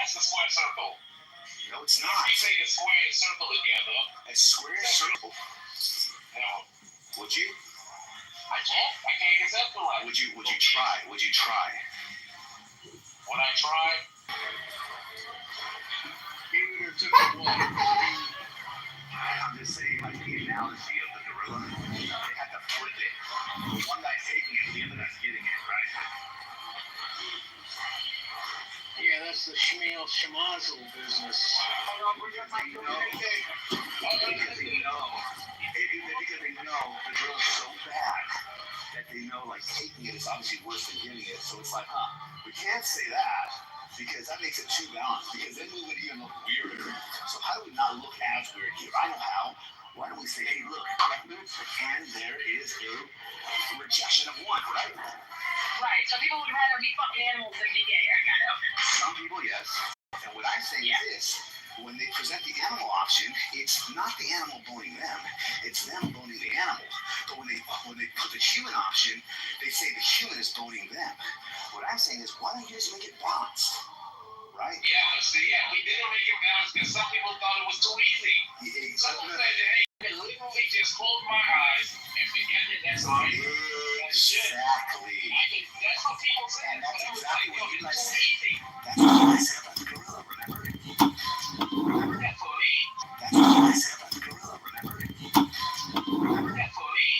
That's the square circle. No, it's not. You say the square and circle together. A square circle. No. Would you? I can't conceptualize. Would you try? Would you try? Would I try? I'm just saying, like the analogy of the gorilla, they have to flip it. One guy's taking it, the other guy's getting it, right? Yeah, that's the schmazel business. Because they know the drill is so bad that they know like taking it is obviously worse than getting it. So it's like, we can't say that because that makes it too balanced. Because then we would even look weirder. So how do we not look as weird here? I know how. Why don't we say, hey, look, and there is a rejection of one, right? Right. So people would rather be fucking animals than be gay. I got it. Okay. Some people, yes. And what I'm saying is this. When they present the animal option, it's not the animal boning them, it's them boning the animal. But when they put the human option, they say the human is boning them. What I'm saying is, why don't you just make it balanced, right? Yeah, see, we didn't make it balanced because some people thought it was too easy. Someone said, hey, I can literally just close my eyes and forget that that's life. Exactly. That's what people say. And that's exactly what you guys too say. easy. That's what I said about the gorilla, remember? That's for me. That's what I said about the gorilla, remember? Yeah, for me,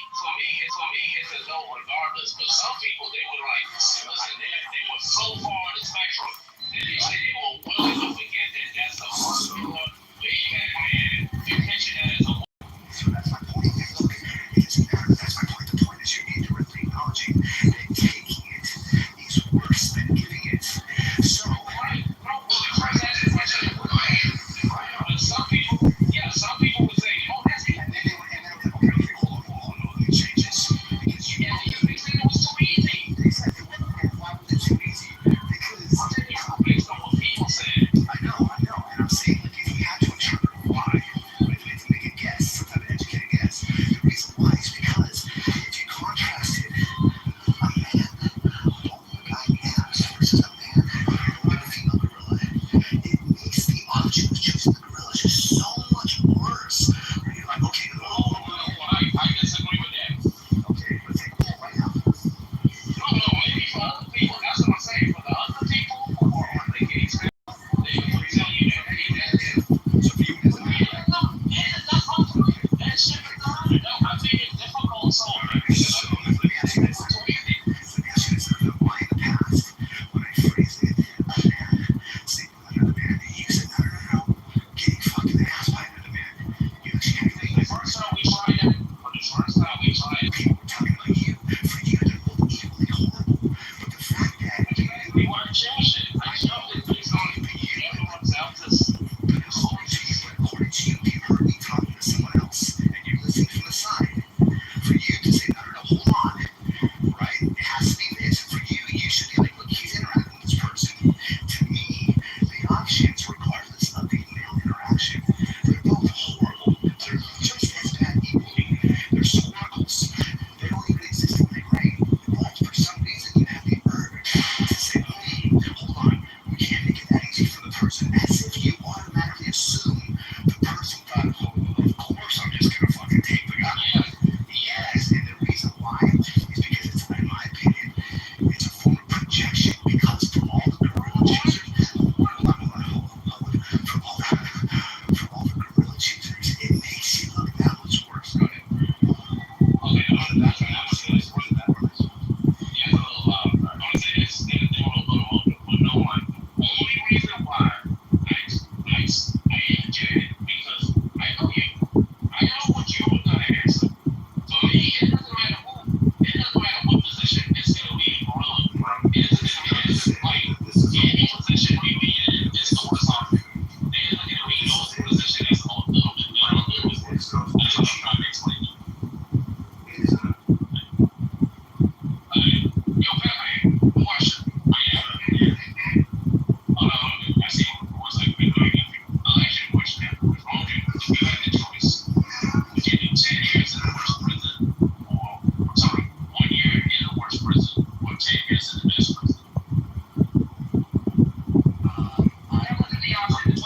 it's a no regardless. But some people, they were like, listen, they were so far on the spectrum that they said they were willing to forget that that's a muscular, way back man. You picture that as a So that's my point. Look, that's my point. The point is you're indirectly acknowledging that taking it is worse than giving it. So, right. No,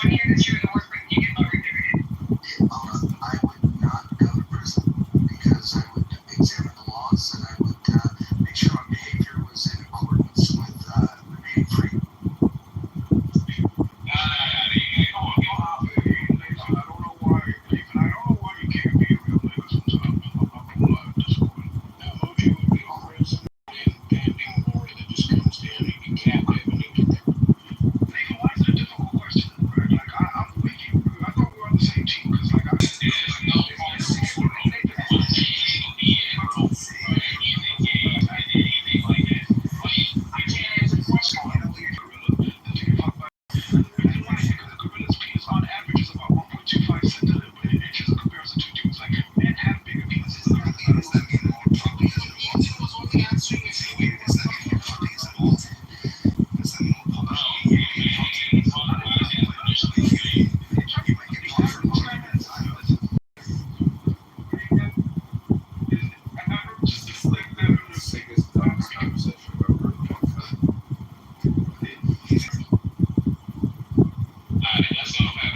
1 year this year, the worst person you can vote revisited. I would not go to prison because I would examine the laws and I would make sure my behavior was in accordance with remaining free. I don't know why you can't be a real nigga sometimes. I'm not gonna lie at this point. Now, OG would be a prison and banding lord that just comes down and be captive and you get that. Nigga, why is it a difficult question, right? Like, I'm with you. I thought we were on the same team because, like, there's no point in the world that anything like that. I can't answer the question. I don't think a gorilla. The thing about gorilla's penis on average is about 1.25 inches in comparison to dudes. Like, men have bigger penises than girls. Does that mean more puppies than wolves? Does that mean more puppies than wolves? Does that mean more puppies? You might get one for more at a time. Just deflect that in the sickest conversation I've ever heard. Let's go back.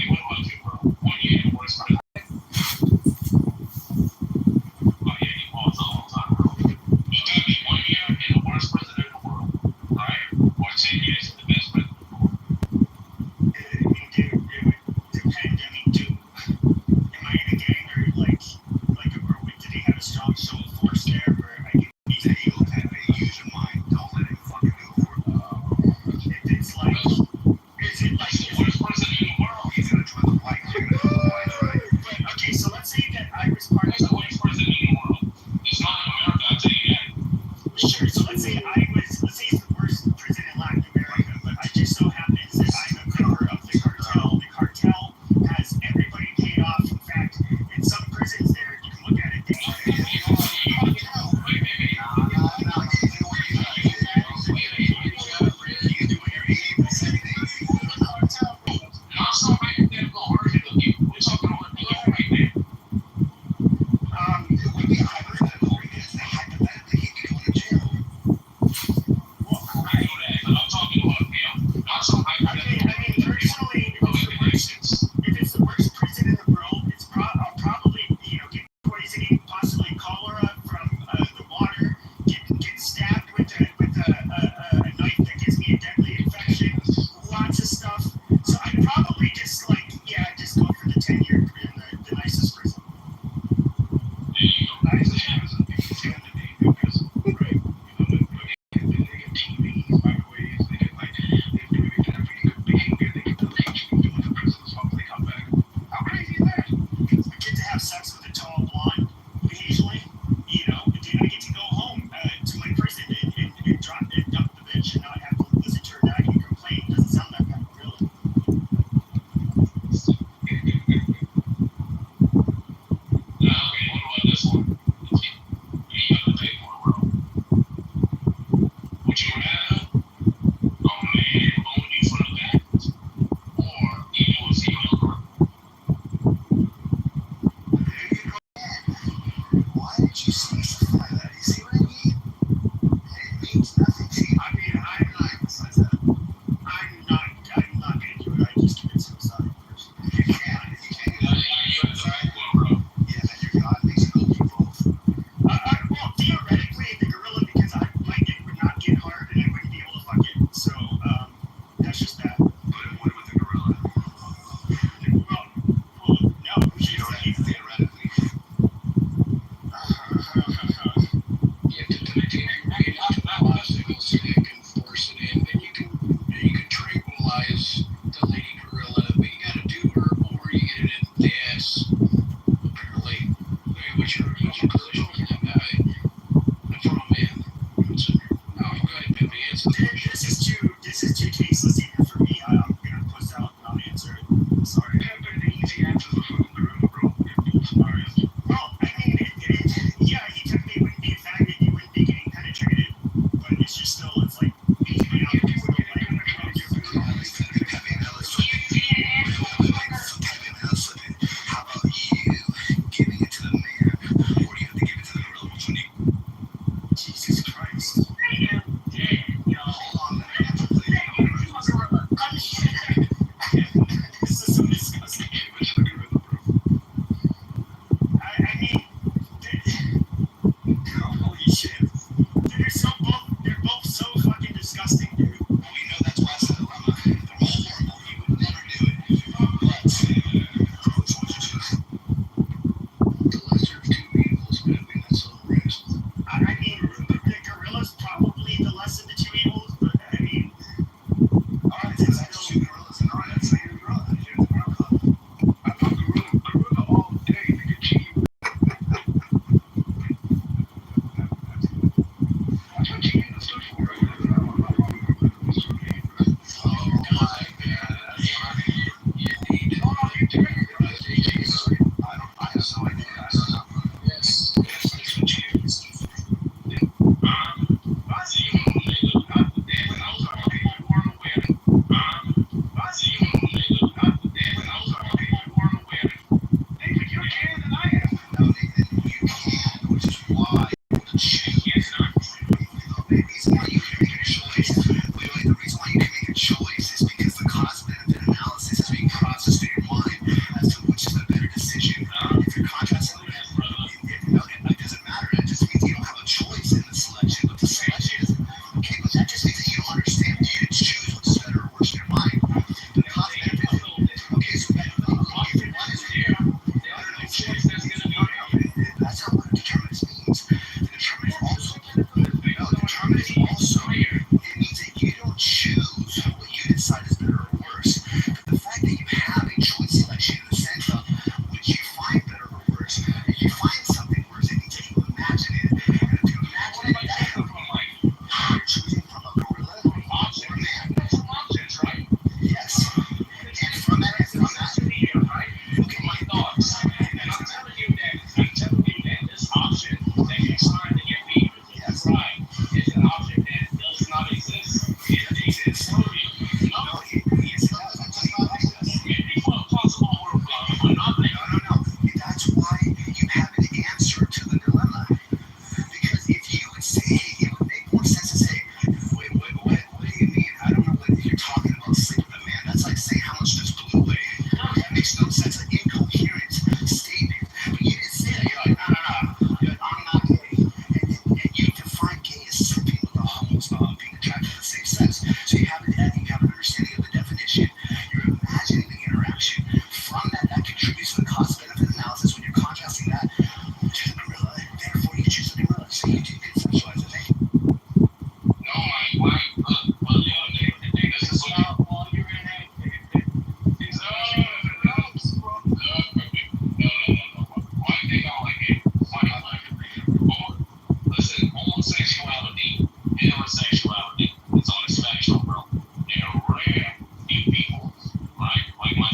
What about you, bro? 1 year, the worst president. Oh, yeah, he paused a long time, bro. You gotta be 1 year and the worst president in the world, right? Or 10 years and the best president in the world. It would depend. I mean, am I in a gang or did he have a strong show of force there? Where I can use an ego pen, use your mind. Don't let it fucking go for it. It's like, is it like He's the worst president in the world. he's gonna join the white? You're gonna join the white, right? Okay, so let's say that I was part He's of the worst president in the world. It's not in America, I'll tell you that. Sure. So let's say he's the worst president in Latin America, but I just so happens that I'm a member of the cartel. The cartel has everybody paid off. In fact, in some prisons there, you can look at it. Not so hypothetical version of you. We're talking about people right now.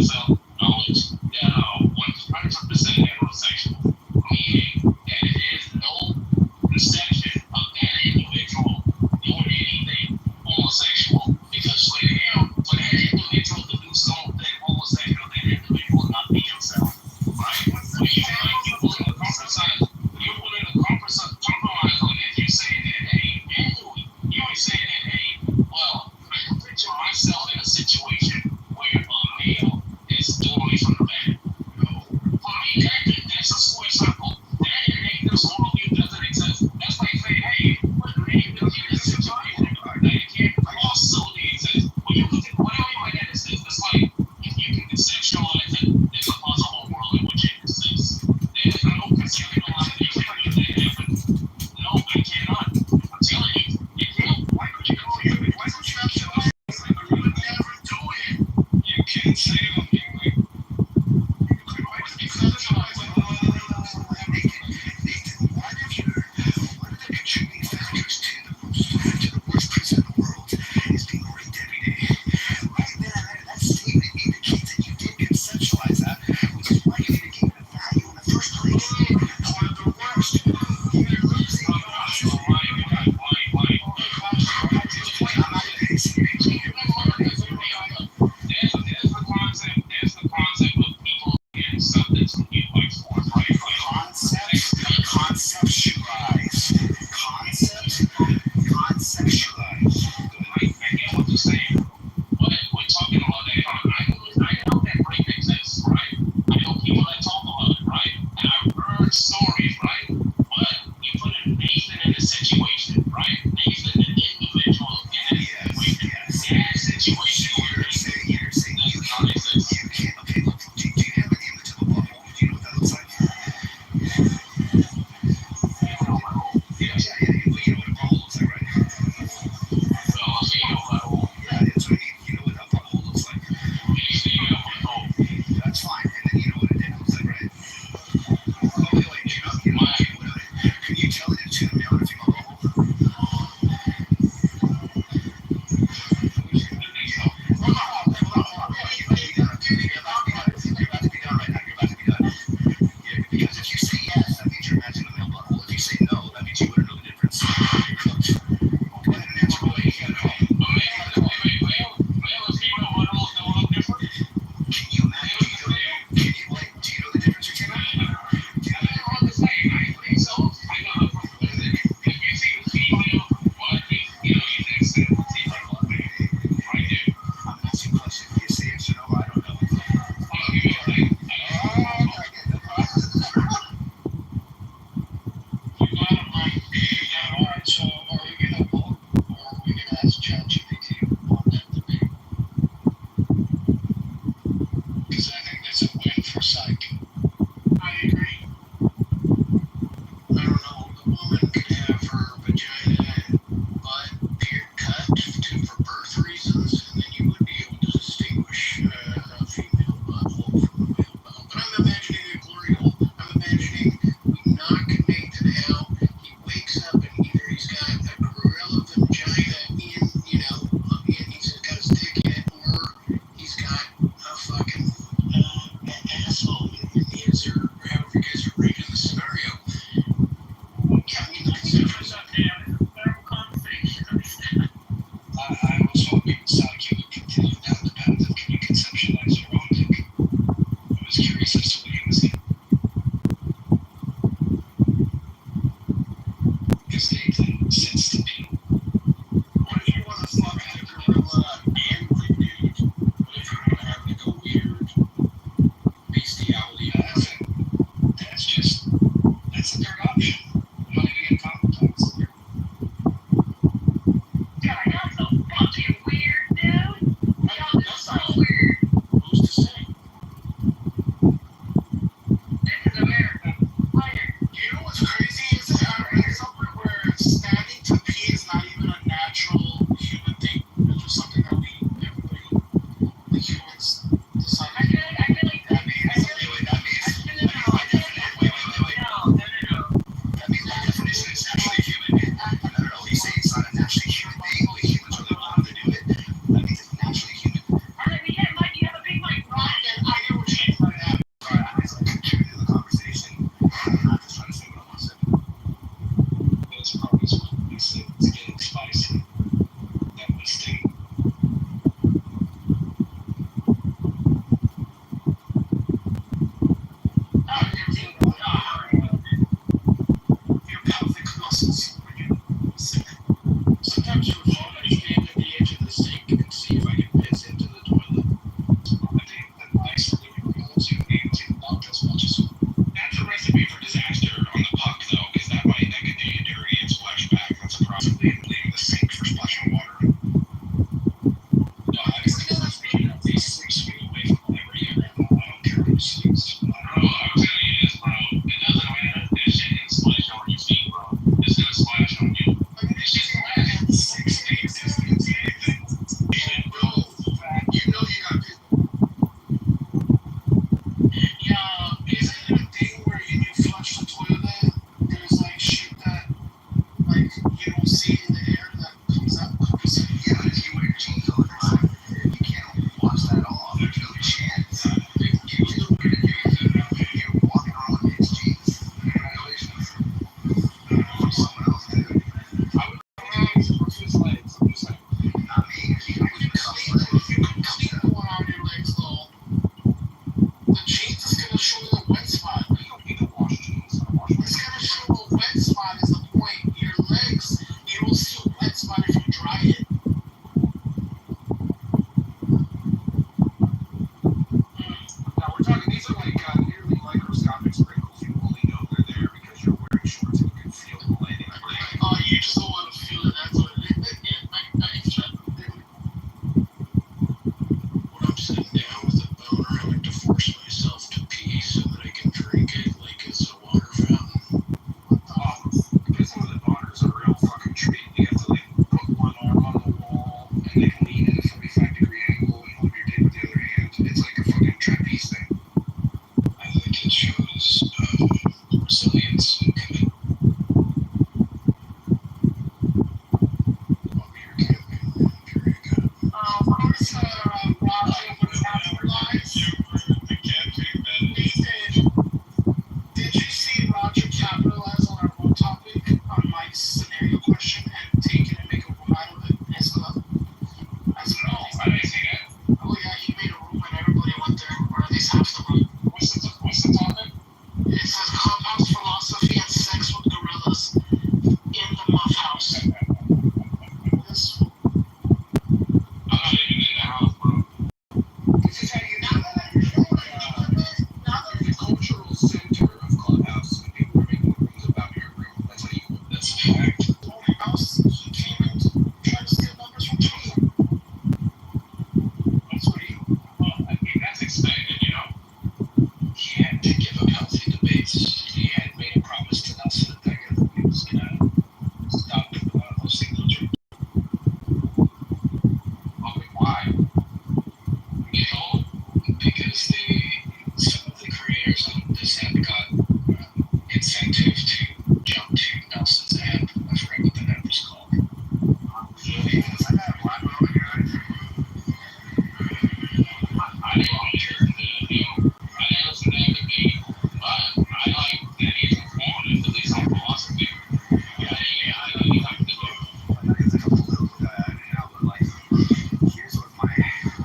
myself knowledge that 100% heterosexual, meaning that there is no conception of that individual doing anything homosexual. Because for that individual to do something homosexual, that individual will not be himself. Right? So you're willing to compromise. You're willing to compromise on it. You're saying that, hey, you ain't saying that, hey, well, I can picture myself in a situation where a male is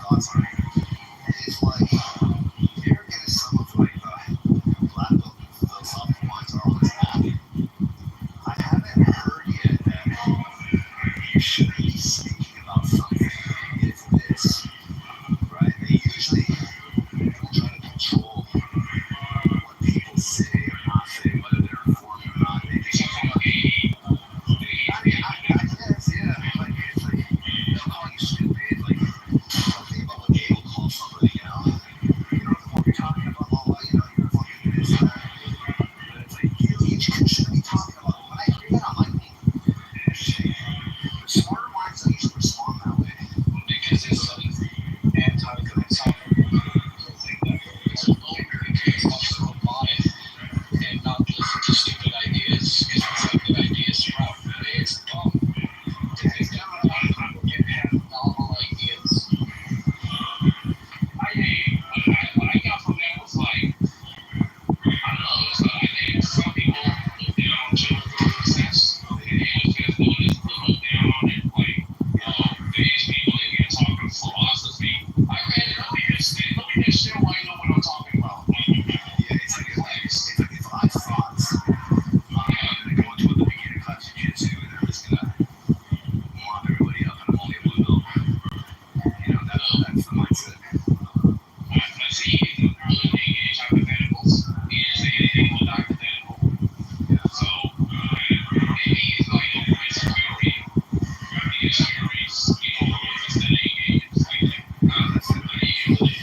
thoughts are. And it's like, arrogant as some of like the black belt philosophical minds are on this app, I haven't heard yet that you shouldn't be speaking about something if this, right? They usually will try to control what people say or not say, whether they're informed or not. They just I guess, yeah. Like, it's like, they'll call you stupid. Like, something about what they will call somebody, you know? You know what the fuck you're talking about, blah, blah, you know, you're fucking this, that. But it's like, you shouldn't be talking about it. When I hear that, I'm like, interesting. The smarter minds don't usually respond that way. because it's like anti-philosophical. It's a vulgar case of the mind and not listen to stupid ideas because it's like good ideas from. It's dumb to think that people can have novel ideas. What I got from that was like, I don't know, it's like, I think some people look down on children for success. And they was just doing this to look down on it, like, these people in here talking philosophy. I read it earlier, let me just show why you know what I'm talking about. Yeah, it's like it's live thoughts. They go into the beginning class jiu-jitsu and they're just gonna mop everybody up and I'm only a blue belt. You know, that's the mindset. I see it in early age hypotheticals. He didn't say anything but hypothetical. So, maybe it's like, it's theory. It's theories, it's the games. That's the idea with it.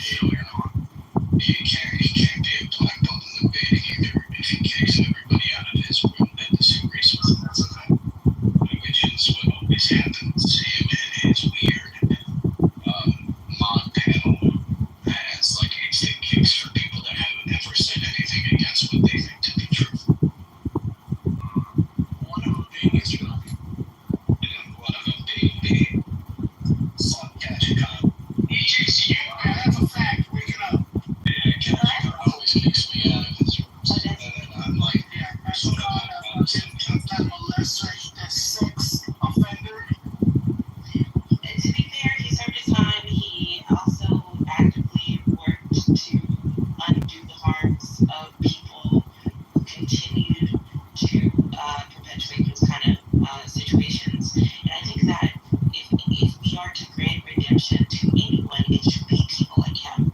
He can't be a black belt in the baiting either if he kicks everybody out of his room that disagrees with him. That's a fact. Which is what always happens to him and his weird mod panel has like instant kicks for people that haven't ever said anything against what they think to be true. One of them being Israel. And one of them being Son Kachikon. EJCU, that's a fact. Wake it up. Yeah, Kachikon always kicks me out of his rooms. And I'm like, sort of That molester, that sex offender. And to be fair, he served his time. He also actively worked to undo the harms of people who continued to perpetuate those kind of situations. And I think that if we are to grant redemption to anyone, it should be people like him.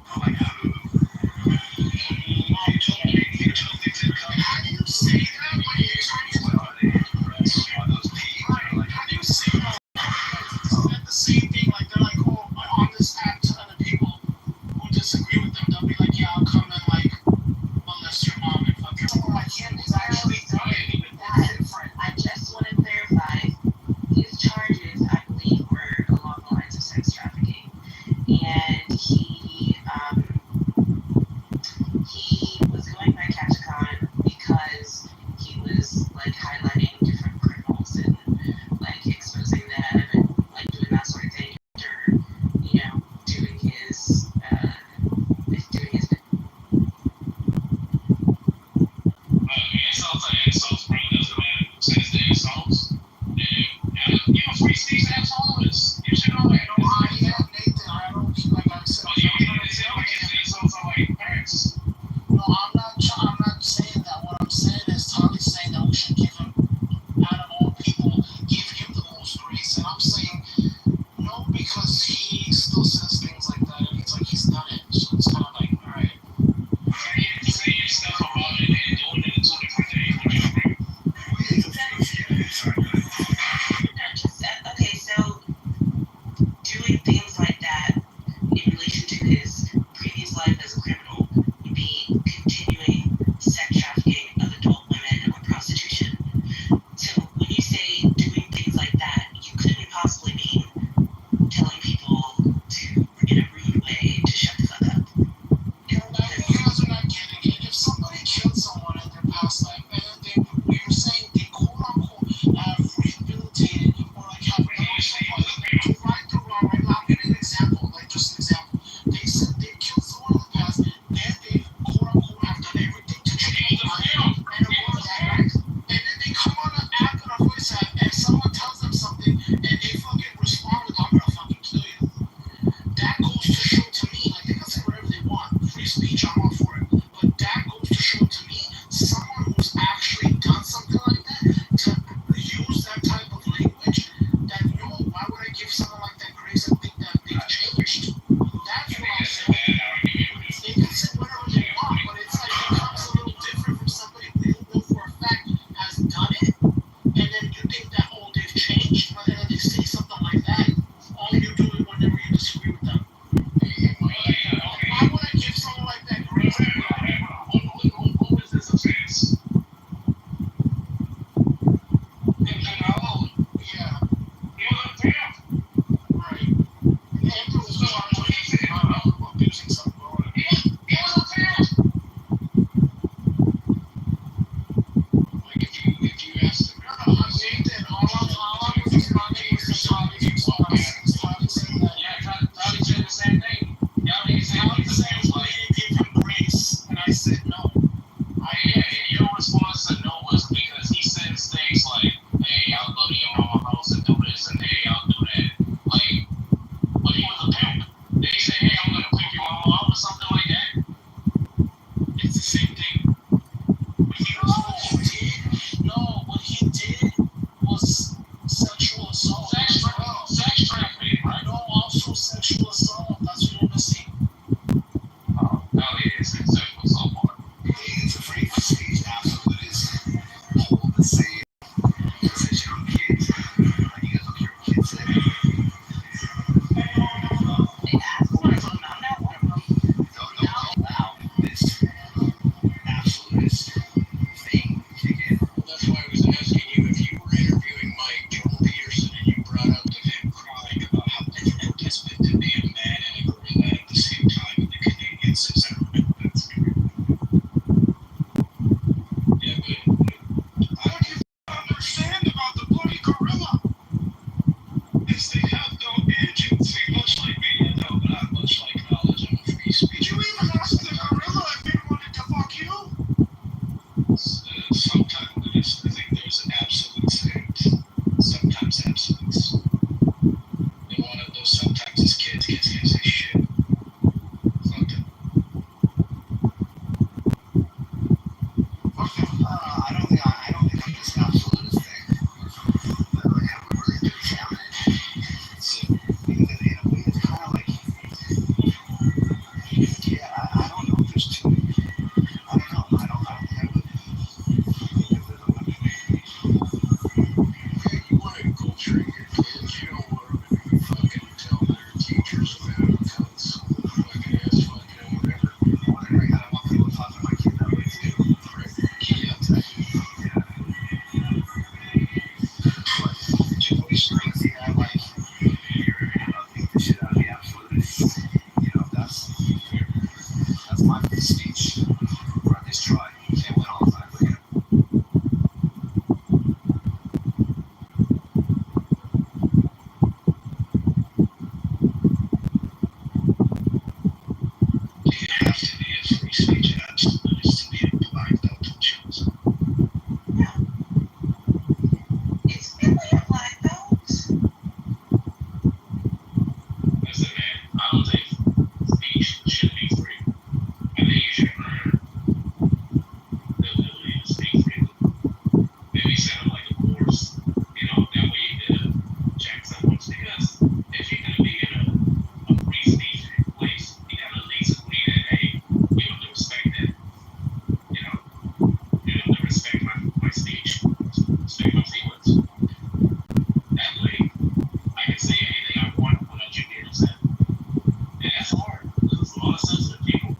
a lot of sensitive people.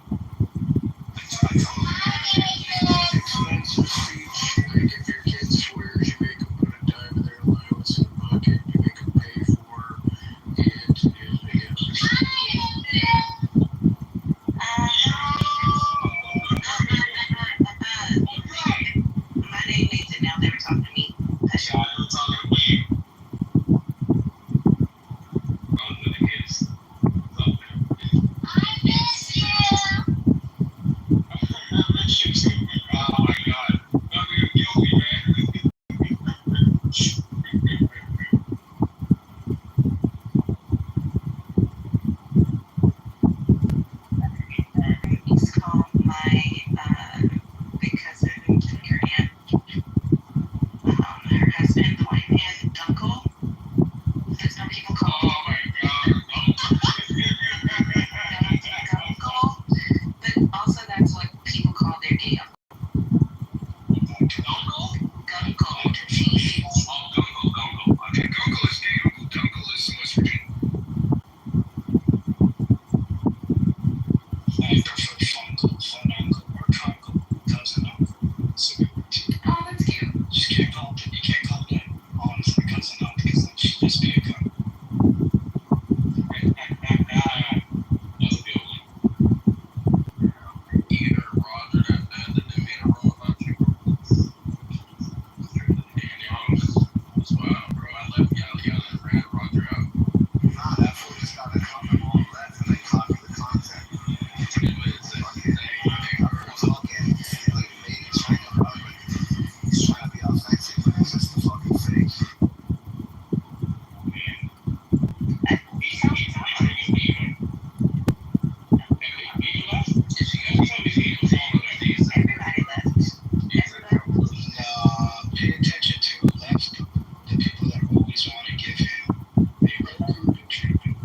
I told them, expensive speech. You make if your kids swears, you make them put a dime of their allowance in the bucket. You make them pay for it. My name needs it now. They were talking to me. Yeah, they were talking to me. With the kids. So, I miss you. I miss you too. Oh my God. Not being guilty, man. I used to call my big cousin your aunt. Her husband, the white man, Uncle. Because some people call Oh my God. Uncle. But also that's what people call their gay uncle. Uncle? Guncle. Oh, Gungle. Okay, Gungle is gay. Uncle Gungle is West Virginia. Like their fun uncle, or uncle, cousin uncle. So Oh, that's cute. you can't call that honestly cousin uncle because then she'd just be a cunt. That's a good one. Either Roger that bad that they made a roll about you. That's wild, bro. I left y'all and ran Roger out. Nah, that fool just got a comment on left and they copy the content. Anyway, it's Fucking, I heard him talking, he like made it trying to run, but he's trying to be authentic, but it's just a fucking fake. Everybody left. Pay attention to who left. The people that always want to give him a recruitment treatment.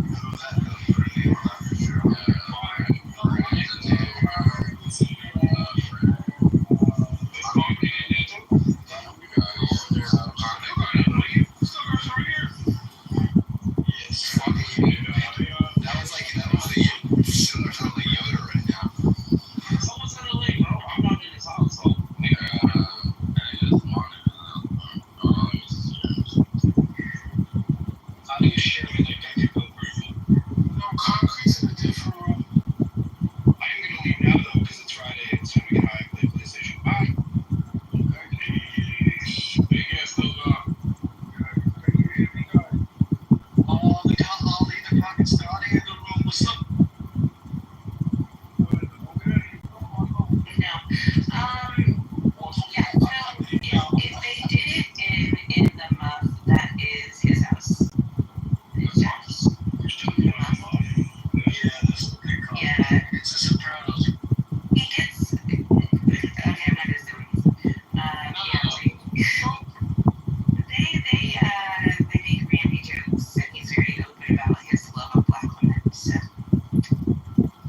Yes. That was the similar to like Yoda right now. Someone's in the link, bro. I'm not in his house, so. How do you share me like that could go briefly? No, concrete's in a different room. I am gonna leave now though, because it's Friday. It's time to get high and play PlayStation. Bye. Big ass still gone. All the pockets, the audio in the room. What's up? No. Yeah, so if they did it in the muff, that is his house. His house. Yeah, that's what they call it. Yeah. It's a Sopranos. He gets. Okay, I'm not gonna do it. They make Randy jokes, and he's very open about his love of black women. So,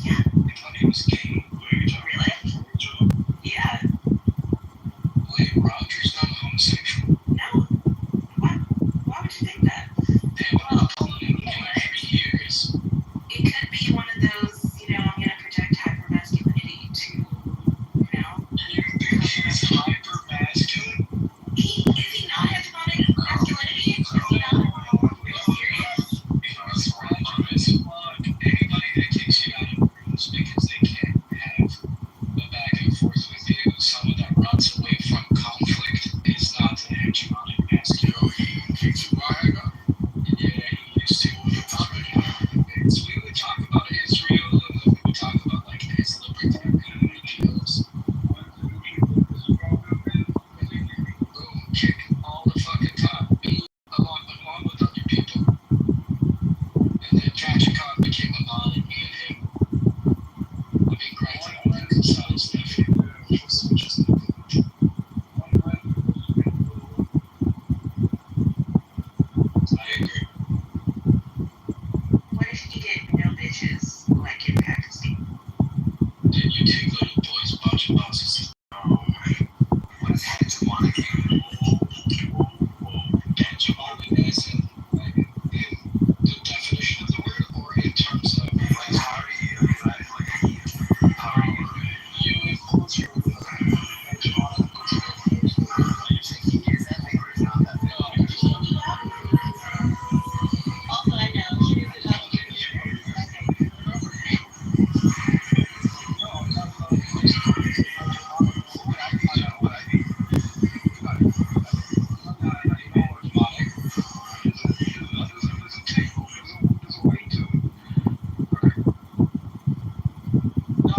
yeah. I thought he was gay. Really? Yeah. Wait, Roger's not homosexual? No. Why would you think that? Damn, I've been calling him for years. It could be one of those, I'm gonna project hypermasculinity to, You think he's hyper masculine? Is he not hegemonic masculinity? Is he not? Are you serious? He's Roger as fuck. Anybody that kicks you out of rooms because they can't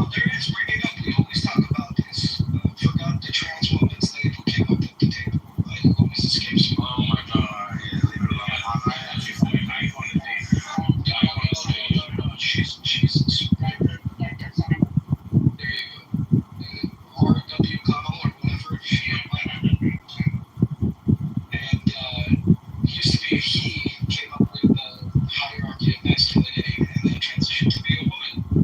Oh, there it is. Bring it up. We always talk about this. Forgot the trans woman slave who came up at the table. It always escapes me. Oh my God. Yeah, leave it alone. I actually said I want to date her. I want to say, No. She's super. There you go. Or W. Connell or whatever. And used to be a he, came up with the hierarchy of masculinity, and then transitioned to be a woman.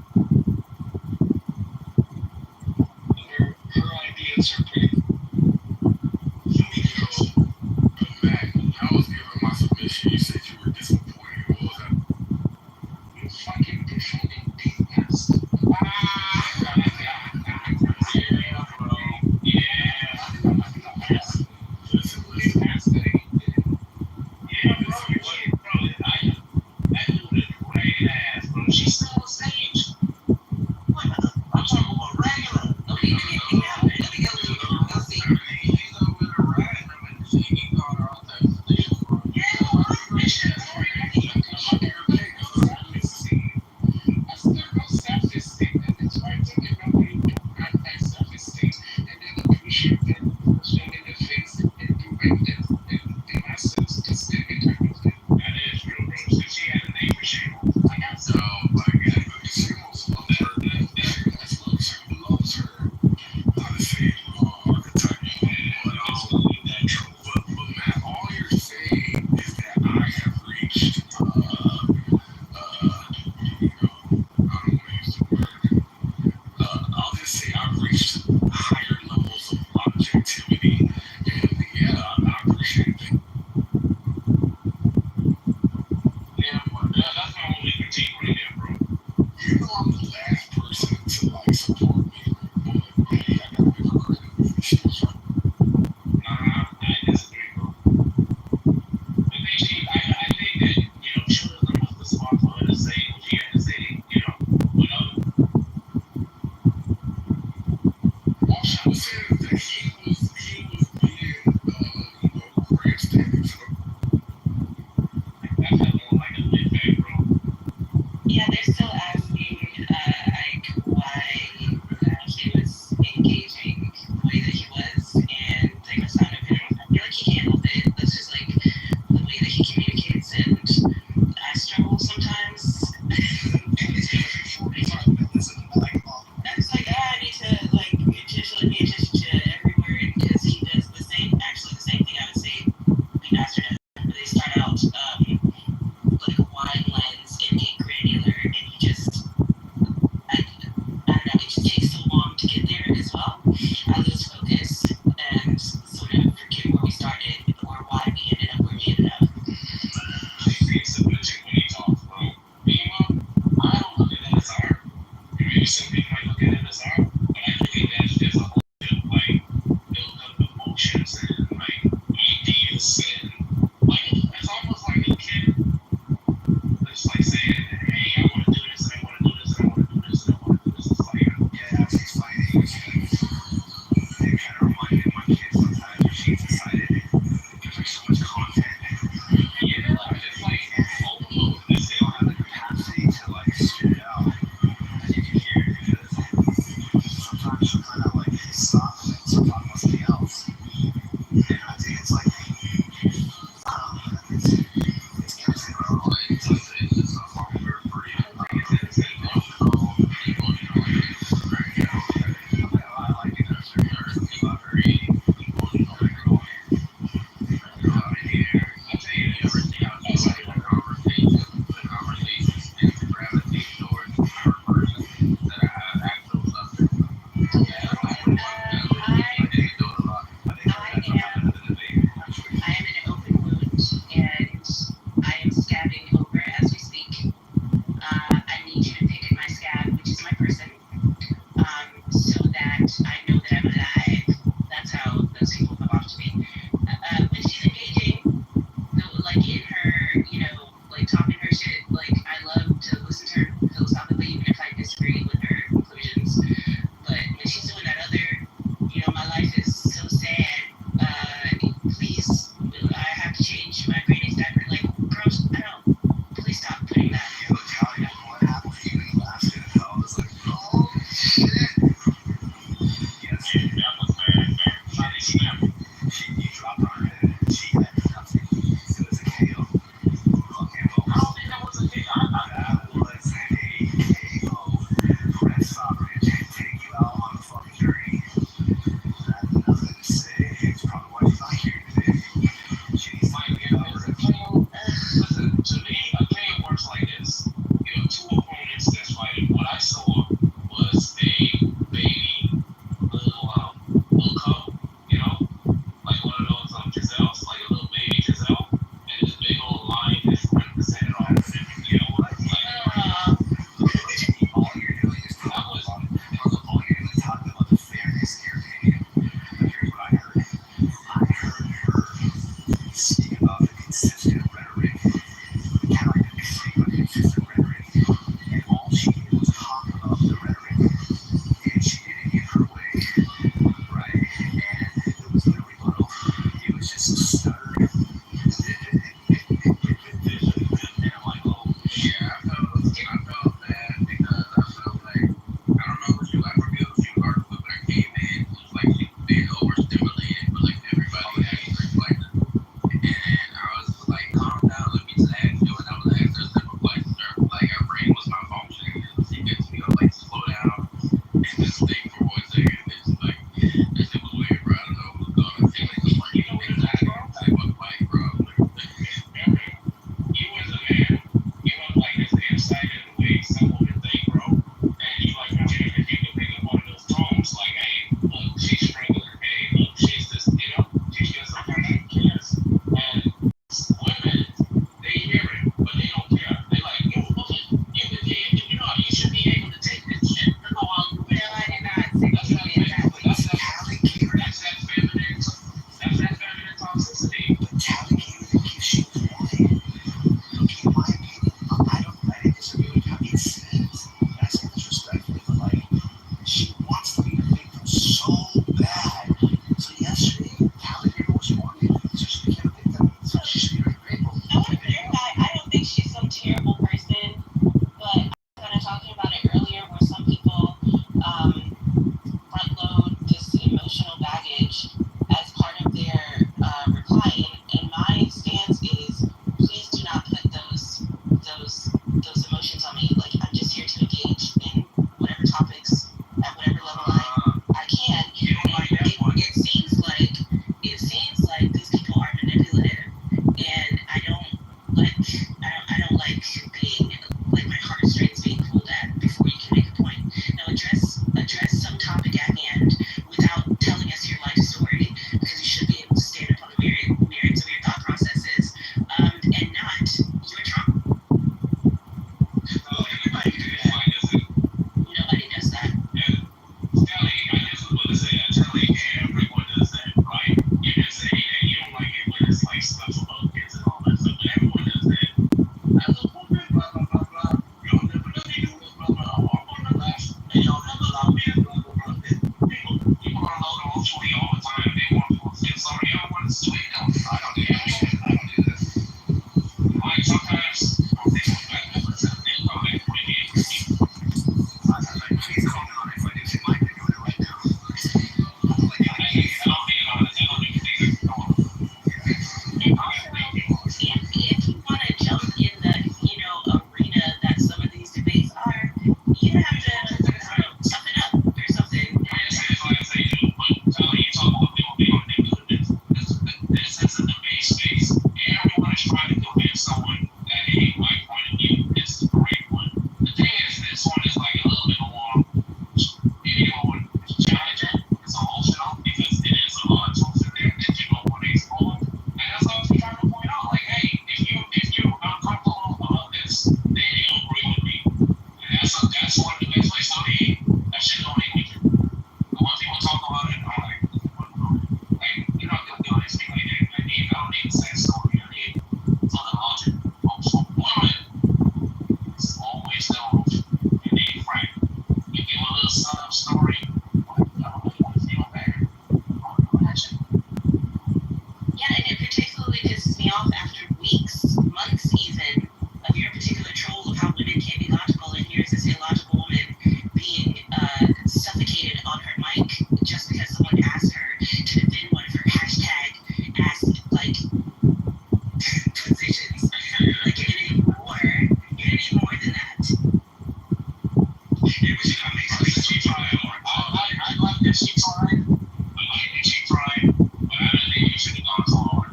Yeah, but that makes sense. She tried. I like that she tried. I like that she tried, but I don't think you should have gone so hard.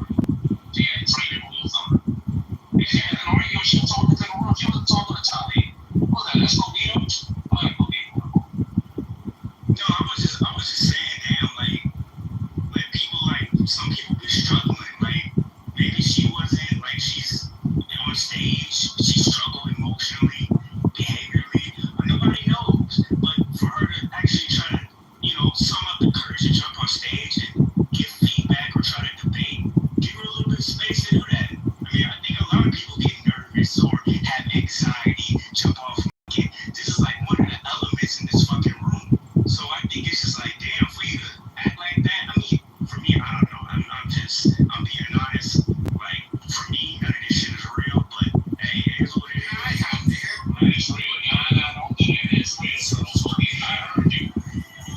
She had to train him a little something. If she had an argument, she was talking to the world. She was talking to Tali. What was that? Let's go beat him. I like go beat him. No, I was just saying, damn, like people, like some people be struggling. Like maybe she wasn't, like she's on stage, she struggled emotionally, behaviorally. Nobody knows, but for her to actually try to, sum up the courage to jump on stage and give feedback or try to debate, give her a little bit of space to do that. I mean, I think a lot of people get nervous or have anxiety, jump off. This is like one of the elements in this fucking room. So I think it's just like, damn, for you to act like that. I mean, for me, I don't know. I'm being honest. Like, for me, none of this shit is real, but hey, it is what it is out there. It's real. I don't share this with. So I heard you.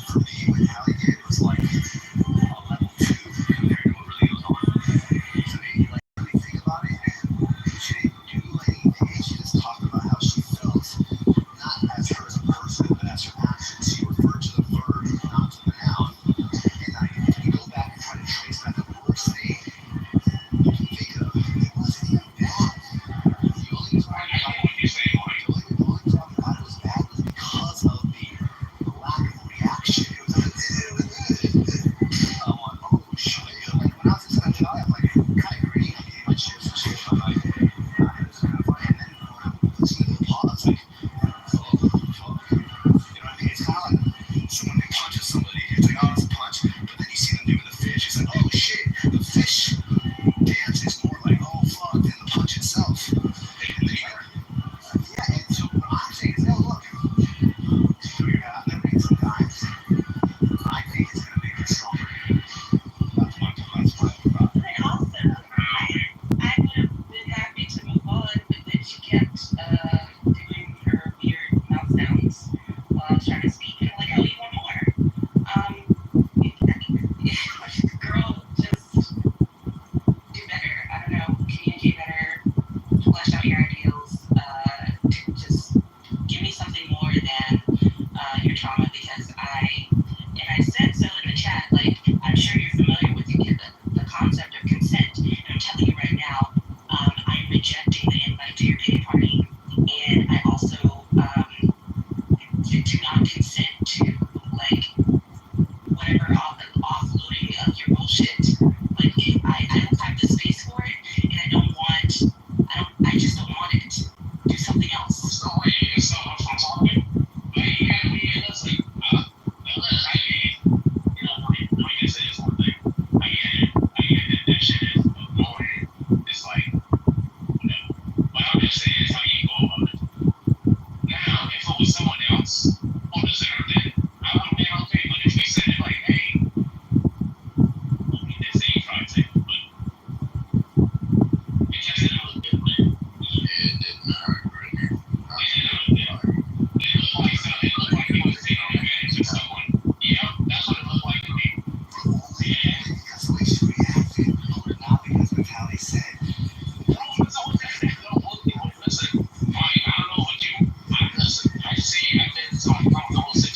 For me, what Hallie did was like a level 2 compared to what really goes on. So maybe like really think about it. She didn't do anything. She just talked about how she felt, not as her as a person, but as her actions. She referred to the verb, not to the noun. And like, if you go back and try to trace back the worst thing you can think of, it wasn't even bad. The only reason why I get what you're saying, Mike. the only reason why it was bad was because of the lack of reaction. It was I'm like, oh shit. Like when I was inside the I'm like, kind of gritty. I gave my chips and shit. I'm like, it was kind of funny. And then when I listened to the pause, like, oh, fuck. You know what I mean? It's kind of like someone who punches somebody. It's like, oh, it's a punch. But then you see them doing the fish. It's like, oh shit, the fish dance is more like, oh fuck, than the punch itself. And then yeah, and so what I'm saying is, no, look, I'm gonna make some guys. I think it's gonna make us stronger. That's my thought. And also, I would have been happy to move on, but then she kept doing her weird mouth sounds while I was trying to speak. And I'm like, oh, you want more? Girl, just do better. I don't know, communicate better, flesh out your ideals. Just give me something more than your trauma, because I said so in the chat. Like, I'm sure you're familiar with the concept of consent. And I'm telling you right now, I'm rejecting the invite to your pity party, and I also do not consent to like whatever offloading of your bullshit. Like, I don't have the space for it, and I just don't want it. Do something else. So wait, it's so much fun talking. Like, yeah, that's like, I let me just say this one thing. I get that shit is annoying. It's like, but I'm just saying, it's how you go about it. Now, if it was someone else who deserved it, I would have been okay. But if you said it like, hey, you did say you tried to, but it just didn't look good, man. Yeah, it didn't hurt really. It looked like he was taking advantage of someone. Yeah, that's what it looked like to me. Yeah. Because the way she reacted, not because of how they said. Listen, I don't know what you. Listen, I see. I've been talking about the whole situation.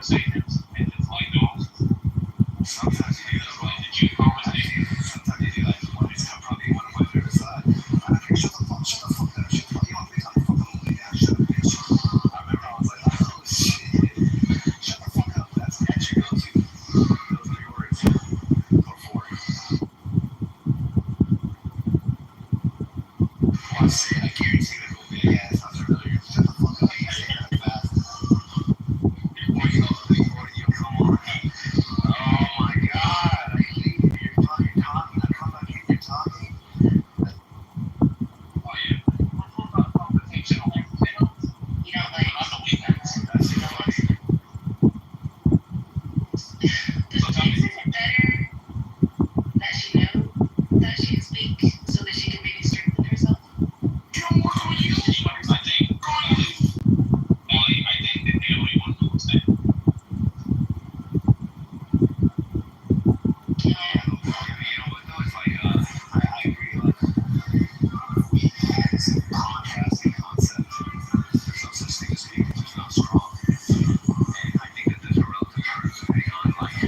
conversations and just like those. Sometimes you do that, bro. Like the Jeep conversation. Sometimes you do that. It's probably one of my favorite sides. Hey, shut the fuck up. Shut the fuck up. You want me to fucking move it down? Shut up, bitch. I remember I was like, oh shit. Shut the fuck up. That's your go-to. Those are your words. Or four. Well, I say, I guarantee that will be a yeah, it sounds familiar. Shut the fuck up. You say that fast. Or you come on. Oh my god. I hate when you're talking. I come back in, you're talking. Oh yeah. We're talking about conversation on weekends. You know, like On the weekends. That's so funny. Isn't it better that she know that she is weak so that she can maybe strengthen herself? You don't work on you. I think Ellie, I think that everyone knows that. You know what though? It's like, I agree. Like, it's a contrasting concept. There's no such thing as weak, it's just not strong. And I think that there's a relative term depending on like who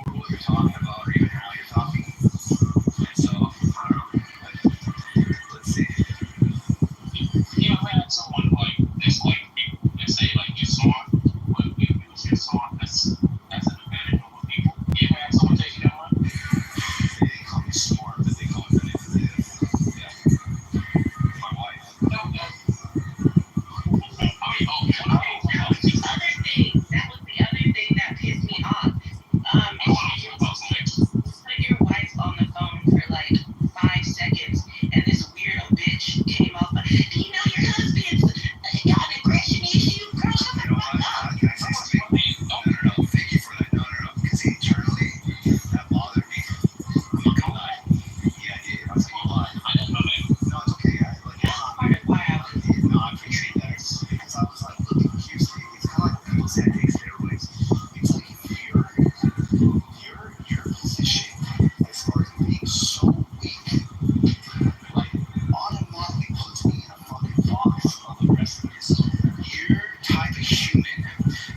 or what you're talking about, or even how you're talking. And so, I don't know. Let's see. You ever had someone like this, like let's say like you're soft, but you use your softness as an advantage over people. You ever had someone take you that way? They didn't call me smart, but they call me manipulative. Yeah. My wife. No. I mean, oh, That was the other thing. That was the other thing that pissed me off. I want to hear about something. Put your wife on the phone for like 5 seconds, and this weirdo bitch came off. Do you know your husband's got an aggression issue? Girl, shut the You know fuck what? up. Can I say something? No. Thank you for that. No. Because internally, that bothered me. I'm not gonna lie. Yeah, I did. I'll tell you why. I didn't know that. No, it's okay. I appreciate that. Because I was like, look, here's the thing. It's kind of like when people say I take steroids. It's like your position as far as being so weak, like automatically puts me in a fucking box of the rest of this. Your type of human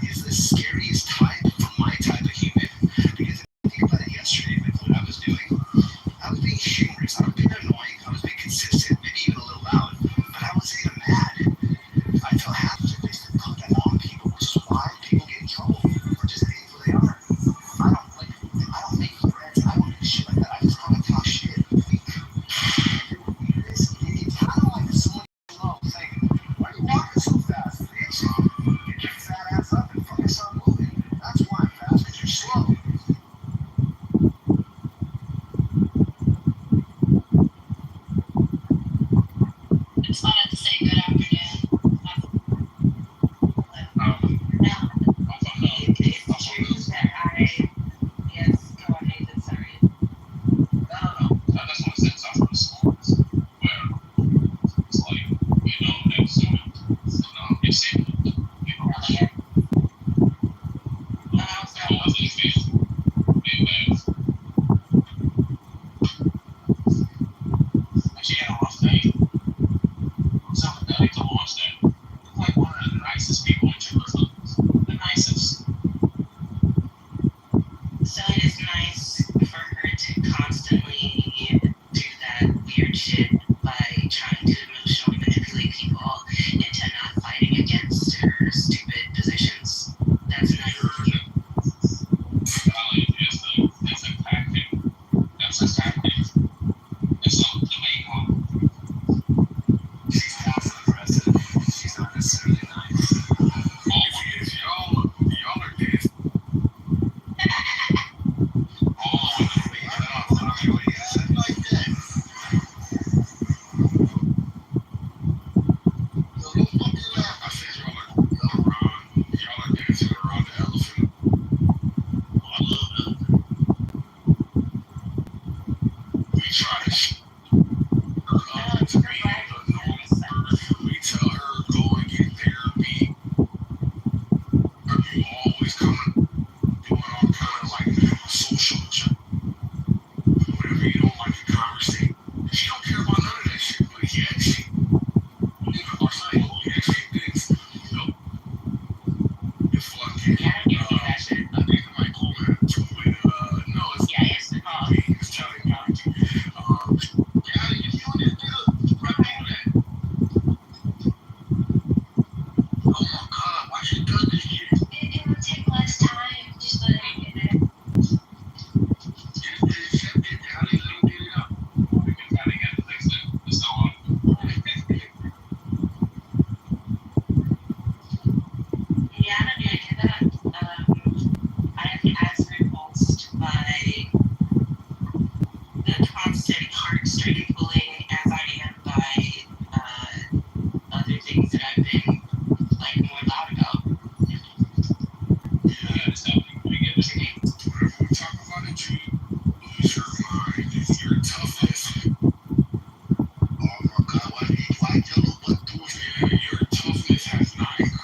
is the scariest type for my type of human. Because if you think about it yesterday, like what I was doing, I was being humorous, I was being annoying, I was being consistent, maybe even a little loud, but I wasn't even mad. I felt happy to basically put that on people, which is why people get in trouble for just being who they are. I don't make friends, I don't do shit like that. I just want to talk shit. Your weakness, it's kind of like someone saying, why are you walking so fast, bitch? Get your fat ass up and fucking start moving. That's why I'm fast, because you're slow. It's fun to say good afternoon. Now, it's true that yes, go on, Nathan, sorry. I just want to say something from the sports where it's like, you know, that soon, it's safe. You know, Yeah. I was in faith. Big bags. And she had a rough day. So I need to watch that. It's like one of the nicest people in Jerusalem. The nicest. So it is nice for her to constantly do that weird shit by trying to emotionally manipulate people into not fighting against her stupid positions. That's nice. It's a tactic. That's a tactic. It's something to make on. She's passive aggressive. She's not necessarily nice. Oh my God, why she done this shit? It would take less time. Just let it get it. Just accept it. How they let him get it up? Because how they got to fix the song. Yeah, I don't need to get that. I'm as repulsed by the constant heartstring pulling as I am by other things that I've been like more loud about. You gotta stop it. You get this. Whenever we talk about it, you lose your mind. It's your toughness. Oh my God, why do you like yellow butt doing? Your toughness has not increased.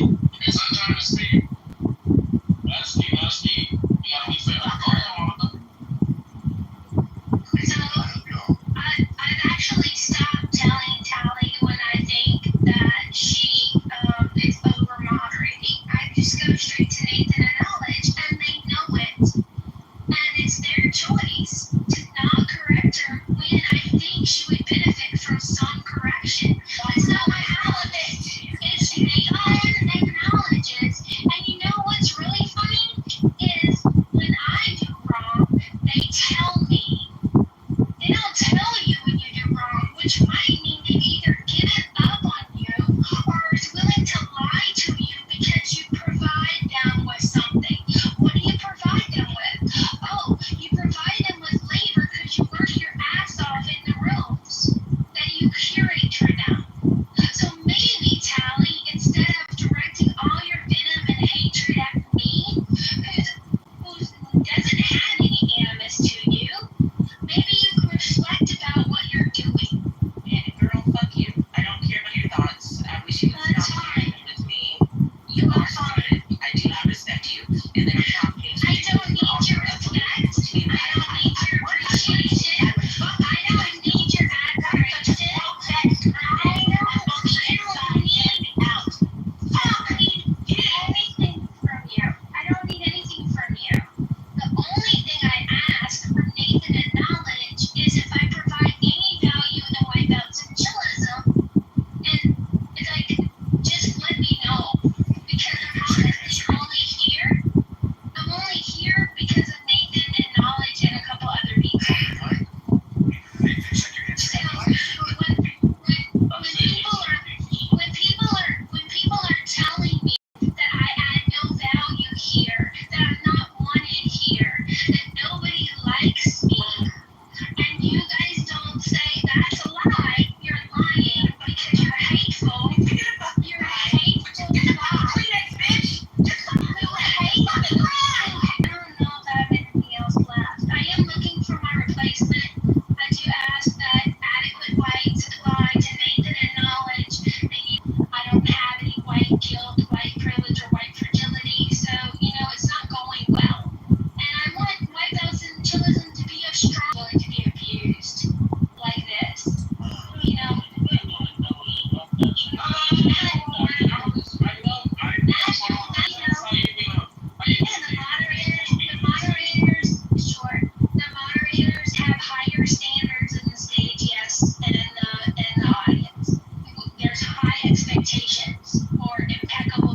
It's our time to speak. Let's speak. You gotta be fair. Go ahead, Martha. So I've actually stopped telling Tally when I think that she is over moderating. I just go straight to Nathan and Knowledge, and they know it. And it's their choice to not correct her when I think she would benefit from some correction. That's not my habit. It's Nathan acknowledges. And you know what's really funny is when I do wrong, they tell me. They don't tell you when you do wrong, which might mean they've either given up on you or is willing to lie to you because you provide them with something. What do you provide them with? Oh, you provide them with labor because you work your ass off in the rooms that you curate for them. So maybe, Tally, instead of directing all your venom and hatred at me, who doesn't have any animus to you, maybe you can reflect about what you're doing. And girl, fuck you. I don't care about your thoughts. I wish you would That's stop fine. arguing with me. You are fine. I do not respect you. And then I'm not I don't need your respect. I don't need your appreciation. I don't need your admiration. I don't need anything from you. I don't need anything from you. The only thing I ask from Nathan and Knowledge is if I provide any value in Wipeouts and Chillism, and it's like, just let me know. Because I'm honestly only here. I'm only here because of Nathan and Knowledge and a couple other people. So when people are telling me that I add no value here, that I'm not wanted here, that nobody likes me, and you guys don't say that's a lie, you're lying because you're hateful. You're hateful. Kleenex, bitch. Who hates me? I don't know if I have anything else left. I am looking for my replacement. I do ask that adequate white supply to Nathan and Knowledge. I don't have any white guilt, white privilege, or white fragility, so it's not going well. And I want Wipeouts and Chillism to be a strong, willing to be abused like this. The moderators have higher standards in the stage, yes, and in the audience. There's high expectations for impeccable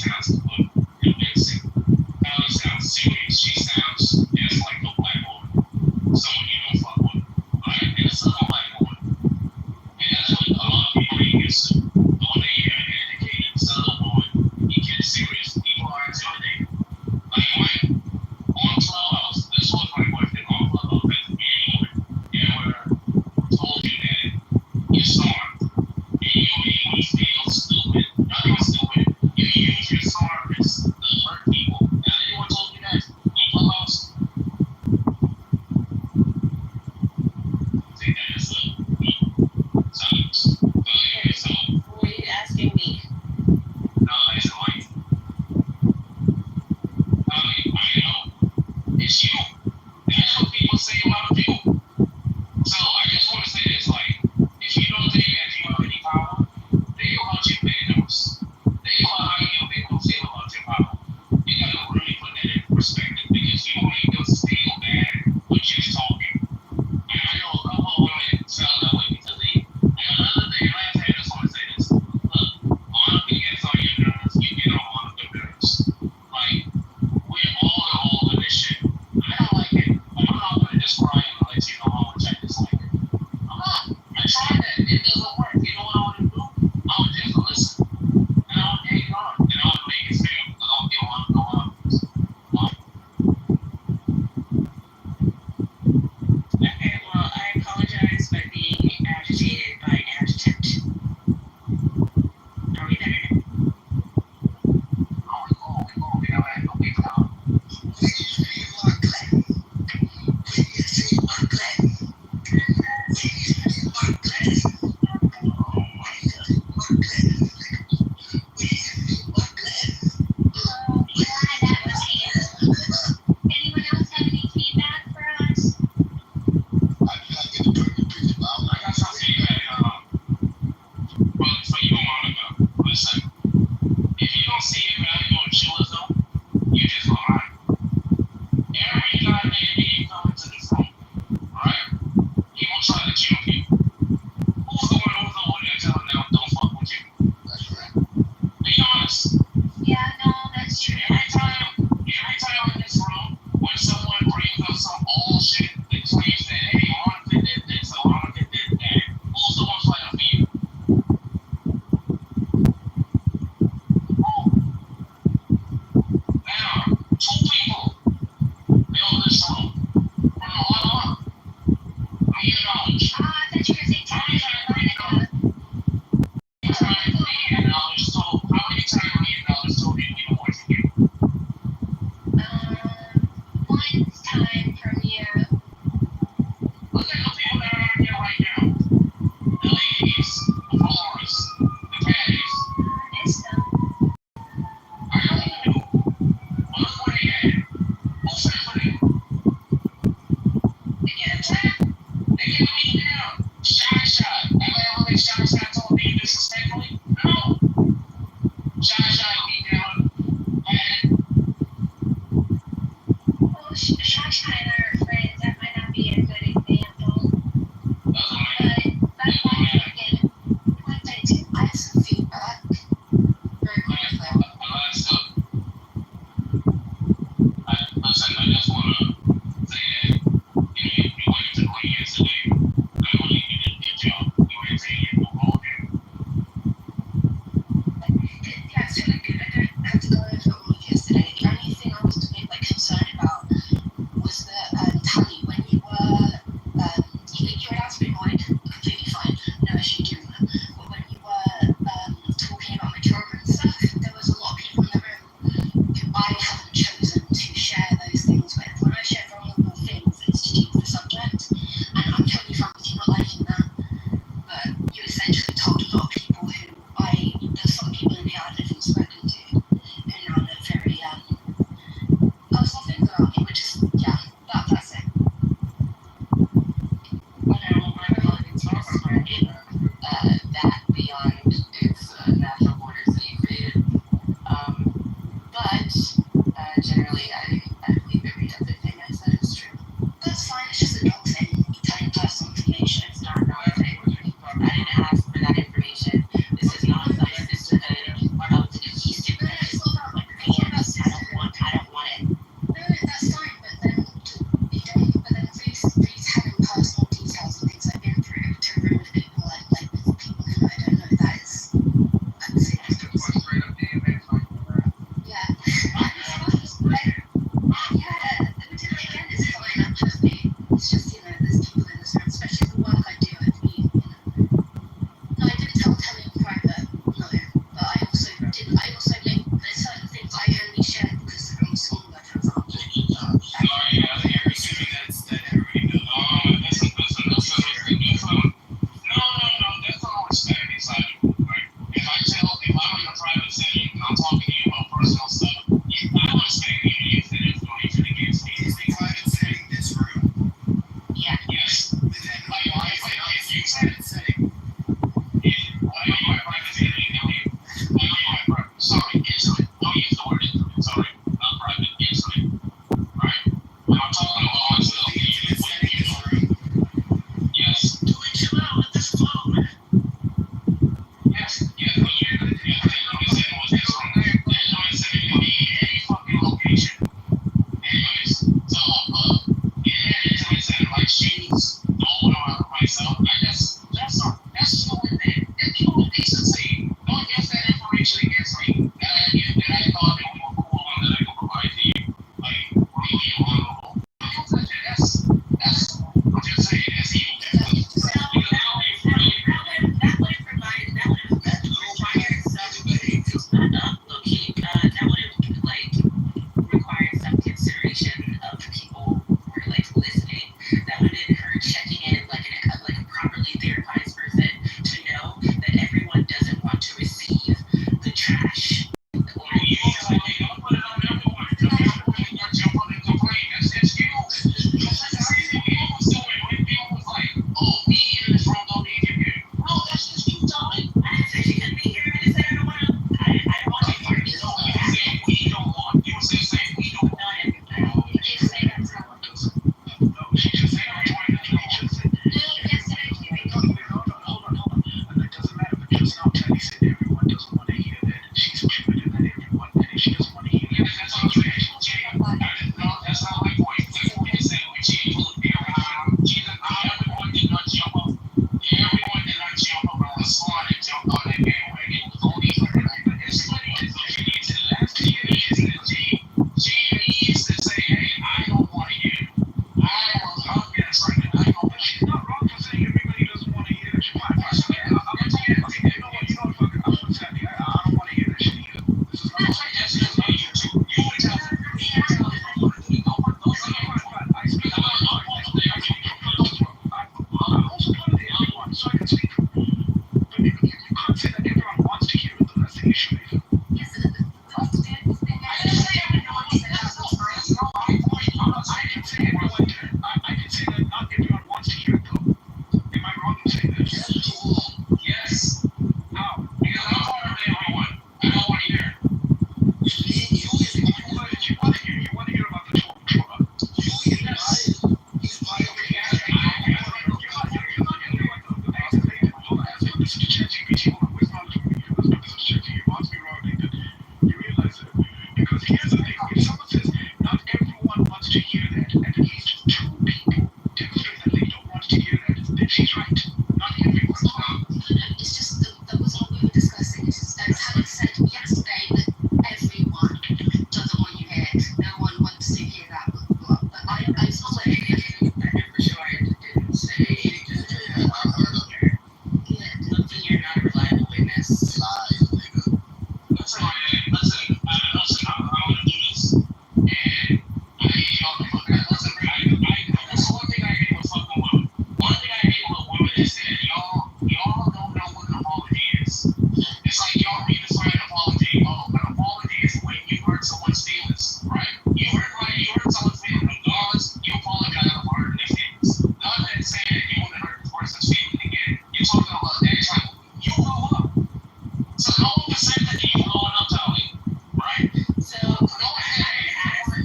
sounds convincing. Tally sounds serious. She sounds just like a black woman. Someone you don't fuck with. Right? And it's not a black woman. And that's what a lot of people ain't used to. But when they hear an educated southern woman, you get serious. People are intimidated. Like Mike, on Clubhouse, this was my question on Clubhouse at the beginning where told you that you're smart. And you feel stupid. Not even stupid. You use your smartness to hurt people. Has anyone told you that on Clubhouse? Say that is a silence. So, yeah, so, Were you asking me? no, it's like, I know. It's you. That's what people say about you. So I just want to say this, like, if you don't think that you have any power, think about your victims. Think about how you people feel about your power. You gotta really put that in perspective because you don't make them feel bad with just talking. And I know a couple of women felt that way because they, and another thing, last thing, I just want to say this. Look, a lot of people get on your nerves, you get on one of their nerves. Like, we're all involved in this shit. I don't like it, but I'm not gonna just cry and let you know how much I dislike it. I'm not. I tried that. It doesn't work. You know what I would do? I would just listen. And I would hang on. And I would make it fair. Because I don't get one go on. Okay, well, I apologize for being agitated by adjutant. Are we there? Oh, we go. We don't have no big problem. Well, glad that was handled. Anyone else have any feedback for us? I got some feedback, for you, Monica. Listen, if you don't see your value on chillism, you just lying. Every goddamn day you come into this room, alright? People try to chill people. Who's the one who's over there telling them don't fuck with you? That's right. Be honest. Yeah, no, that's true. Every time in this room, when someone brings up some bullshit that claims that, hey, Monica did this or Monica did that, who's the one fighting for you? Now, two people build this room from the bottom up. Me and knowledge. I thought you were saying Tally and Monica. How many times me and knowledge told you we don't want to get? One time from you. Look at the people that are out here right now. The ladies, the florists, the caddies. I missed them. I know you do. But look where they at. Who said for them? They get attacked. They get beat down. Shot. Have I ever let shot told me disrespectfully? No. Shot beat down. And Well, Shasha and I are friends. That might not be a good example. doesn't matter. But that's why I get it. What they do. I have some feedback. Very quickly. Listen, I just want to say that you went to the way yesterday. I believe you did a good job. You were saying you were wrong there. Yeah, so like, I don't have to go over all of yesterday. The only thing I was a bit like concerned about was that Tally, when you were you were allowed to be annoyed, completely fine, no issue doing that. But when you were talking about my children and stuff, there was a lot of people in the room who I haven't chosen to share those things with. When I share vulnerable things, it's to change the subject, and I'm totally fine with you not liking that. But you essentially told a lot of people who there's some people in here I've never spoken to, who now look very personal things around me, which is that's it. Well, now my apologies for spreading that beyond its natural borders that you created. But generally, I believe every other thing I said is true. That's fine. It's just a dog thing. Telling personal information. It's not another thing. I didn't ask for that information. This is not like sisterhood of the cohesiveness. use the word intimate, sorry, not private, intimate, right? And I'm talking about myself. Yes. Do we chill out with this phone? Yes, yes, but you know, they said it was this one. They said it could be any fucking location. Anyways, so, yeah, intimate said like shoes, don't know myself. I guess that's so in there. And people with decency don't use that information against me. That I thought that we were cool on that I could provide to you. Like, really honorable. That's what you're saying. That's evil. So that would require some consideration of the people who are like listening. That would have been her checking in like a properly therapized person to know that everyone doesn't want to receive the trash. Or You like, hey, don't put it on everyone. Don't jump on and complain. That's you. That's the same thing people was doing when people was like, oh, me in this room don't need you here. No, that's just you, Tommy. I didn't say she couldn't be here. I just said I don't want to. I don't want to hear it. No, you said we don't want. You said we don't want. No, you didn't say that. No, she just said I'm trying to just said. No, yes, I did. No, hold on. It doesn't matter. But just now, Teddy said everyone doesn't want to hear that. She's attributed that everyone, and if she doesn't want to hear Yeah, that, that's all I'm saying. No, that's not my point. That's what you're saying. We cheated. Everyone did not jump up. Everyone did not jump up on the spawn and jump on that bandwagon. It was only her. She needs to last 10 years in the team. She needs to say, hey, I don't want to hear it. I'm getting pregnant. I know that she's not wrong for saying everybody doesn't want to hear that. Fine. You know what, fuck it. I'm so happy. I don't want to hear that shit either. This is not. that's just not you two. You would tell them. I speak. I'm also part of the everyone, so I can speak. But you can't say that everyone wants to hear it, though. That's the issue, Nathan. I can say that not everyone wants to hear it, though. Am I wrong in saying that? Yes. How? Because I'm part of everyone. I don't want to hear it. You want to hear about the trauma. This is ChatGPT. You must be wrong, Nathan. You realize that. Because here's the thing. If someone says not everyone wants to hear that, and at least two people demonstrate that they don't want to hear that, then she's right. Not everyone. It's just that was what we were discussing. It's just that Alex said yesterday that everyone doesn't want you here. No one wants to hear that. But I saw what it is. I'm never sure I didn't say you're not a reliable witness. Listen, I'm going to do this. And I hate y'all to fuck that. Listen, that's one thing I hate with fucking women. One thing I hate with women is that y'all don't know what an apology is. It's like y'all redefine an apology. Oh, an apology is when you hurt someone's feelings, right? You hurt someone's feelings. Regardless, you apologize for hurting their feelings. Not that saying that you want to hurt this person's feelings again. You're talking about anytime you grow up. So no one can say that you growing up, Tally, right? So No one can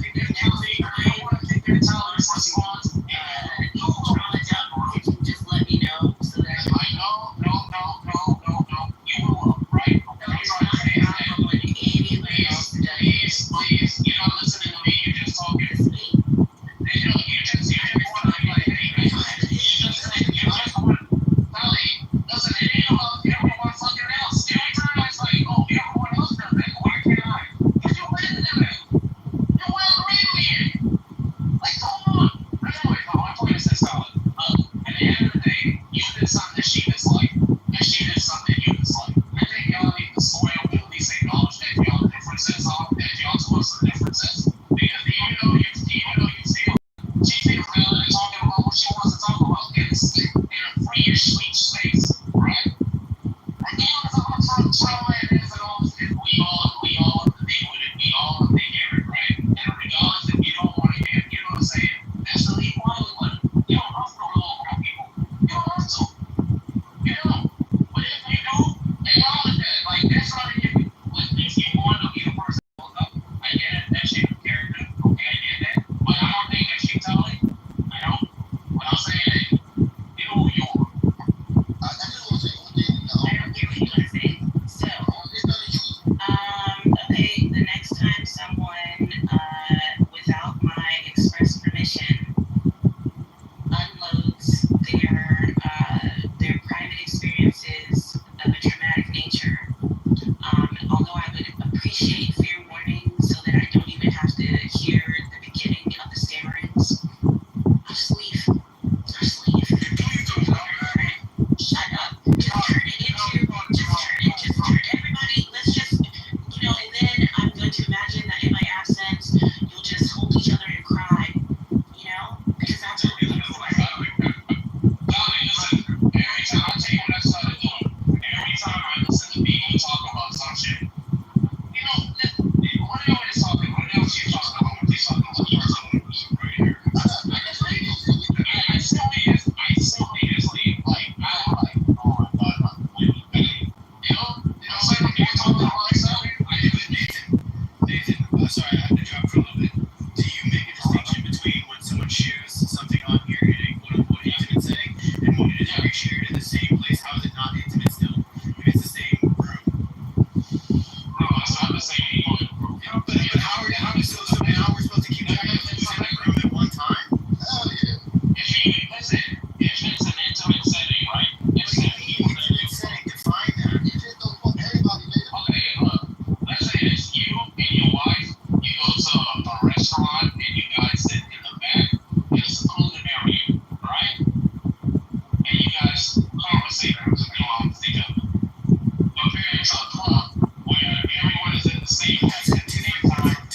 take their Tally. I want to take their Tally response. you can just let me know so that Like, no. You grew up, right? Please, you're not listening to me. You're just talking. You just want to be like, hey, you just want Tally. Listen, it ain't about everyone fucking else. Every time I say, oh, everyone else does that, why can't I? Because you're better than that. You're well rated. Like, come on. Anyway, my point is this, Tally. At the end of the day, you did something that she disliked, and she did something you disliked. I think y'all need to soil and at least acknowledge that y'all differences are, that y'all two have some differences. Because even though you feel she feels good and talking about what she wants to talk about in a free-ish, sweet space, right? Regardless of what trauma it is and all, we all deal with it. We all take care of it, right? And regardless if you don't want to hear it, you know what I'm saying? That's the lead one with it. You don't have to roll over people. You don't have to. You know. But if you do, acknowledge that. Like, that's not an issue. If you want to be the person always talking. What else you talking about? He's talking about right here. I still is. Like, I like, oh my God, it's like when you talk about myself. Nathan, sorry, I had to drop for a little bit. Do you make a distinction between when someone shares something on here in a quote-unquote intimate setting and when it is reshared in the same place? How is it not intimate still? If it's the same room. No, it's not the same anymore. But how are we supposed to keep track of who's in the room at one time? Hell yeah. Listen, if it's an intimate setting, right? It's an intimate setting. Define that. Okay, look. Let's say it's you and your wife. You go to a restaurant and you guys sit in the back. It's secluded area, right? And you guys conversate along together. Compared to a club where everyone is in the same That's a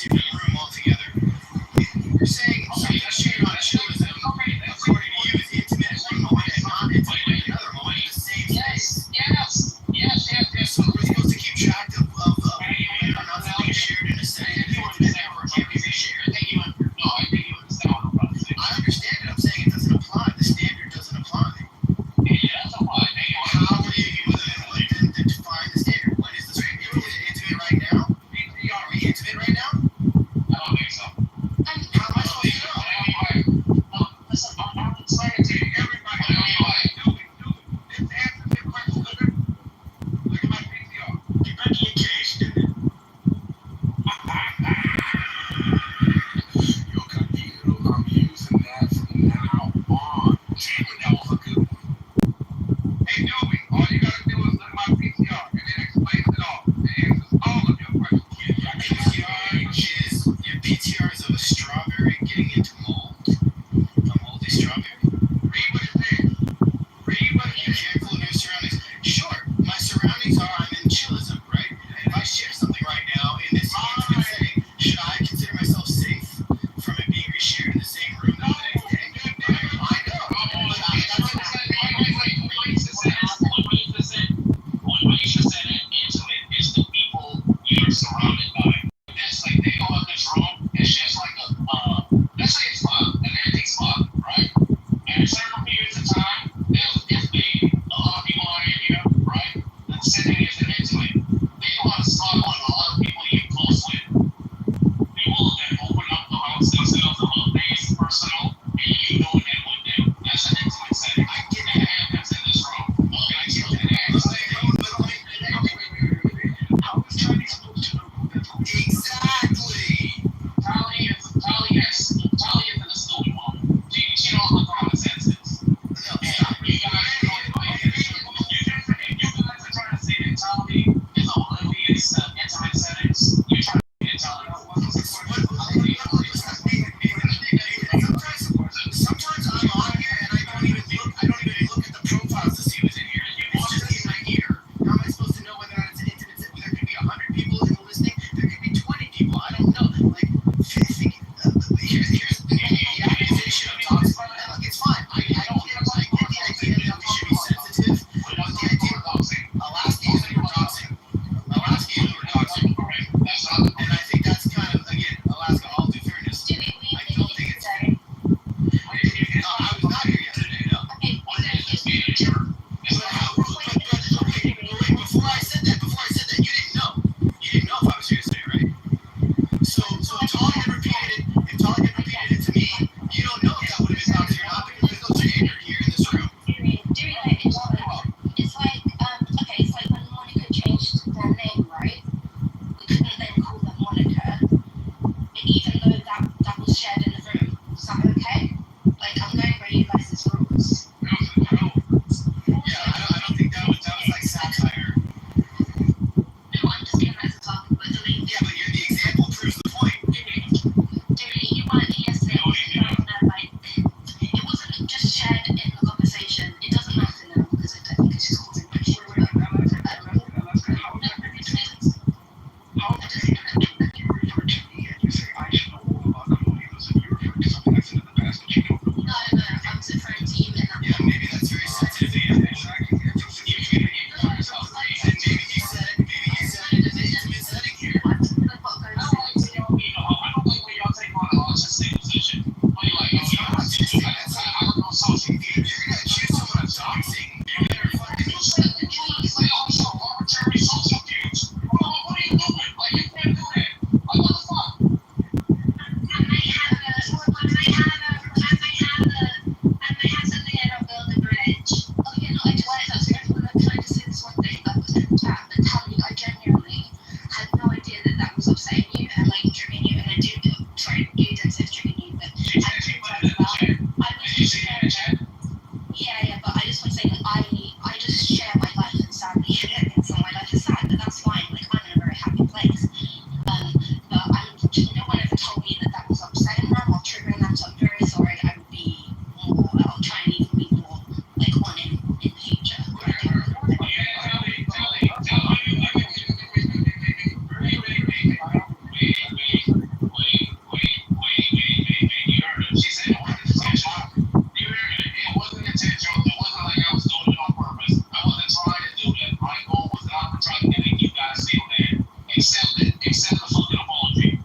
different room altogether. You're saying something shared on chillism, according to you, is intimate at one moment and not intimate at another moment in the same space. Yes. So we're supposed to keep track of whether or not something is shared in a setting and intimate or can't be shared. I think you understand what I'm about to say. I understand it. I'm saying it doesn't apply. The standard doesn't apply. Yeah, that's a lie. How are you then define the standard? What is the standard? Is it intimate right now? Are we intimate right now? I don't think so. How am I supposed to know? Listen, I'm explaining to you. Everybody, let's answer the question. Look at my PTR. Get back in your cage, dude. Yo, Convito, I'm using that from now on. Damn, that was a good one. Hey, Dewey, all you gotta do is look at my PTR, and it explains it all. It answers all of your questions. Your PTR is of a strawberry getting into mold. A moldy strawberry. Read what it says. Read what it Be careful of your surroundings. Sure, my surroundings are I'm in chillism, right? And if I share something right now in this intimate setting, should I consider myself safe from it being reshared in the same room the next day? I know. What Aisha said intimate is the people you're surrounded by. It's like they go in this room, it's just like let's say it's an empty spot, right? And at certain periods of time, it's big, a lot of people are in here, right? The setting isn't intimate. They want to spot on a lot of people you're close with. People that open up the house themselves a little things personal, and you doing that with them. That's an intimate setting. I get that happens in this room. Okay, I get that. How is Chinese supposed to know who that's going to be? Exactly. Tally is in the stupid one. She knows what common sense is. No, stop. You guys are trying to say that Tally is oblivious to intimate settings. You're trying to get Tally. Sometimes I'm on here and I don't even look at the profiles to see who's in here. It's just in my ear. How am I supposed to know whether or not it's an intimate set? There could be 100 people in the listing. There could be 20 people. I don't know. Like, here's the accusation of toxic. Look, it's fine. I get the idea that we should be sensitive. But the idea of Alaska is doxing. And I think that's kind of, again, Alaska, all due fairness. I don't think it's. I was not here yesterday, no. Before I said that, you didn't know. You didn't know if I was here yesterday, right? So if Tolly had repeated it to me, you don't know if that would have been toxic or not because there's no gender here in this room. It's like when Monica changed their name, right? We couldn't then call them Monica, even though that was shared in the room. Is that okay? Like, I'm going by you guys' rules. Yeah, I don't think that was like satire. No, I'm just giving that as a topic, but delete. Yeah, but the example proves the point. no one ever told me that was upsetting them or triggering them, so I'm very sorry. I would be more, I'll try and even be more like on in the future. She said it wasn't intentional. You heard it. It wasn't intentional. It wasn't like I was doing it on purpose. I wasn't trying to do that. My goal was not to try to make you guys feel bad. Accept it. Accept the fucking apology.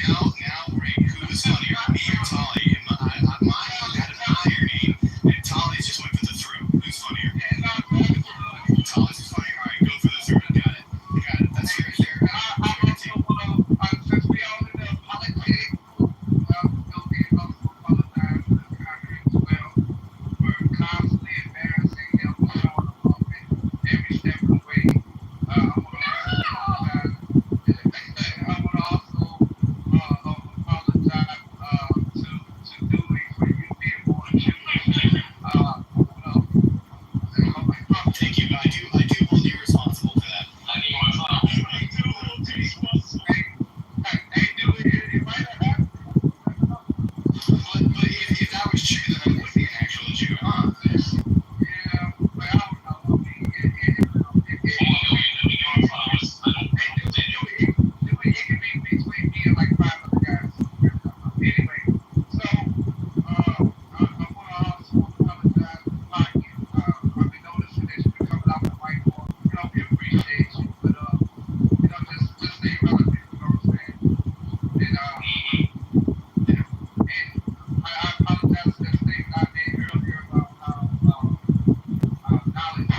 Now, Rick, who was funnier, me or Tolly? Mine had an irony, and Tolly's just went for the throat. Who's funnier? Tolly's is funnier. All right, go for the throat. Got it. That's yours there. Since we all in the politics, still being also apologize to the Congress as well for constantly embarrassing him for showing up every step of the way. I want to apologize. I want to also apologize to Dewey for you being born a Jew. Thank you. I do hold you responsible for that. Hey, Dewey, it might have happened. But if that was true, then I would be an actual Jew, huh? Yeah, but I don't know. I mean, it can be between me and like 5 other guys. Anyway, so I want to also apologize for Mike. I've been noticing that you've been coming out the mic more. We appreciate you, but just stay relevant. You know what I'm saying? And I apologize for that statement I made earlier about how knowledge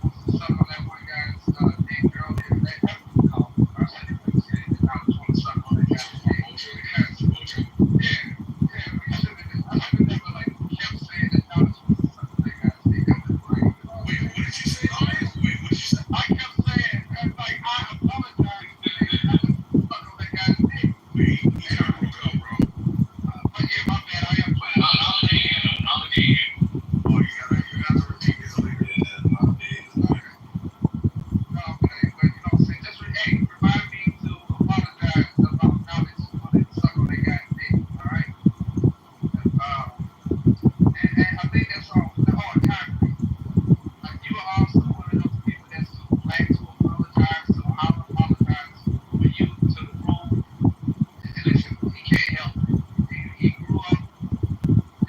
wants to suck on that one guy's dick earlier. That was called. I said it was knowledge wants to suck on that guy's dick because we should have. I should have never like kept saying that knowledge wants to suck on that guy's dick. That was right. Wait, what did you say? Wait, what did you say? I kept saying like I apologize for saying knowledge wants to suck on that guy's dick. Wait, you kind of broke up, bro. But yeah, my bad. I am playing. Oh, you gotta repeat this later. Okay, but just remind me to apologize about knowledge wanting to suck on that guy's dick. All right. And I think that's all. The hard concrete. Like you are also one of those people that's too black to apologize. So I'll apologize for you to the room. And listen, he can't help it. He grew up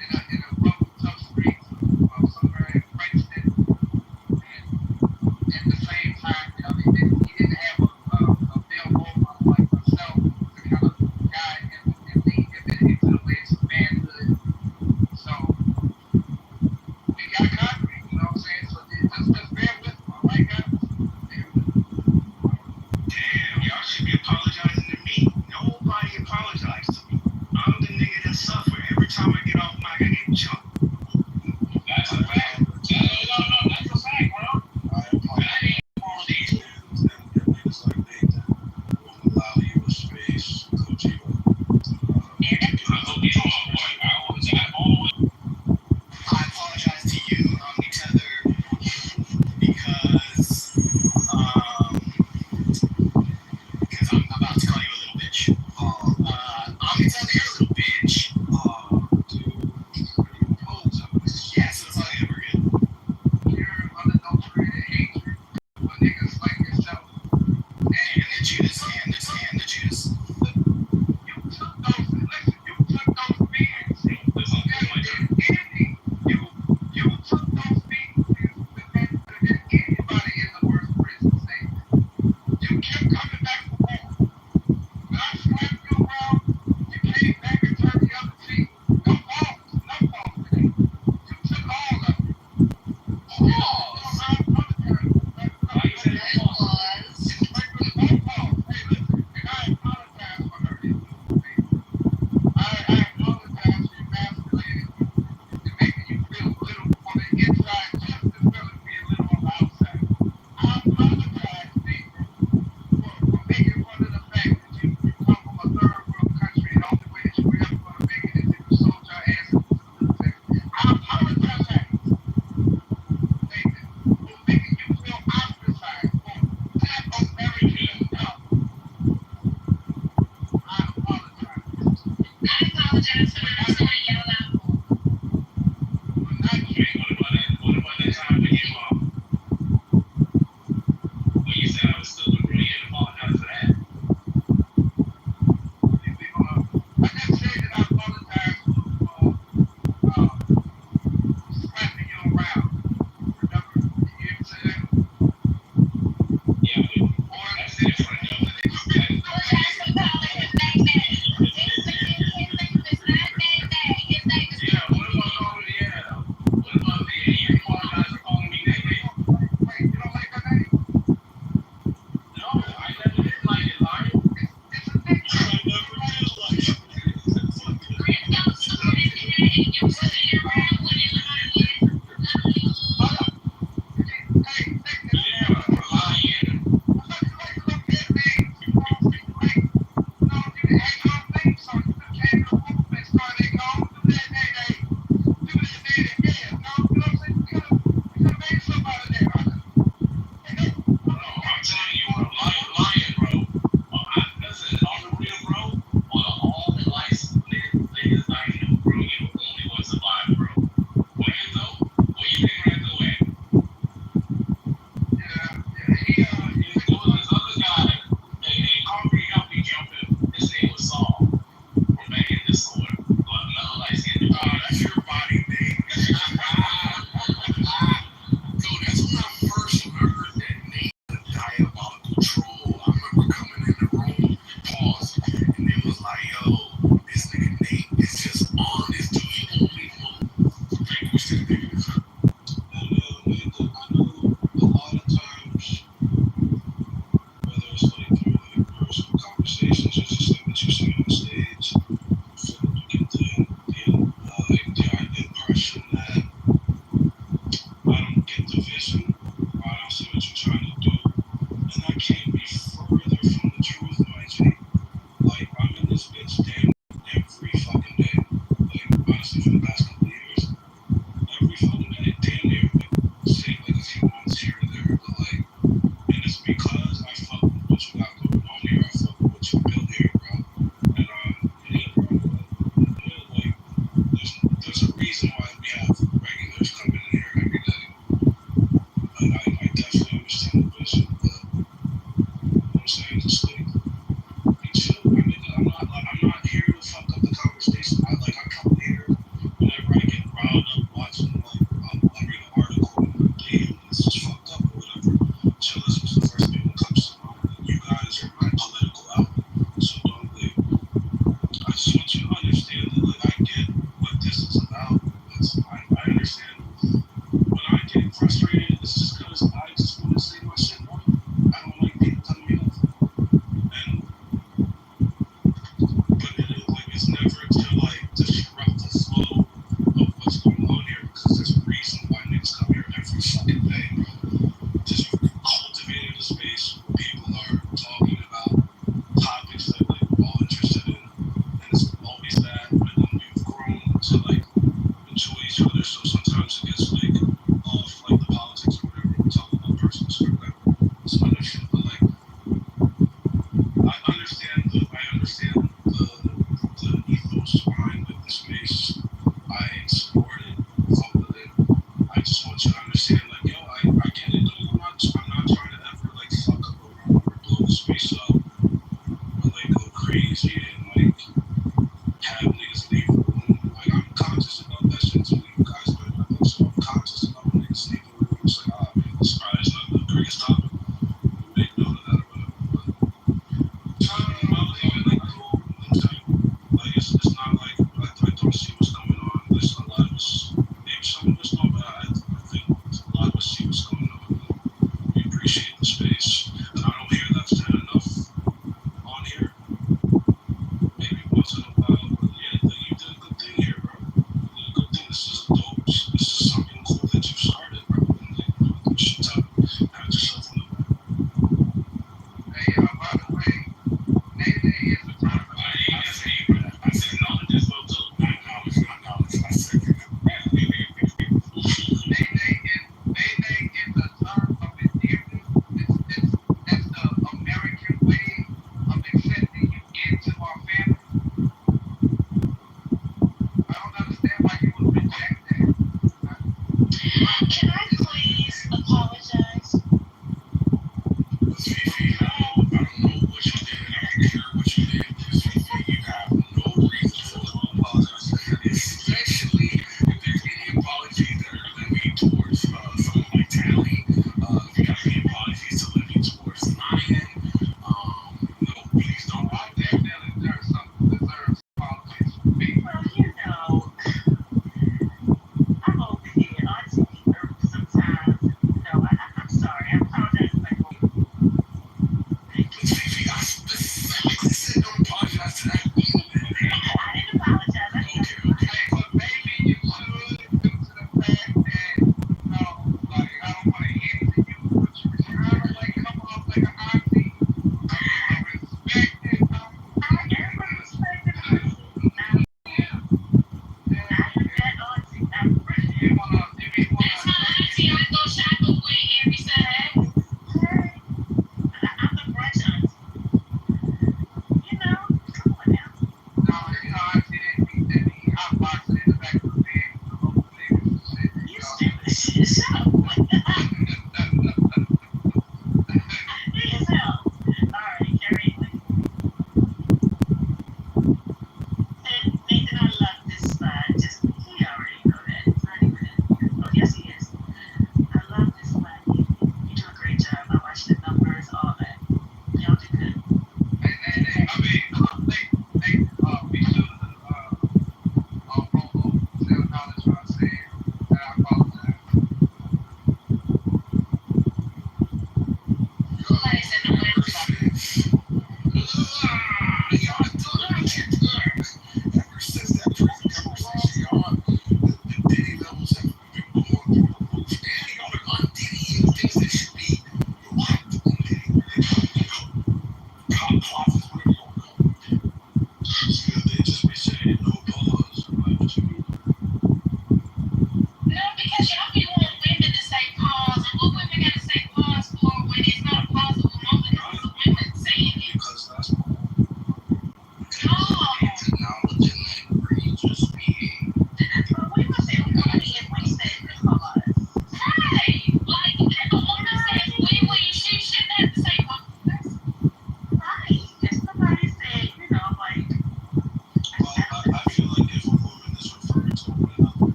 in a rough, tough streets of somewhere in Princeton. And at the same time, he didn't have a male role model like myself to kind of guide him and lead him into the ways of manhood. So we got concrete, you know what I'm saying? So just bear with me, all right, guys? Bear with me. Damn, y'all should be apologizing to me. Nobody apologized to me. I'm the nigga that suffer every time I get off mic. I get jumped. That's a fact. No, that's a fact, bro. I apologize. Niggas like Nathan won't allow you a space, Coach Evo. I apologize to you, Tether, because I'm about to call you a little bitch. Tether, you're a little bitch. Yeah, so it's all good, we're good. You're unadulterated hatred for niggas like yourself. And the Judas. You took those beings. You took those beings and put anybody in the worst prison state. You kept coming back for more. When I slapped you around, you came back and turned the other cheek. No fault for that. You took all of it. want you to understand that, like, I get what this is about. I understand. When I get frustrated, it's just because I just want to say my shit, boy. I don't like people telling me off. And but like it's never to like disrupt the flow of what's going on here because there's a reason why niggas come here every fucking day, bro. Just cultivating the space where people are talking about topics that like we're all interested in, and it's always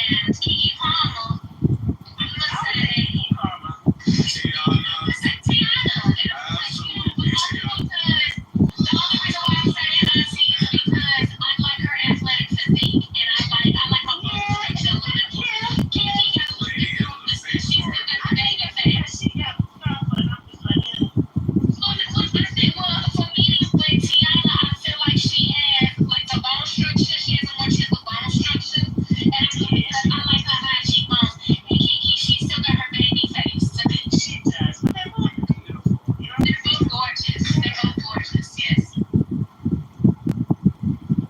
and Kiki Palmer. I'm gonna say Tiana. Absolutely Tiana. the only reason why I'm saying that is because I like her athletic physique and I like her muscle a little more. Kiki got a little Lady bit on more, the but face she's card. got mega fast. She got stuff, but I'm just like, I think, well, for me, with Tiana, I feel like she has like the bone structure. She has a more chiseled bone structure, and I like her high cheekbones. And Kiki, she still got her baby face to me. She does, but they're both beautiful. They're both gorgeous. They're both gorgeous. Yes.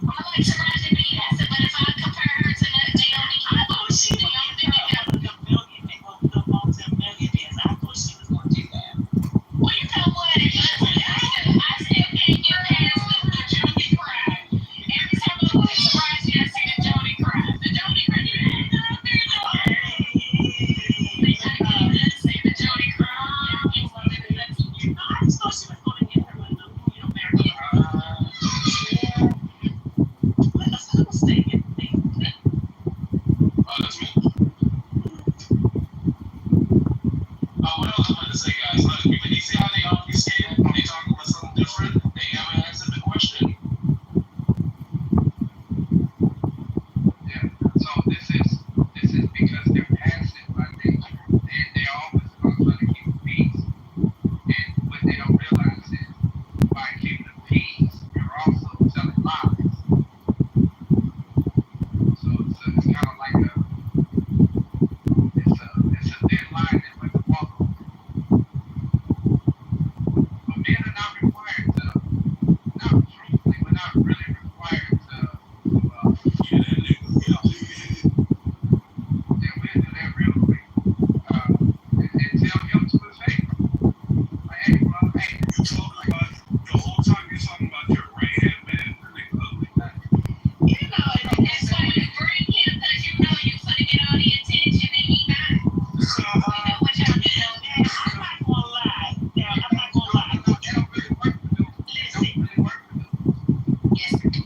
I like Taraji P. Henson, but if I compare her to Naomi Campbell, she would be the multi-millionaires. I thought she was going to do that. Well, you know what? I still can't get past the Jody cry. Every time I look at Taraji, I see the Jody cry. The Jody cry. You know what I'm saying? They gotta get good to say the Jody cry. I just thought she was going to get her with the, marry her. Who was thinking? That's me. What else I wanted to say, guys? Look, when you see how they always say it, when they talking about something different, they haven't answered the question. Yeah. So this is because they're passive by nature. They're always about trying to keep the peace. And what they don't realize is by keeping the peace, you're also telling lies. So it's kind of like it's a thin line that women walk over. But men are not required to, not truthfully, we're not really required to Yeah, that nigga. Yeah. yeah, we'll do that real quick. And tell him to his face. Like, hey, bro, hey, You talking about the whole time you're talking about your right hand man, that nigga ugly. You know, and that's why you bring him because you know you're gonna get all the attention and he not. You know what y'all do know that. I'm not gonna lie. Now, I'm not gonna lie. it don't really work for dudes. It Listen. don't really work for dudes. Yes. And you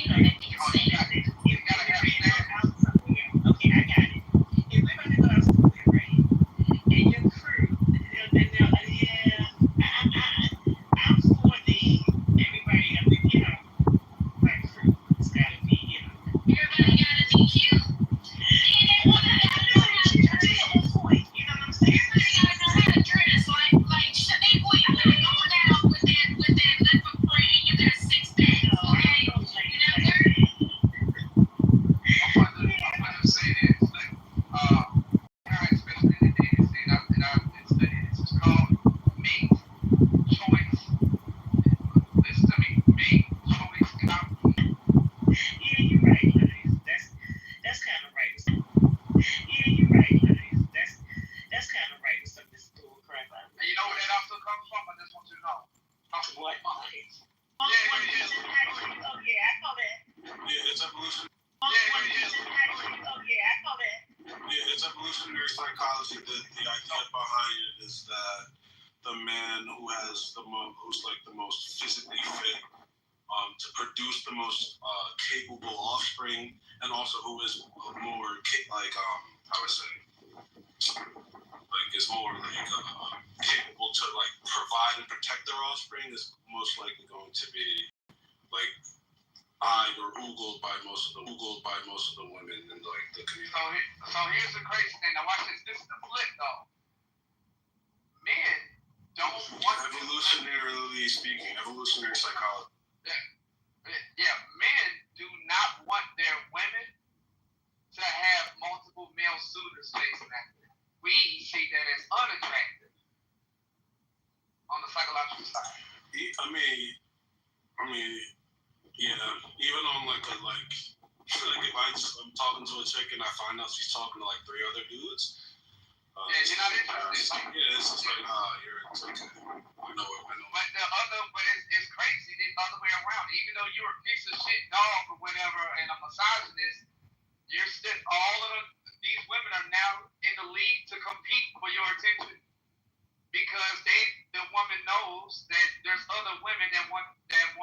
know that you stand. You gotta have a stand. Out somewhere. Okay, I got it. If we're gonna go out somewhere, right? And your crew, I'm for the everybody got to, right crew. It's gotta be, everybody gotta be cute. That's the whole point. You know what I'm saying? Everybody gotta know how to dress. Like Shaniqua, you're not going out with that leopard print. You got 6 days, okay? I'm gonna say this. Like, guys, especially in the dating scene, I've been studying this. It's called mate choice. Listen to me, mate choice conflict. Yeah, you're right, guys. That's kind of right. Yeah, you're right, guys. That's kind of right. Some of this bull crap. And you know where that also comes from? I just want you to know. What? Yeah, it is. Oh yeah, I know that. Yeah, it's evolution. Yeah, it is. Oh yeah, I know that. Yeah, it's evolutionary psychology. The idea behind it is that the man who's like the most physically fit, to produce the most capable offspring, and also who is more I would say, like is more capable to like provide and protect their offspring is most likely going to be like eyed or oogled by most of the women in like the community. So here's the crazy thing. Now watch this. This is the flip though. Men don't want Evolutionarily speaking, evolutionary psychology. Yeah, men do not want their women to have multiple male suitors chasing after them. We see that as unattractive on the psychological side. I mean, yeah. Even on like if I'm talking to a chick and I find out she's talking to like 3 other dudes. Yeah, you're not interested. Yeah, it's just like, it's okay. I know. But it's crazy the other way around. Even though you're a piece of shit dog or whatever and a misogynist, you're still these women are now in the league to compete for your attention because the woman knows that there's other women that want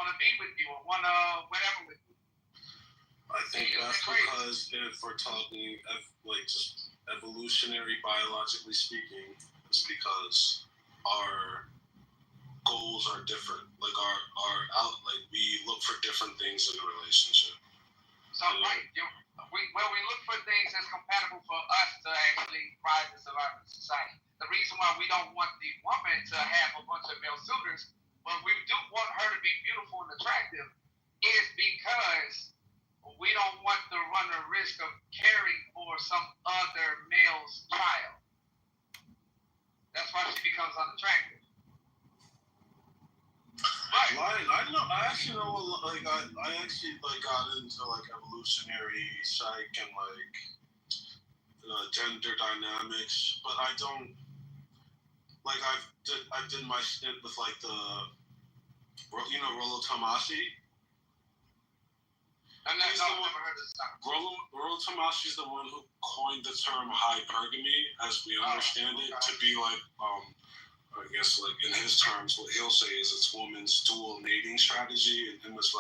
to be with you or want to whatever with you. I think that's because if we're talking just evolutionary, biologically speaking, it's because our goals are different. Like we look for different things in a relationship. So right, we look for things that's compatible for us to actually rise and survive in society. The reason why we don't want the woman to have a bunch of male suitors, but we do want her to be beautiful and attractive, is because we don't want to run the risk of caring for some other male's child. That's why she becomes unattractive. Right. I actually know. I actually got into evolutionary psych and gender dynamics, but I don't I did my stint with Rollo Tomasi. Rollo Tomasi is the one who coined the term hypergamy, as we understand it, to be I guess in his terms, what he'll say is it's woman's dual mating strategy, and was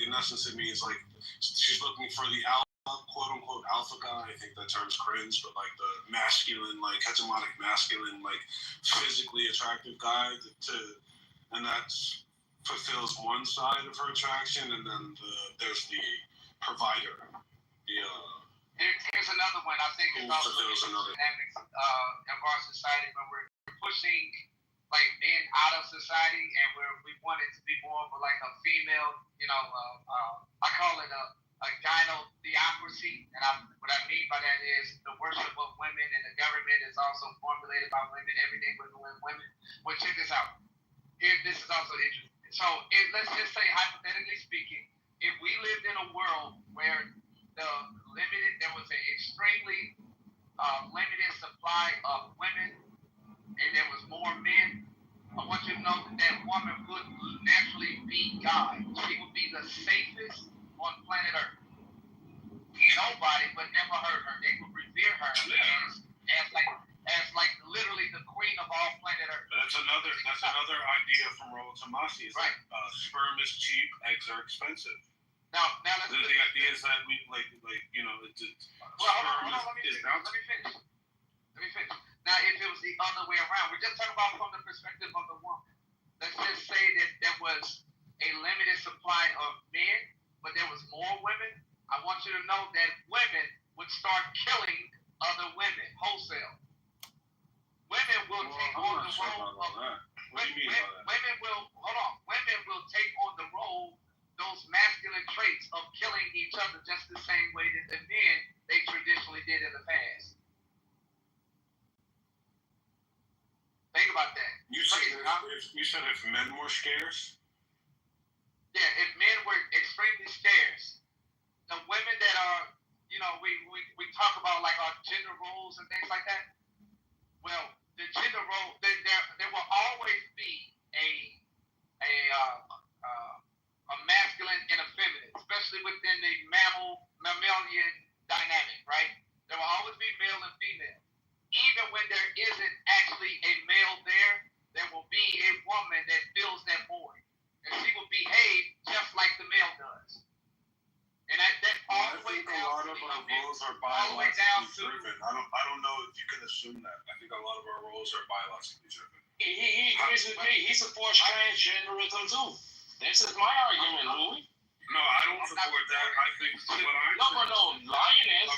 in essence it means she's looking for the quote unquote alpha guy. I think that term's cringe, but the masculine, hegemonic masculine, physically attractive guy and that fulfills one side of her attraction, and then there's the provider, Here's another one. I think it's also dynamics of our society when we're pushing men out of society and we want it to be more of a female, I call it a gyno-theocracy. And what I mean by that is the worship of women in the government is also formulated by women. Everything we're doing women. Well, check this out. This is also interesting. So let's just say, hypothetically speaking, if we lived in a world where there was an extremely limited supply of women and there was more men, I want you to know that woman would naturally be God. She would be the safest on planet Earth. Nobody would ever hurt her. They would revere her as literally the queen of all planet Earth. That's another idea from Rollo Tomasi. Right. Sperm is cheap, eggs are expensive. Now let's the idea is that we Let me finish. Now, if it was the other way around, we're just talking about from the perspective of the woman. Let's just say that there was a limited supply of men, but there was more women. I want you to know that women would start killing other women wholesale. Women will take on the role of women will take on the role, those masculine traits of killing each other just the same way that the men they traditionally did in the past. Think about that. You said if men were scarce? Yeah, if men were extremely scarce, the women that are, we talk about our gender roles and things like that. Well, the gender role, there will always be a masculine and a feminine, especially within the mammalian dynamic, right? There will always be male and female. Even when there isn't actually a male there will be a woman that fills that void. And she will behave just like the male does. And that all the way down. A lot of our roles are biologically driven. I don't know if you can assume that. I think a lot of our roles are biologically driven. He supports transgenderism too. This is my argument, Louis. No, I don't support that. I think Lion is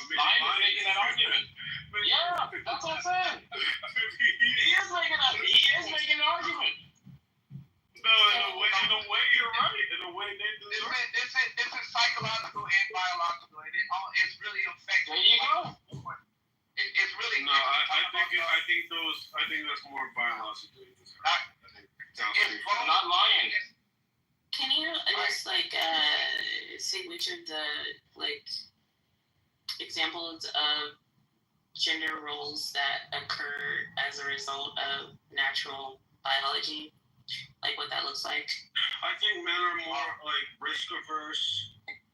making that argument. Yeah, that's what I'm saying. He is making an argument. No, in a way, you're right. In a way, this is psychological and biological, and it's really affecting. There you go. It's really. No, I think that's more biologically. I'm not lying. Can you just say which of the examples of gender roles that occur as a result of natural biology, what that looks like? I think men are more risk averse.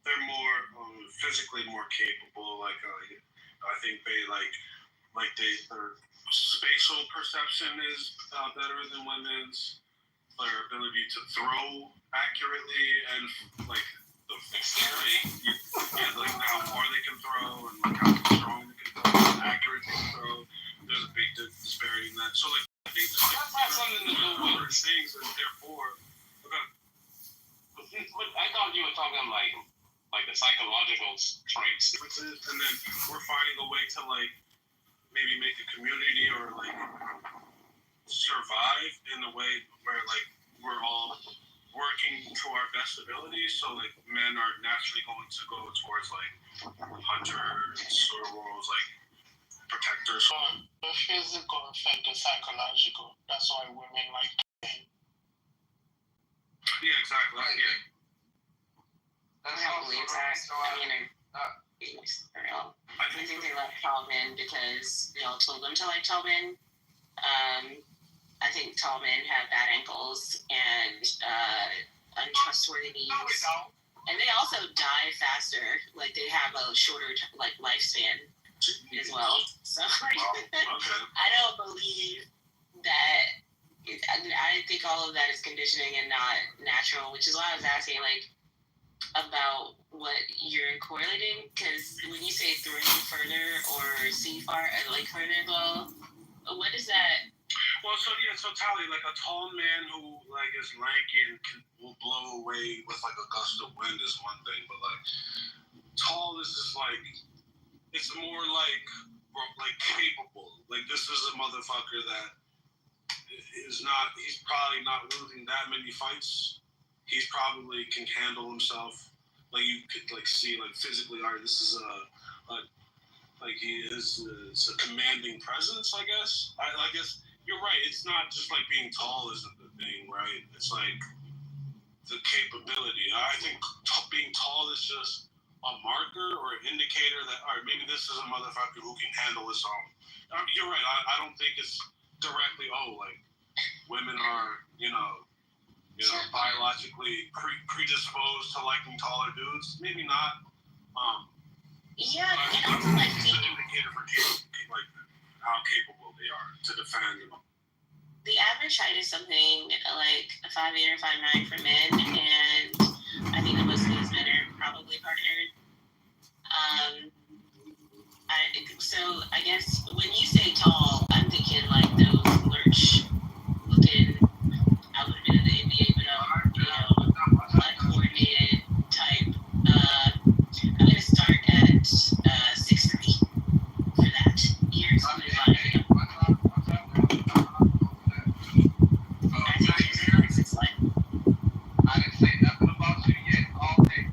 They're more physically more capable. I think they their spatial perception is better than women's. their ability to throw accurately and like the Dexterity. yeah, like how far they can throw and like how strong they can throw and accurate they can throw. There's a big disparity in that. So like I think just That's not something to do with things and therefore okay. But I thought you were talking like the psychological traits. Differences, and then we're finding a way to like maybe make a community or like survive in a way where like we're all working to our best abilities. So like men are naturally going to go towards like hunters, sort of roles like protectors. The physical affect the psychological. That's why women like. Yeah, exactly. Yeah. I don't believe that. I think they like tall men because they all told them to like tall men. I think tall men have bad ankles and untrustworthy knees. And they also die faster. Like they have a shorter like lifespan as well. So like, I don't believe that. I think all of that is conditioning and not natural, which is why I was asking like about what you're correlating, because when you say through further or see far, like further as well, what is that? Well, so Tally, like a tall man who like is lanky and will blow away with like a gust of wind is one thing, but like tall is just like it's more like capable. Like this is a motherfucker that is not. He's probably not losing that many fights. He's probably can handle himself. Like you could like see like physically, alright, this is like he is it's a commanding presence. I guess. I guess you're right. It's not just like being tall isn't the thing, right? It's like the capability. I think being tall is just a marker or an indicator that alright, maybe this is a motherfucker who can handle his own. You're right. I don't think it's directly like women are biologically predisposed to liking taller dudes. Maybe not. Yeah, and also like it's an indicator for like how capable they are to defend. The average height is something like a 5'8" or 5'9" for men, and I think that most of these men are probably partnered. So I guess when you say tall, I'm thinking like those lurch looking. I would have been in the NBA, but like coordinated type. I'm gonna start at 6'3" for that. Here's what it's like. I didn't say nothing about you yet all day.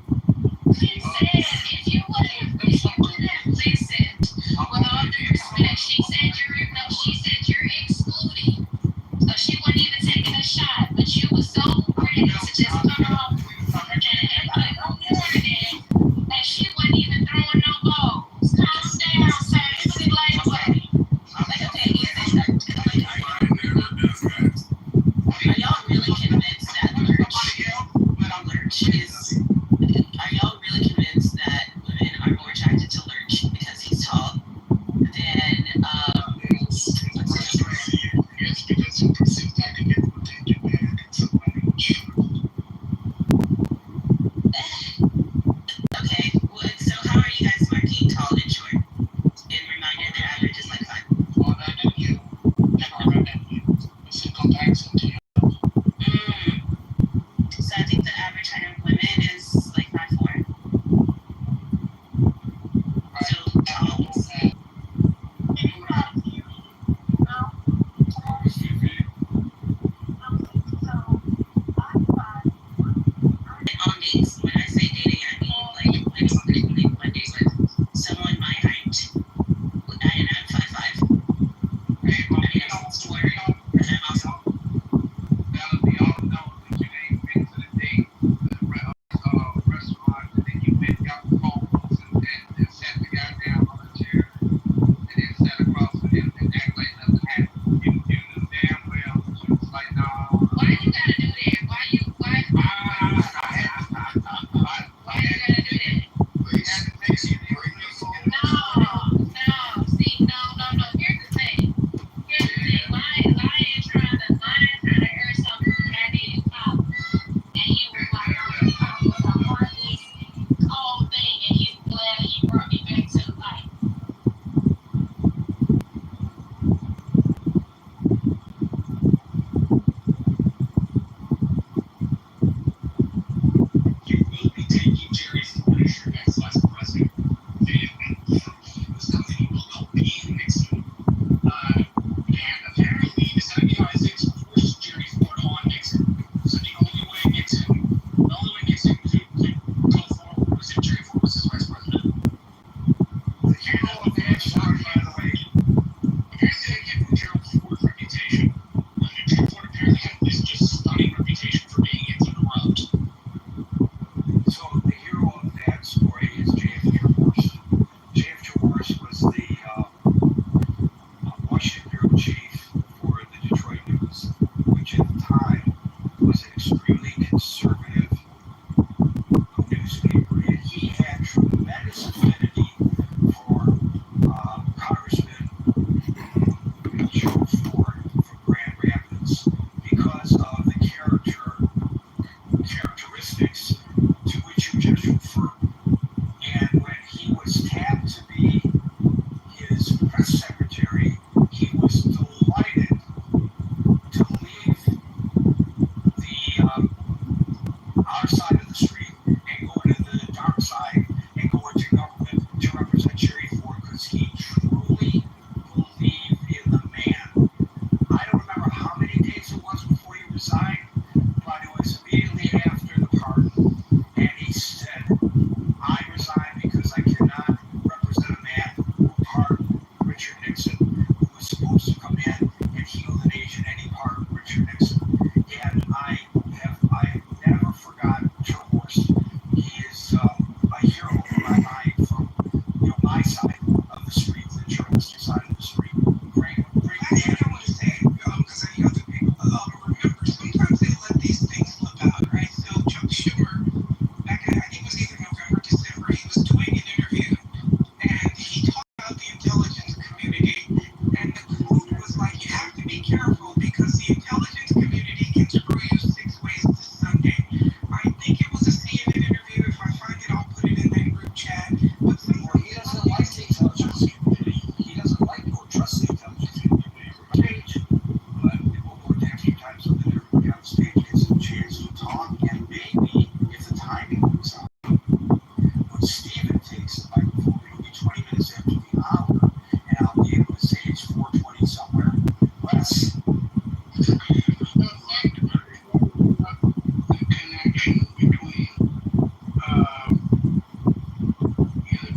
She said, if you would have listened, with all due respect, she said you're excluded. So she wasn't even taking a shot, but you were so ready to just come off and put no warning, and she wasn't even throwing no balls. Calm down, sir. It's a light away. Like, okay, are y'all really convinced that lurch is? Are y'all really convinced that women are more attracted to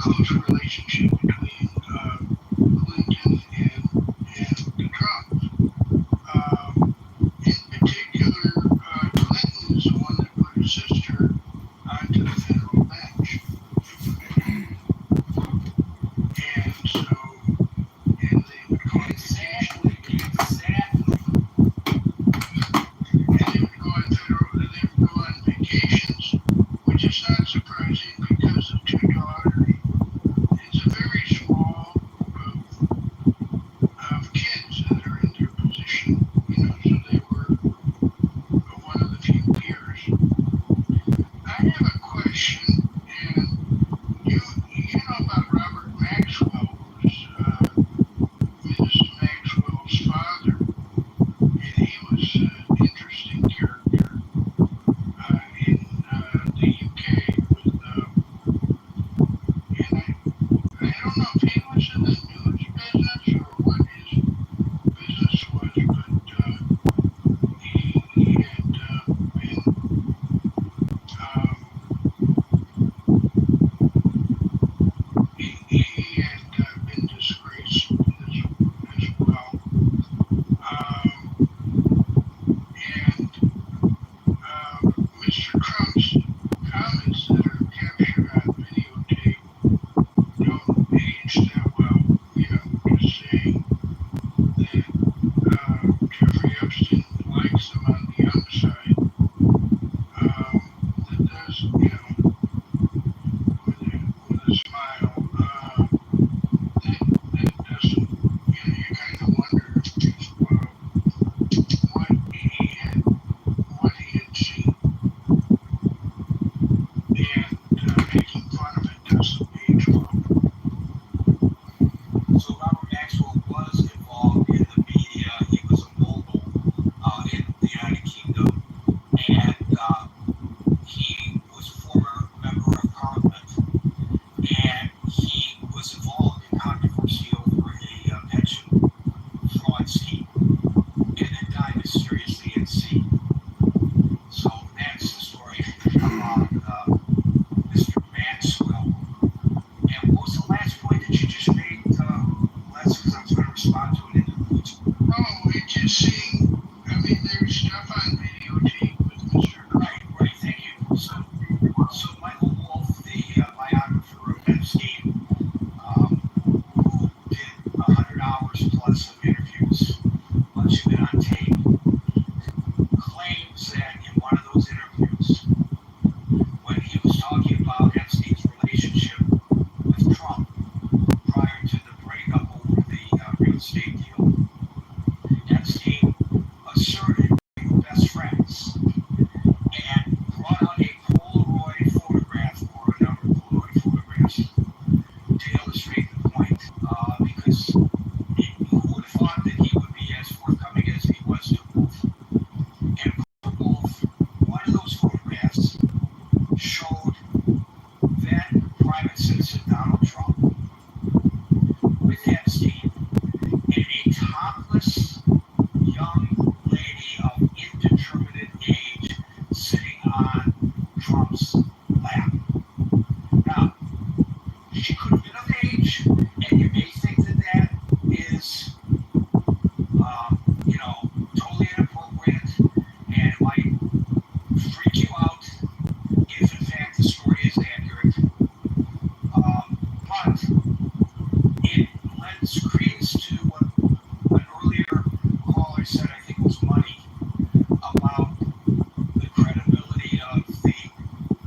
close relationship between Clinton and Trump. In particular, Clinton is the one that put his sister onto the federal bench. And so, and they would go on Exactly. vacations, which is not surprising because of two daughters. It's a very small group of kids that are in their position, so they were one of the few peers. I have a question, and you know about Robert Maxwell, who's Mrs. Maxwell's father, and he was an interesting character in the UK with, and I don't know if he was in the news business or what his business was, but he had been, he had been disgraced as well. And Mr. Trump's comments that are captured on videotape don't age that well. Just saying that Jeffrey Epstein likes him on the outside. That does, with a smile. That doesn't, you kind of wonder what he had seen, and making fun of it doesn't age well. So Robert Maxwell was involved in the media. He was a mogul in the United Kingdom, and he was a former member of Parliament, and he was involved in controversy over a pension fraud scheme, and then died mysteriously at sea. So that's the story about Mr. Maxwell. And what was the last point that you just made, Les? Because I was going to respond to it in the Oh, it just seemed, there's stuff on videotape with Mr. Trump. Right, thank you. So Michael Wolff, the biographer of Epstein, who did 100 hours plus of interviews, much of it on tape, claims that in one of those interviews, when he was talking about Epstein's relationship with Trump prior to the breakup over the real estate deal, Epstein asserted they were best friends and brought out a Polaroid photograph or a number of Polaroid photographs to illustrate the point, because who would have thought that he would be as forthcoming as he was to Wolff? And for Wolff, one of those photographs showed then private citizen Donald Trump with Epstein and a topless young lady of indeterminate age sitting on Trump's lap. Now, she could have been of age, and you may think that that is, totally inappropriate, and it might freak you out if, in fact, the story is accurate. But it lends credence to what an earlier caller said, I think it was Money, about the credibility of the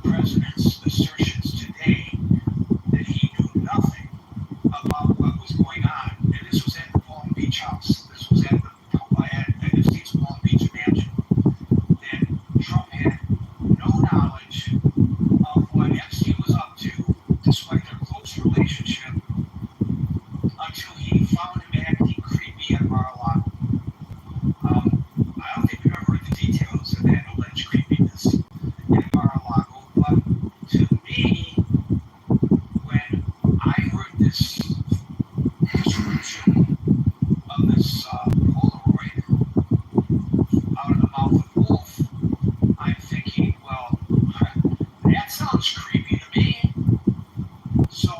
president's assertions today that he knew nothing about what was going on. And this was at the Palm Beach house. This was at Epstein's Palm Beach mansion. That Trump had no knowledge of what Epstein was up to, despite their close relationship, until he found him acting creepy at Mar-a-Lago. I don't think we've ever heard the details of that alleged creepiness at Mar-a-Lago, but to me, when I heard this description of this Polaroid out of the mouth of Wolff, I'm thinking, well, that sounds creepy to me. So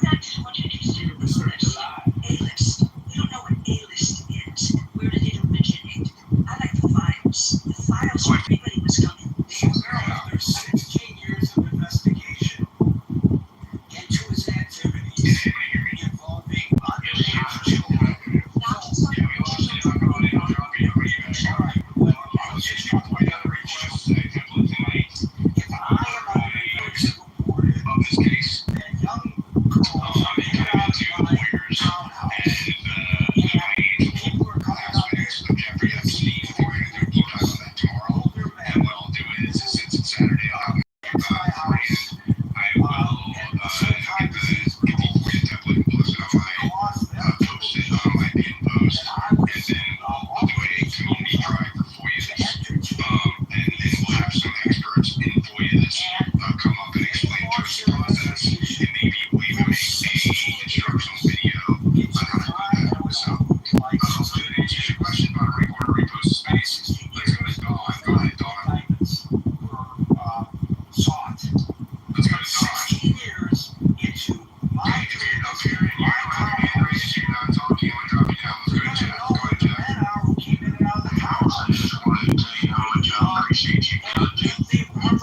not too much interested in this A-list. We don't know what A-list is. Where did it originate? I like the files. The files where everybody was coming. So after 16 years of investigation into his activities involving underage children. Not just like children. All right, well, let's just talk about the underage children. If I am under investigation reported Of this case, that young girls are in and out of my townhouse, and people are coming up of Jeffrey Epstein, we're going to do a deep dive on that tomorrow. older And men what I'll do is, since it's Saturday, I'll into my house, I will get the FOIA template and post it on my cost them post it on my pinned post, that I would and then we'll do a community drive for FOIA. enter to And we'll have some experts in FOIA that's come up and explain Joe's process, and maybe we'll even make a instructional video on how to do that. So, to answer your question about a report or repost space, let's go to Dawn. Go ahead, Dawn. indictments were sought. Let's go to Dawn. 16 years into my Continue up here, and you're not having hand raised, you're not talking, I'm gonna drop you down. Let's go We're to gonna Jeff. know Go who ahead, the Jeff. men are who came in and out of the house. I just wanted to, appreciate you. And they were going to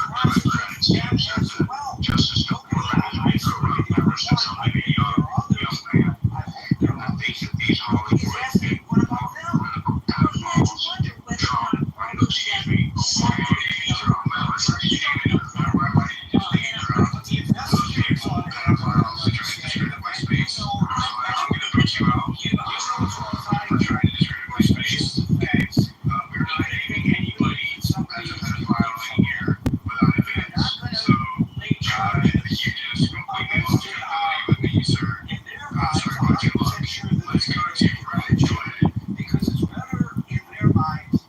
cross-examine them as well. Justice Nobody I certainly never one. I mean, there are others. I hope there are others. These are all He's asking, what about them? Well, you had to wonder whether or not all those men said that But the investigators on that are understanding that my space, I'm going to put you out. You know as well as I do. trying to destroy my space. Facts. We're not Anything anybody needs somebody that's to a file in here without evidence. So, lay you charges. just completely lost credibility with me, sir. In their I'm minds, sorry about your luck. 100% sure that Let's go to Brad. Go ahead. because it's better in their minds.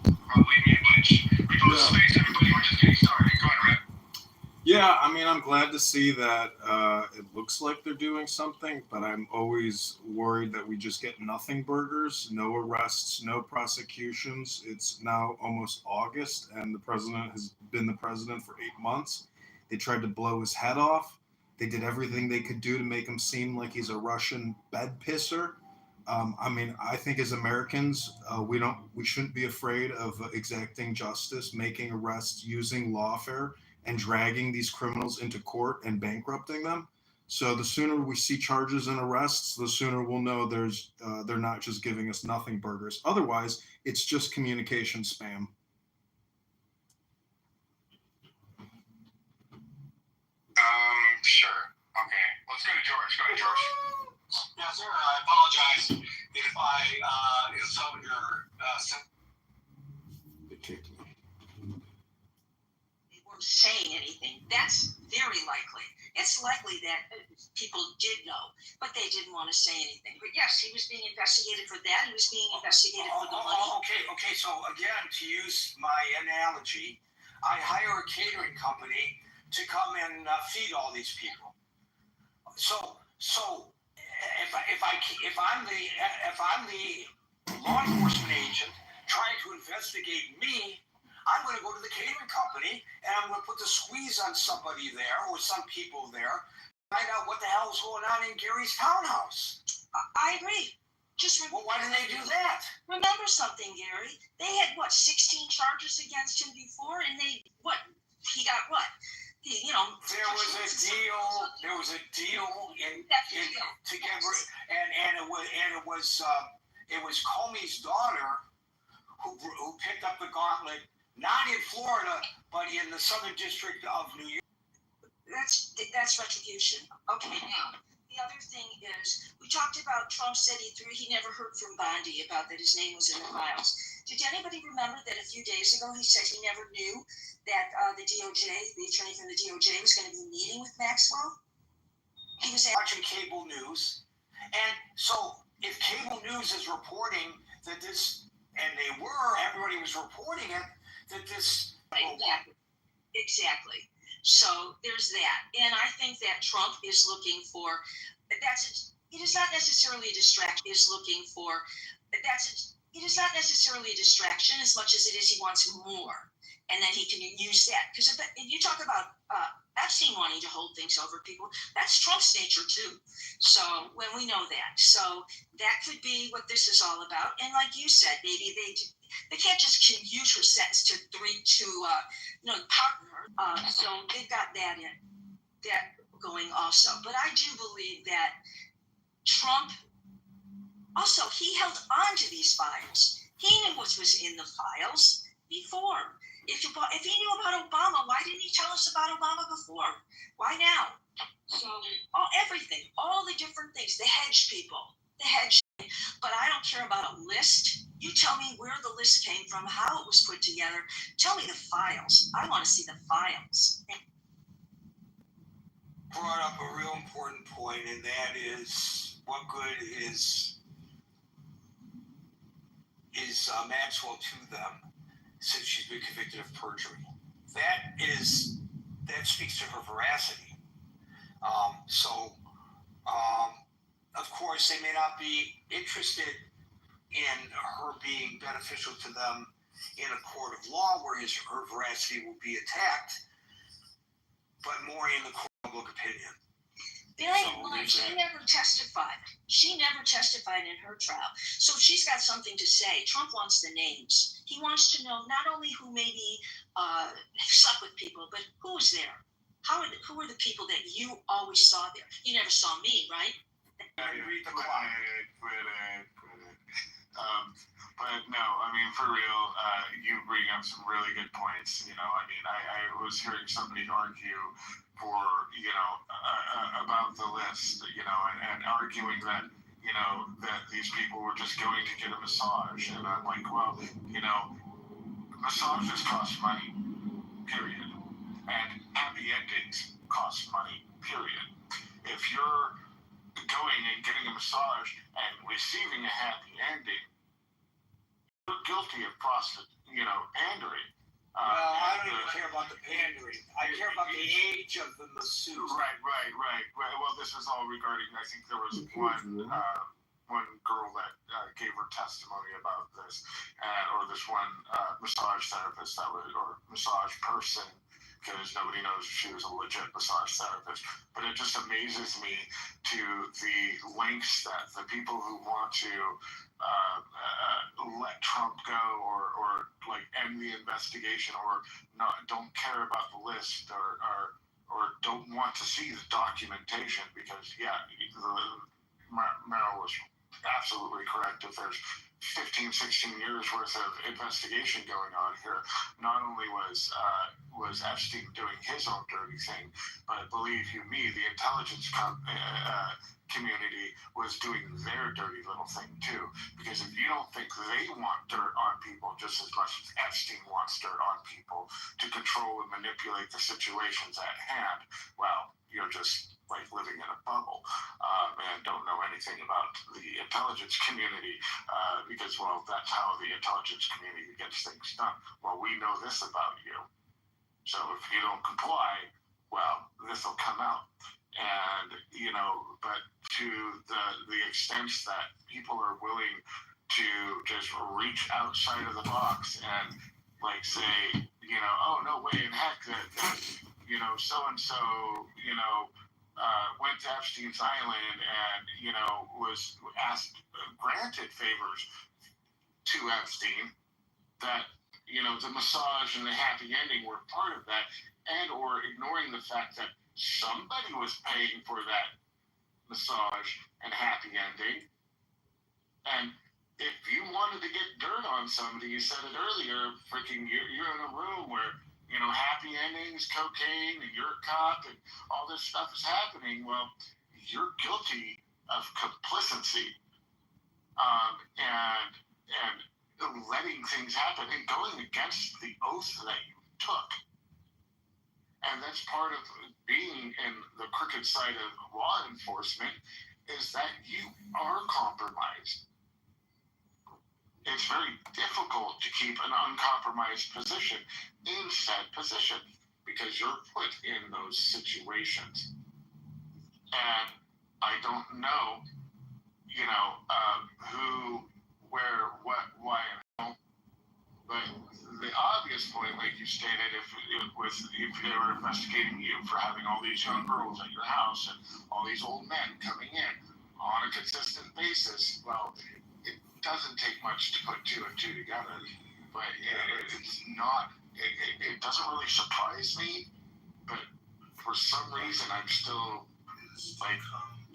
Leave me a bunch. Repost space, everybody. We're just getting started. Go ahead, Brad. Yeah, I mean, I'm glad to see that it looks like they're doing something, but I'm always worried that we just get nothing burgers, no arrests, no prosecutions. It's now almost August, and the president has been the president for 8 months. They tried to blow his head off. They did everything they could do to make him seem like he's a Russian bed pisser. I mean, I think as Americans, we shouldn't be afraid of exacting justice, making arrests, using lawfare, and dragging these criminals into court and bankrupting them. So the sooner we see charges and arrests, the sooner we'll know they're not just giving us nothing burgers. Otherwise, it's just communication spam. Sure. Okay. Let's go to George. Go ahead, George. Yes, sir. I apologize if I insulted your They kicked me. they weren't saying anything. That's very likely. It's likely that people did know, but they didn't want to say anything. But yes, he was being investigated for that. He was being investigated for the money. Okay. So again, to use my analogy, I hire a catering company to come and feed all these people. So if I'm the law enforcement agent trying to investigate me, I'm going to go to the catering company and I'm going to put the squeeze on somebody there or some people there, find out what the hell is going on in Gary's townhouse. I agree. Just Well, why did they do that? remember something, Gary. They had 16 charges against him before, and he got what? There was a deal in to get rid, and it was Comey's daughter who picked up the gauntlet, not in Florida, but in the Southern District of New York. That's retribution. Okay, now the other thing is we talked about Trump said he never heard from Bondi about that his name was in the files. Did anybody remember that a few days ago he said he never knew that the attorney from the DOJ was going to be meeting with Maxwell? He was watching cable news, and so if cable news is reporting that this, and everybody was reporting it, that this. Exactly. So there's that, and I think that Trump is looking for it is not necessarily a distraction. It is not necessarily a distraction as much as it is he wants more, and then he can use that. Because if you talk about Epstein wanting to hold things over people, that's Trump's nature too. So when we know that, so that could be what this is all about. And like you said, maybe they can't just use her sentence to pardon her. So they've got that going also. But I do believe that Trump also he held on to these files. He knew what was in the files before. If he knew about Obama, why didn't he tell us about Obama before? Why now? So everything, all the different things, the hedge people, but I don't care about a list. You tell me where the list came from, how it was put together. Tell me the files. I want to see the files. Brought up a real important point, and that is what good is Maxwell to them since she's been convicted of perjury. That speaks to her veracity. Of course, they may not be interested in her being beneficial to them in a court of law where her veracity will be attacked, but more in the court of public opinion. She never testified. She never testified in her trial. So she's got something to say. Trump wants the names. He wants to know not only who maybe slept with people, but who was there. Who were the people that you always saw there? You never saw me, right? Read the clock. But no, I mean, for real, you bring up some really good points. You know, I mean, I was hearing somebody argue for, about the list, and arguing that, that these people were just going to get a massage. And I'm like, well, massages cost money, period. And happy endings cost money, period. If you're going and getting a massage and receiving a happy ending, you're guilty of pandering. I don't even care about the pandering. I care about the age of the masseuse. Right. Well, this is all regarding, I think there was one girl that gave her testimony about this, or this one massage therapist or massage person, because nobody knows if she was a legit massage therapist. But it just amazes me to the lengths that the people who want to let Trump go or like end the investigation or don't care about the list or don't want to see the documentation, because Meryl was absolutely correct. If there's 15, 16 years worth of investigation going on here, not only was Epstein doing his own dirty thing, but believe you me, the intelligence community was doing their dirty little thing too. Because if you don't think they want dirt on people just as much as Epstein wants dirt on people to control and manipulate the situations at hand, well, you're just like living in a bubble and don't know anything about the intelligence community because, well, that's how the intelligence community gets things done. Well, we know this about you. So if you don't comply, well, this will come out. And, but to the extent that people are willing to just reach outside of the box and like say, oh, no way in heck that so-and-so, went to Epstein's Island and, was granted favors to Epstein, that, the massage and the happy ending were part of that, and or ignoring the fact that somebody was paying for that massage and happy ending. And if you wanted to get dirt on somebody, you said it earlier, freaking you're in a room where, happy endings, cocaine, and you're a cop, and all this stuff is happening, well, you're guilty of complicity and letting things happen and going against the oath that you took. And that's part of being in the crooked side of law enforcement, is that you are compromised. It's very difficult to keep an uncompromised position in said position because you're put in those situations. And I don't know, who, where, what, why, and how, But the obvious point, like you stated, if they were investigating you for having all these young girls at your house and all these old men coming in on a consistent basis, well, it doesn't take much to put two and two together. But it's not. It doesn't really surprise me. But for some reason, I'm still like,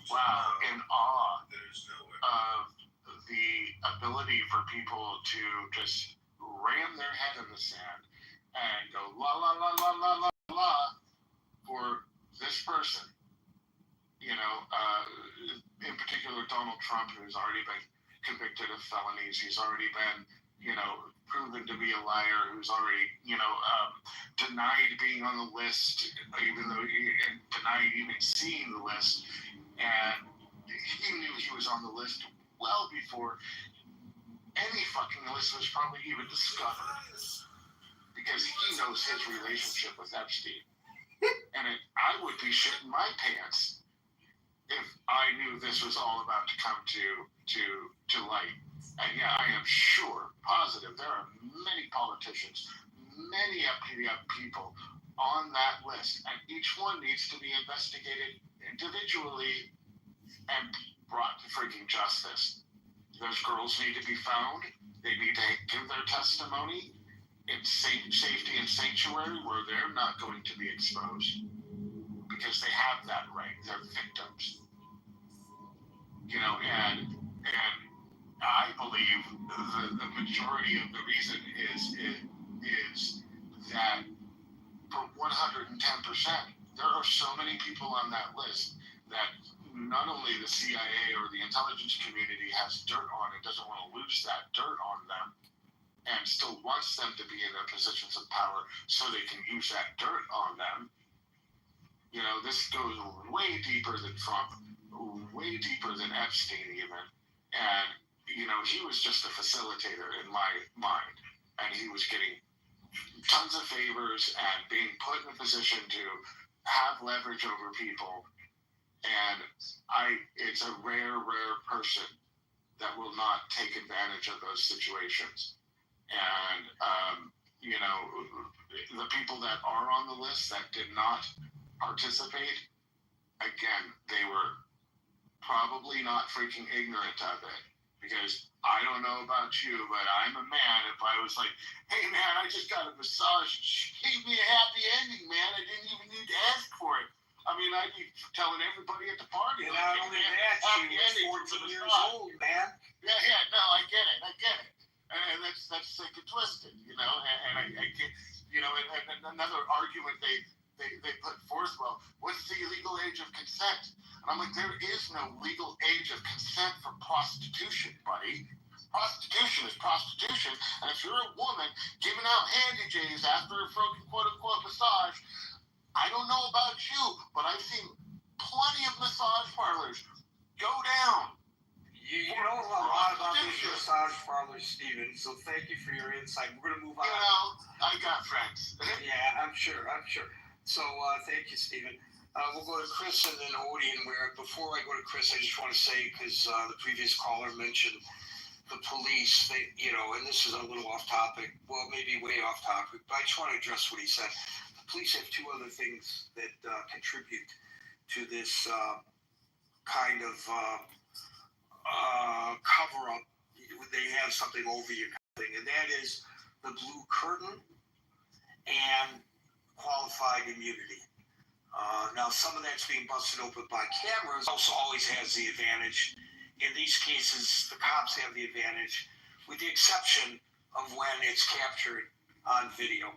wow, in awe of the ability for people to just ram their head in the sand and go la la la la la la la for this person. You know, in particular Donald Trump, who's already been convicted of felonies. He's already been, proven to be a liar. Who's already, denied being on the list, even though and denied even seeing the list. And he knew he was on the list well before any fucking list was probably even discovered, because he knows his relationship with Epstein. And I would be shitting my pants if I knew this was all about to come to light. And yeah, I am sure, positive, there are many politicians, many up people on that list, and each one needs to be investigated individually and brought to freaking justice. Those girls need to be found. They need to give their testimony in safety and sanctuary where they're not going to be exposed, because they have that right. They're victims. And I believe the majority of the reason is that for 110%, there are so many people on that list that not only the CIA or the intelligence community has dirt on and doesn't want to lose that dirt on them, and still wants them to be in their positions of power so they can use that dirt on them. This goes way deeper than Trump, way deeper than Epstein even. And, he was just a facilitator in my mind. And he was getting tons of favors and being put in a position to have leverage over people. And it's a rare person that will not take advantage of those situations. And, the people that are on the list that did not participate, again, they were probably not freaking ignorant of it. Because I don't know about you, but I'm a man. If I was like, hey man, I just got a massage, she gave me a happy ending, man. I didn't even need to ask for it. I mean, I'd be telling everybody at the party. And not only that, she was 14 years old, man. Yeah, no, I get it. And that's sick and twisted, and I get, and another argument they put forth, well, what's the legal age of consent? And I'm like, there is no legal age of consent for prostitution, buddy. Prostitution is prostitution, and if you're a woman giving out handy J's after a quote-unquote massage, I don't know about you, but I've seen plenty of massage parlors go down. You know a lot about these massage parlors, Stephen, so thank you for your insight. We're going to move on. I got friends. Yeah, I'm sure. So thank you, Stephen. We'll go to Chris and then Odie. And before I go to Chris, I just want to say, because the previous caller mentioned the police, and this is a little off topic, well, maybe way off topic, but I just want to address what he said. The police have two other things that contribute to this kind of cover up. They have something over you, and that is the blue curtain and qualified immunity. Now, some of that's being busted open by cameras. Also always has the advantage. In these cases, the cops have the advantage, with the exception of when it's captured on video.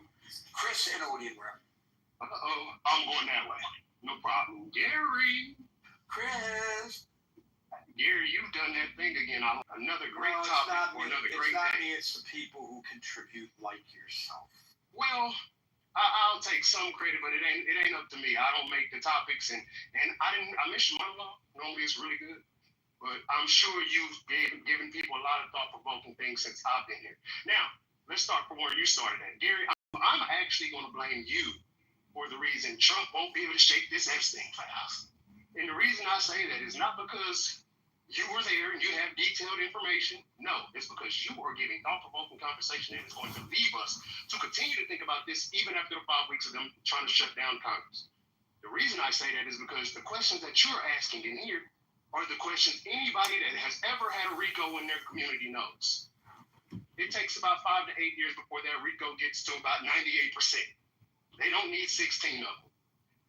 Chris and Odie. I'm going that way. No problem. Gary. Chris. Gary, you've done that thing again. Another great topic for another great day. It's not me, it's the people who contribute like yourself. Well, I'll take some credit, but it ain't up to me. I don't make the topics, and I mentioned my law. Normally it's really good, but I'm sure you've given people a lot of thought-provoking things since I've been here. Now, let's start from where you started at. Gary, I'm actually going to blame you for the reason Trump won't be able to shake this Epstein file. And the reason I say that is not because you were there and you have detailed information. No, it's because you are giving thought-provoking conversation that is going to leave us to continue to think about this even after the 5 weeks of them trying to shut down Congress. The reason I say that is because the questions that you're asking in here are the questions anybody that has ever had a RICO in their community knows. It takes about 5 to 8 years before that RICO gets to about 98%. They don't need 16 of them.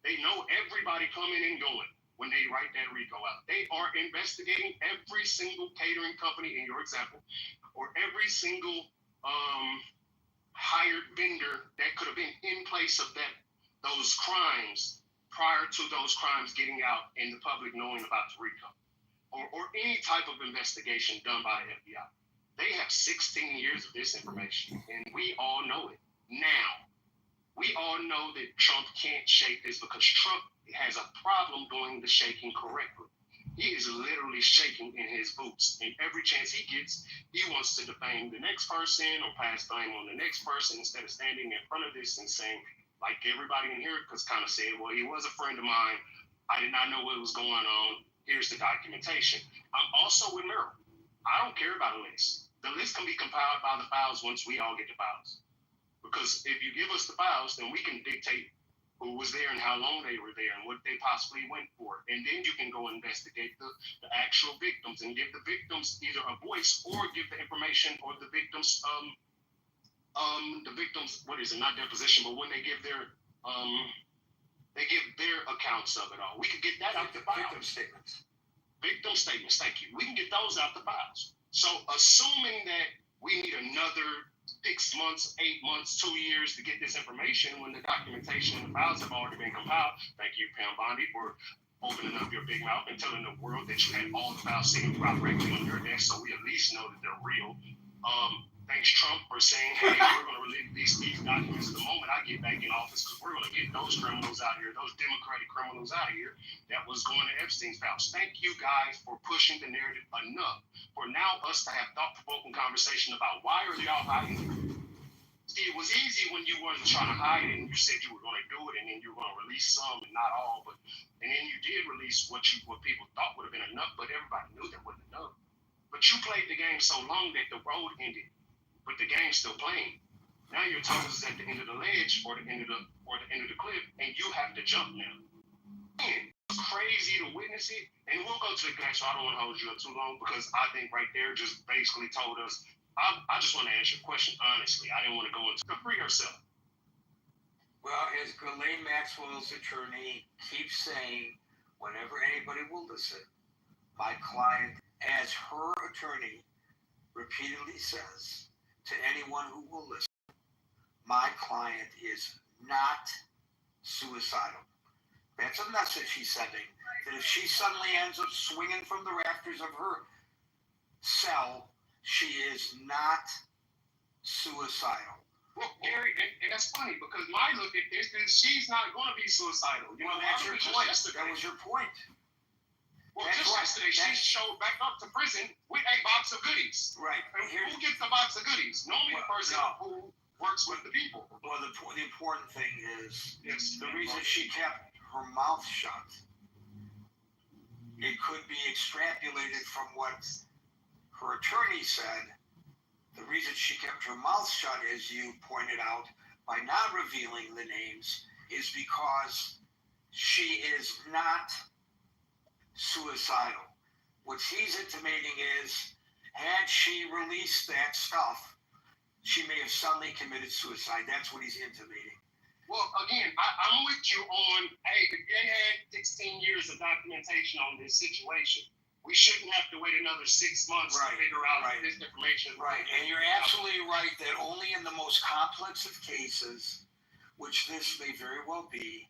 They know everybody coming and going when they write that RICO out. They are investigating every single catering company in your example, or every single hired vendor that could have been in place of those crimes prior to those crimes getting out and the public knowing about the RICO, or any type of investigation done by the FBI. They have 16 years of this information, and we all know it now. We all know that Trump can't shake this because Trump has a problem doing the shaking correctly. He is literally shaking in his boots. And every chance he gets, he wants to defame the next person or pass blame on the next person instead of standing in front of this and saying, like everybody in here kind of said, well, he was a friend of mine. I did not know what was going on. Here's the documentation. I'm also with Merrill. I don't care about a list. The list can be compiled by the files once we all get the files. Because if you give us the files, then we can dictate who was there and how long they were there and what they possibly went for. And then you can go investigate the actual victims and give the victims either a voice or give the information or the victims, what is it, not deposition, but when they give their accounts of it all. We could get that out the files. Victim statements. Victim statements, thank you. We can get those out the files. So assuming that we need another 6 months, 8 months, 2 years to get this information when the documentation and the files have already been compiled. Thank you, Pam Bondi, for opening up your big mouth and telling the world that you had all the files sitting directly on your desk, so we at least know that they're real. Thanks, Trump, for saying, hey, we're going to release these documents the moment I get back in office because we're going to get those criminals out here, those Democratic criminals out of here that was going to Epstein's house. Thank you guys for pushing the narrative enough for now us to have thought-provoking conversation about why are y'all hiding it. See, it was easy when you weren't trying to hide it and you said you were going to do it and then you were going to release some and not all, and then you did release what people thought would have been enough, but everybody knew that wasn't enough. But you played the game so long that the road ended, but the game's still playing. Now your toes is at the end of the ledge or the end of the cliff, and you have to jump now. Man, it's crazy to witness it, and we'll go to the guy, so I don't want to hold you up too long because I think right there just basically told us. I just want to answer your question honestly. I didn't want to go into free herself. Well, as Ghislaine Maxwell's attorney keeps saying, whenever anybody will listen, my client, as her attorney, repeatedly says to anyone who will listen, my client is not suicidal. That's a message she's sending, that if she suddenly ends up swinging from the rafters of her cell, she is not suicidal. Well, Gary, and that's funny because my look at this is she's not going to be suicidal. You know, that's your point. That was your point. Well, just yesterday, she showed back up to prison with a box of goodies. Right. And who gets the box of goodies? Normally the person who works with the people. Well, the important thing is the reason she kept her mouth shut, it could be extrapolated from what her attorney said. The reason she kept her mouth shut, as you pointed out, by not revealing the names, is because she is not suicidal. What he's intimating is, had she released that stuff, she may have suddenly committed suicide. That's what he's intimating. Well, again, I'm with you on, hey, if they had 16 years of documentation on this situation, we shouldn't have to wait another 6 months to figure out this information. Right, and you're absolutely right that only in the most complex of cases, which this may very well be,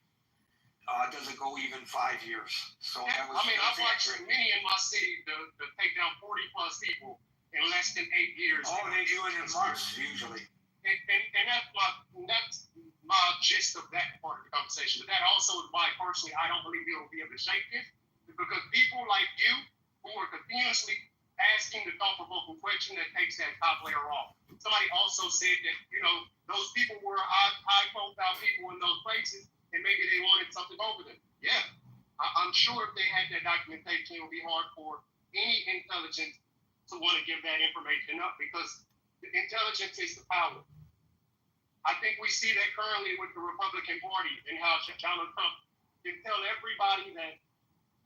does it go even 5 years. So yeah, I've watched many in my city to take down 40 plus people in less than 8 years. Oh, they do it in months usually. And that's my gist of that part of the conversation. But that also is why personally I don't believe we'll be able to shake this, because people like you who are continuously asking the thought-provoking question that takes that top layer off. Somebody also said that, those people were high-profile people in those places, and maybe they wanted something over them. Yeah, I'm sure if they had that documentation, it would be hard for any intelligence to want to give that information up, because the intelligence is the power. I think we see that currently with the Republican Party and how Donald Trump can tell everybody that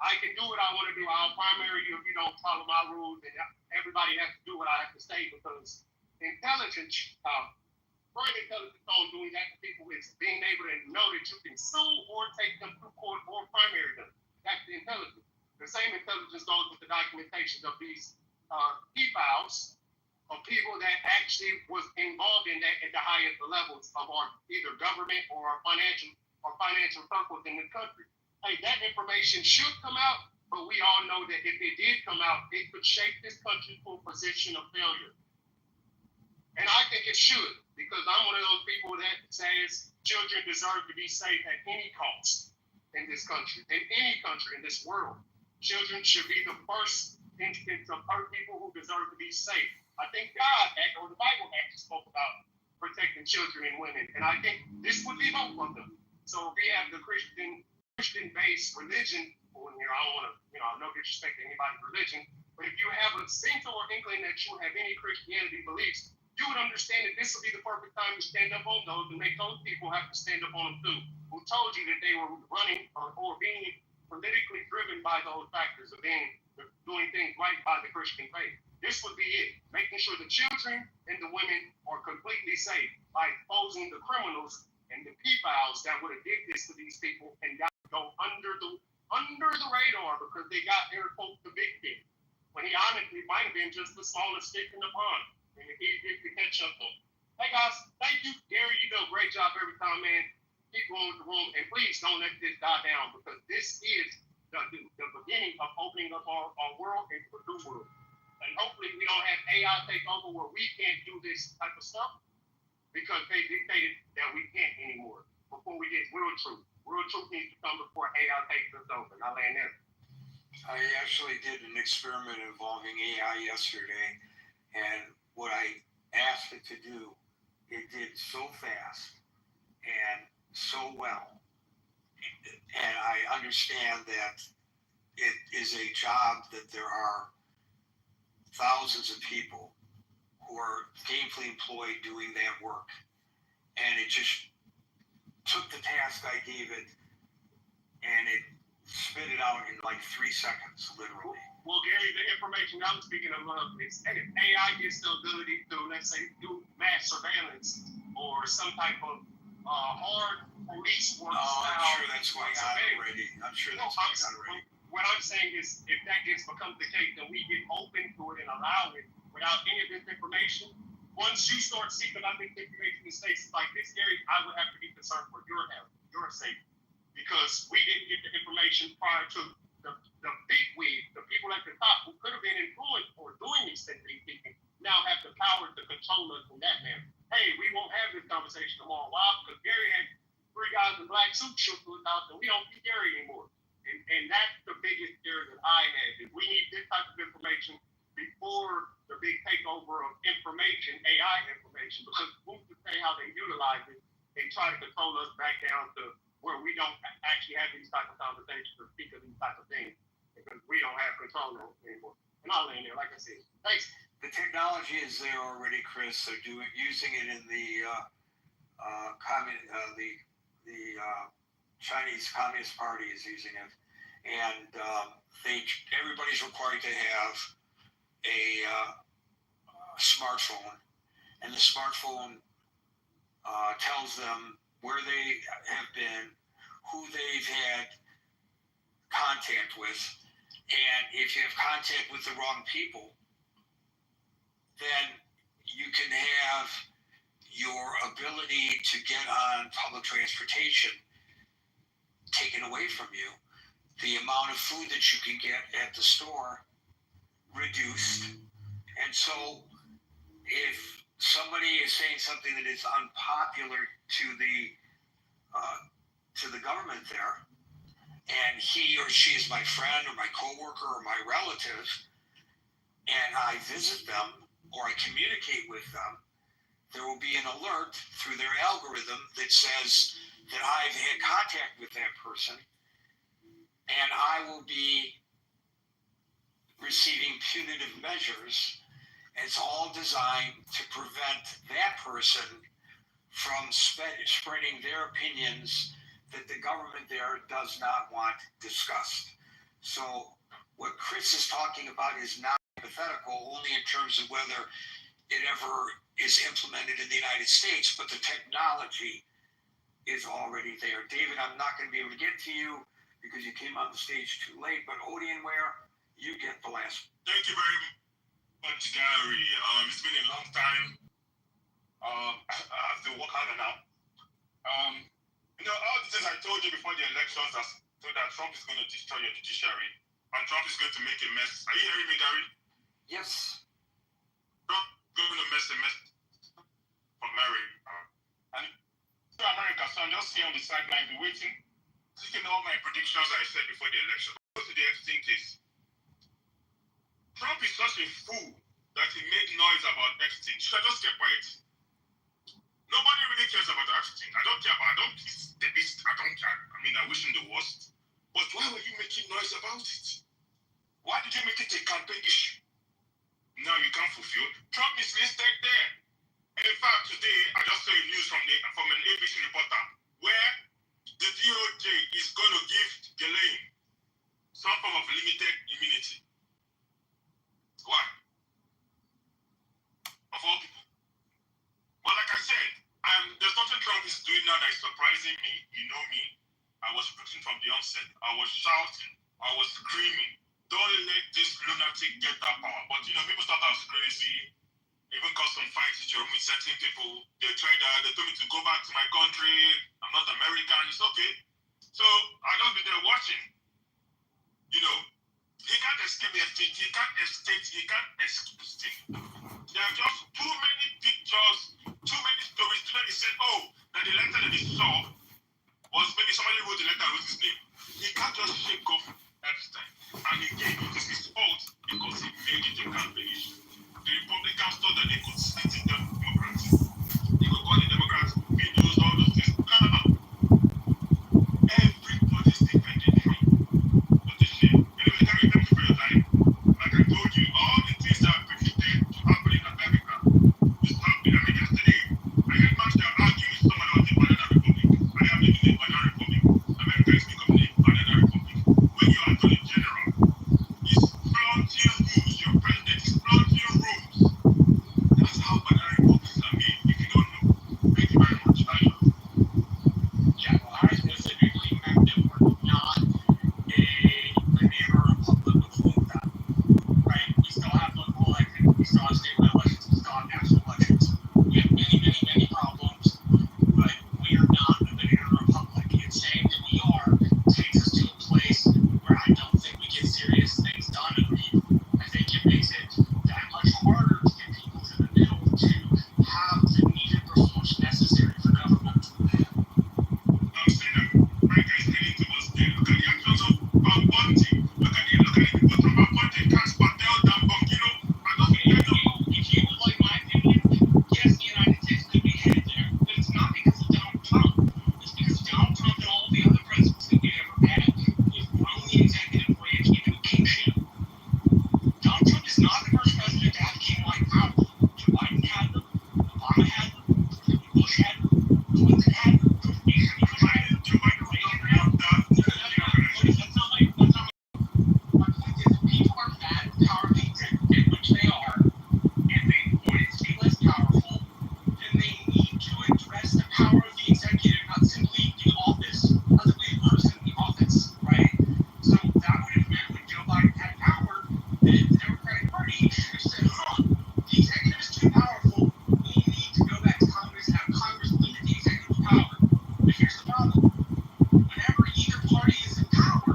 I can do what I want to do. I'll primary you if you don't follow my rules, and everybody has to do what I have to say, because intelligence, further intelligence on doing that to people is being able to know that you can sue or take them through court or primary them. That's the intelligence. The same intelligence goes with the documentation of these e-files of people that actually was involved in that at the highest levels of our either government or financial circles in the country. Hey, that information should come out, but we all know that if it did come out, it could shape this country to a position of failure. And I think it should, because I'm one of those people that says children deserve to be safe at any cost in this country, in any country in this world. Children should be the first instance of people who deserve to be safe. I think God, or the Bible actually spoke about protecting children and women, and I think this would be both of them. So we have the Christian-based religion, or I don't want to, no disrespect to anybody's religion, but if you have a sense or inkling that you have any Christianity beliefs, you would understand that this would be the perfect time to stand up on those and make those people have to stand up on them too, who told you that they were running or being politically driven by those factors of doing things right by the Christian faith. This would be it, making sure the children and the women are completely safe by exposing the criminals and the pedophiles that would have did this to these people and got to go under the radar because they got their quote the big thing, when he honestly might have been just the smallest stick in the pond, and he did to catch up on. Hey guys, thank you, Gary. You do a great job every time, man. Keep going with the room, and please don't let this die down, because this is the beginning of opening up our world into a new world. And hopefully we don't have AI take over where we can't do this type of stuff, because they dictated that we can't anymore. Before we get real truth needs to come before AI takes us over. And I land there. I actually did an experiment involving AI yesterday, and what I asked it to do, it did so fast and so well. And I understand that it is a job that there are thousands of people who are gainfully employed doing that work. And it just took the task I gave it and it spit it out in like 3 seconds, literally. Well, Gary, the information I'm speaking of is AI gets the ability to, let's say, do mass surveillance or some type of hard police work. I'm sure that's going on already. What I'm saying is, if that becomes the case, then we get open to it and allow it without any of this information. Once you start seeking out this information in states like this, Gary, I would have to be concerned for your health, your safety, because we didn't get the information prior to the big wig, the people at the top who could have been influenced or doing these things, now have the power to control us in that manner. Hey, we won't have this conversation tomorrow. Why? Because Gary had 3 guys in black suits shoot through his house, and we don't see Gary anymore. And that's the biggest fear that I had, is we need this type of information before the big takeover of information, AI information, because who's to say how they utilize it and try to control us back down to where we don't actually have these type of conversations or speak of these type of things, because we don't have control of it anymore. And I'll land there, like I said. Thanks. The technology is there already, Chris. They're using it in the Chinese Communist Party is using it, and everybody's required to have a smartphone, and the smartphone tells them where they have been, who they've had contact with, and if you have contact with the wrong people, then you can have your ability to get on public transportation taken away from you, the amount of food that you can get at the store reduced. And so if somebody is saying something that is unpopular to the government there, and he or she is my friend or my coworker or my relative, and I visit them or I communicate with them, there will be an alert through their algorithm that says that I've had contact with that person, and I will be receiving punitive measures. It's all designed to prevent that person from spreading their opinions that the government there does not want discussed. So what Chris is talking about is not hypothetical only in terms of whether it ever is implemented in the United States, but the technology is already there. David, I'm not going to be able to get to you because you came on the stage too late, but Odienware, you get the last. Thank you very much, Gary. It's been a long time. I have to work harder now. All the things I told you before the elections so that Trump is going to destroy your judiciary and Trump is going to make a mess. Are you hearing me, Gary? Yes. Trump is going to mess for America. And to America, so I'm just here on the sidelines waiting, taking all my predictions I said before the election. Go to the Epstein case. Trump is such a fool that he made noise about Epstein. Should I just keep quiet? Nobody really cares about Epstein. I don't care. He's the beast. I don't care. I mean, I wish him the worst. But why were you making noise about it? Why did you make it a campaign issue? Now you can't fulfill. Trump is listed there. And in fact, today I just saw a news from an ABC reporter where the DOJ is going to give Ghislaine some form of limited immunity. Why? Of all people. But like I said, there's nothing Trump is doing now that is surprising me. You know me. I was rooting from the onset. I was shouting. I was screaming. Don't let this lunatic get that power. But people thought I was crazy. Even caused some fights with certain people. They tried that. They told me to go back to my country. I'm not American. It's okay. So I'll just be there watching. He can't escape the FTT. He can't escape. There are just too many pictures, too many stories. Today he said, that the letter that he saw was maybe somebody wrote the letter with his name. He can't just shake off Epstein. And again, it is his fault because he made it a campaign issue. The Republicans thought that they could sit in the Democrats. They could call the Democrats videos, all those things. No. Everybody's defending Trump. What a shame. Anyway, Gary, thank you for your time. Like I told you, all the things that are predicted to happen in America is happening. I mean, yesterday, I heard Marshall argue with someone about the Banana Republic. I am living in Banana Republic. America is becoming a Banana Republic. When you are Attorney General, it's frontier rules. Your president is frontier rules. That's how Banana Republics are made. If you don't know, thank you very much. I love you. Yeah, well, I specifically meant that we're not a banana republic with junta, right? We still have local elections, we still have statewide elections, we still have national elections. We have many problems, but we are not a banana republic. And saying that we are takes us to a place where I don't think we get serious things done in the people. I think it makes it that much harder to get people to the middle to have the needed reforms necessary for government. I'm saying that America is heading towards there. Look at the actions of Bunty. Look at the people talking about Bunty, Cash Patel, Dan Bongino. I don't think they know. If you would like my opinion, yes, the United States could be headed there, but it's not because of Donald Trump. It's because Donald Trump and all the other presidents that we ever had have thrown the executive branch into a kingship. Donald Trump is not the first president to have king-like power. Joe Biden had them, Obama had them, Bush had them, Clinton had them, Joe Biden will not have that. that's not my point is people are mad at the power of the executive, which they are, and they want it to be less powerful, then they need to address the power of the executive, not simply the office, not simply the person in the office, right? So that would have meant when Joe Biden had power, that the Democratic Party should have said, the executive is too powerful, we need to go back to Congress and have Congress limit the executive's power. But here's the problem. Whenever either party is in power,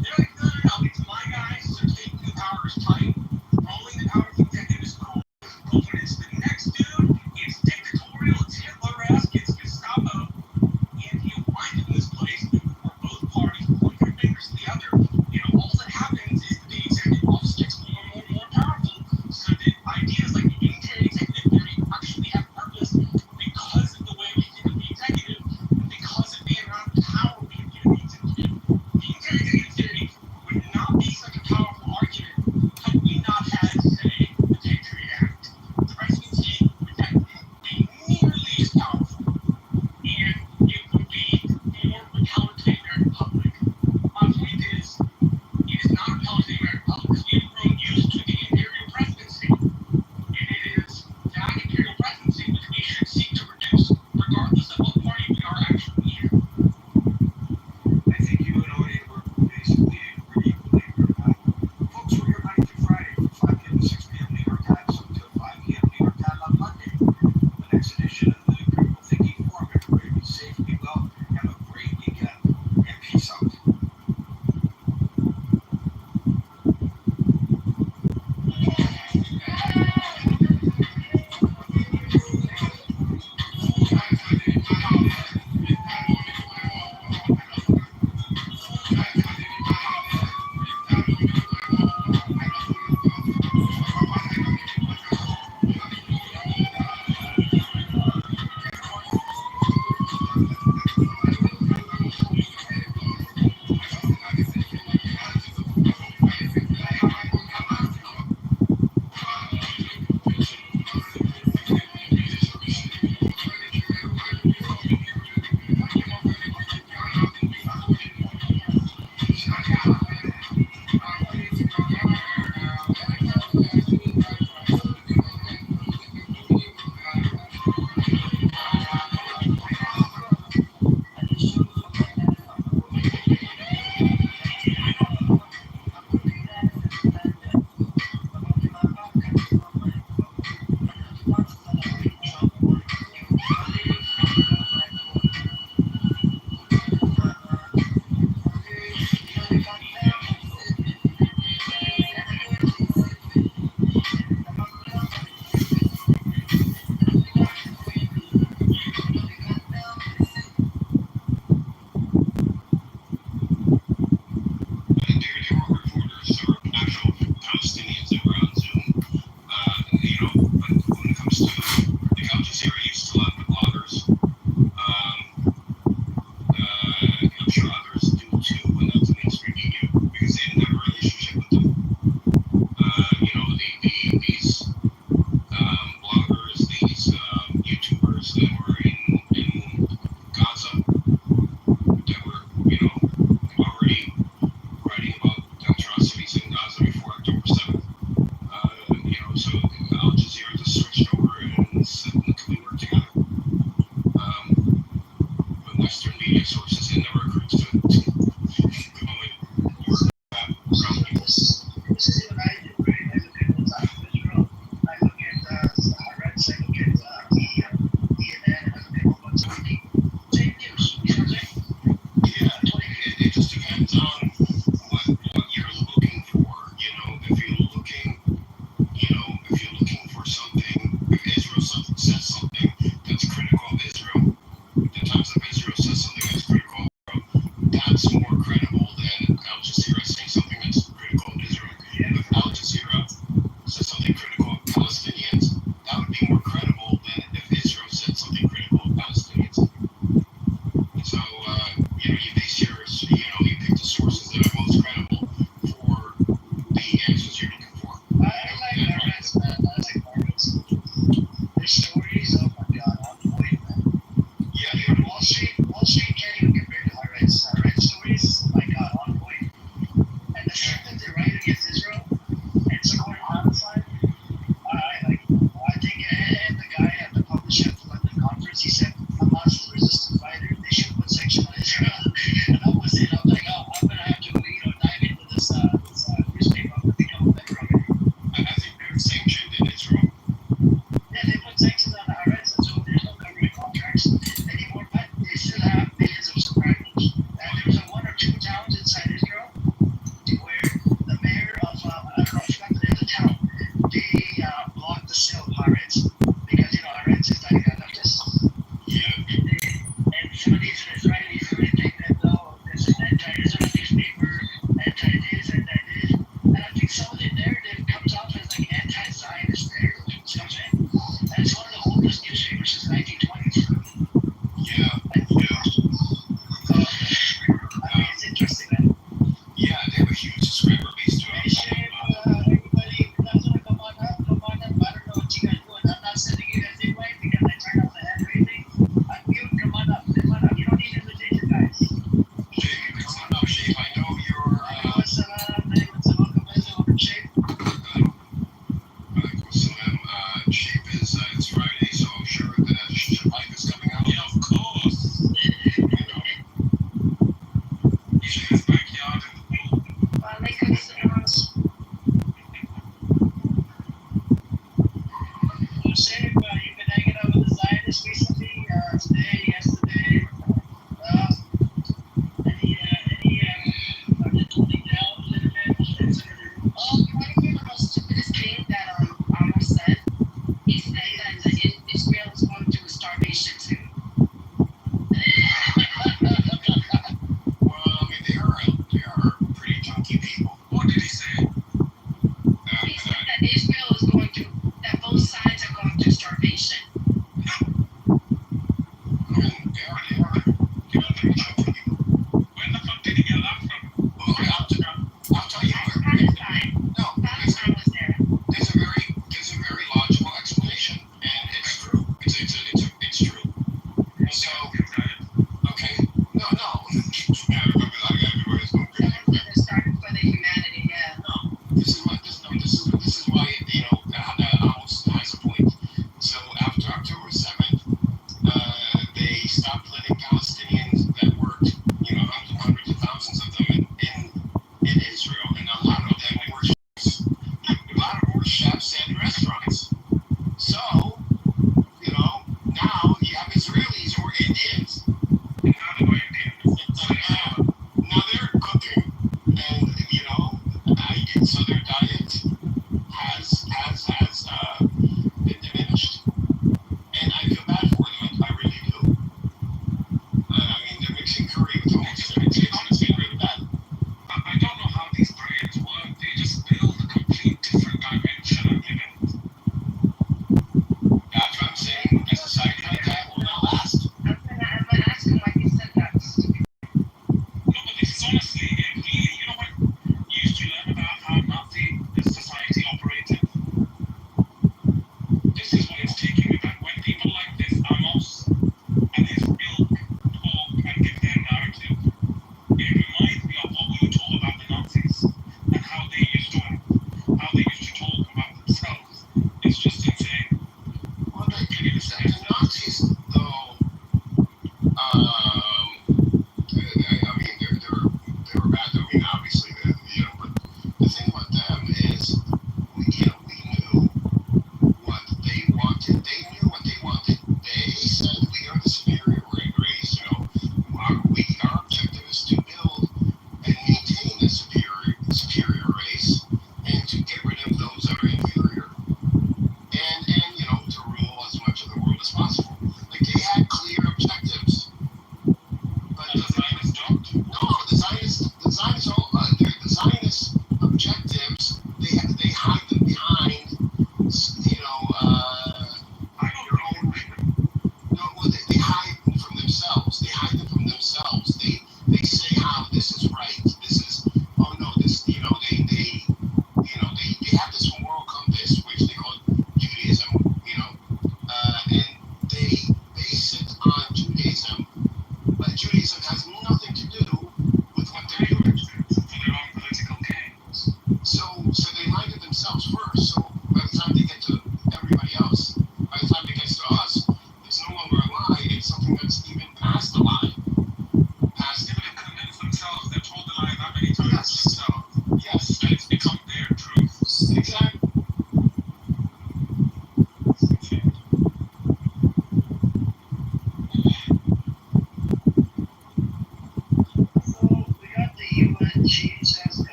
they're like, no, it's my guys, so taking the power is tight, rolling the power of the executive is cool. But when it's the next dude, it's dictatorial, it's Hitler-esque, it's Gestapo, and you wind up in this place where both parties point their fingers to the other, all that happens is the executive office gets more powerful, so that ideas like the unitary executive theory actually have purpose because of the way we think of the executive, and because of the amount of power we have given the executive. The unitary executive theory would not be such a powerful argument had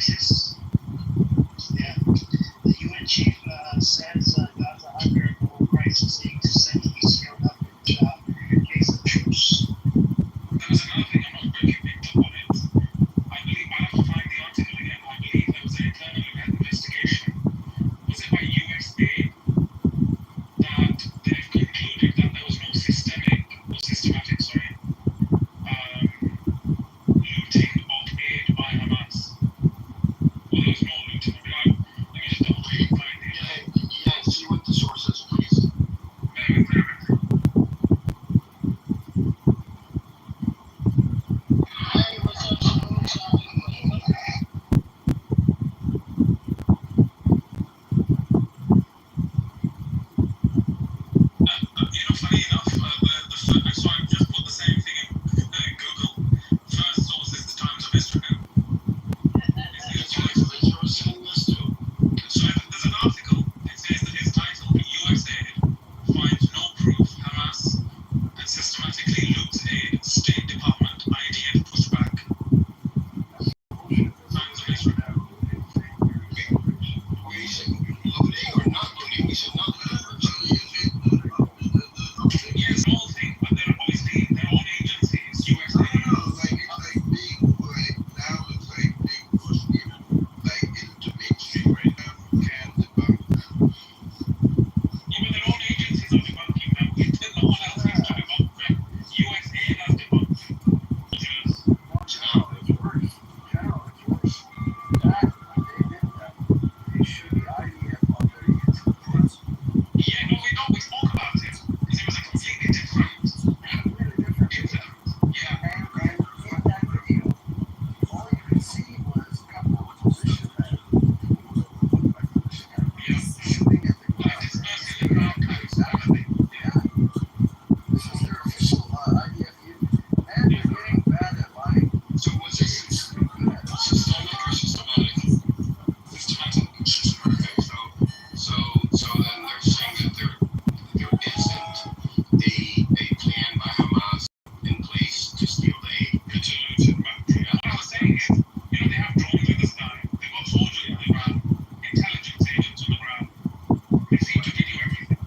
crisis. Yeah. The UN chief says Gaza under a global crisis needs to send easier government in case of truce. There was another thing I'm not really picked up on it. I believe I have to find the article again. I believe there was an internal investigation. Was it by USAID that they've concluded that there was no systematic, looting of aid by Hamas? Well, there was no looting of it. Let me just double check and find it. Yeah, see what the source is, please. Bear with. Hey, what's up, Smooth? Funny enough, so I've just put the same thing in Google. First source is the Times of Israel. The Times of Israel is saying this too. So there's an article. It says that it's titled USAID finds no proof Hamas and systematically loots aid. State Department IDF pushback. Times of Israel. We said looting or not looting. We said not looting. Yes, the whole thing, but they're obviously their own agencies. USAID. Even their own agencies are debunking them. No one else needs to debunk them. USAID has debunked them. Yeah, no, we spoke about it because it was a completely different incident. Yeah. Like dispersing the archives kind of thing. Yeah. So what's this? Systemic or systematic? Systematic. Okay, so then they're saying that there isn't a plan by Hamas in place to steal the aid. To loot it back. Yeah. What I was saying is, they have drones in the sky. They've got soldiers on the ground, intelligence agents on the ground. They seem to video everything.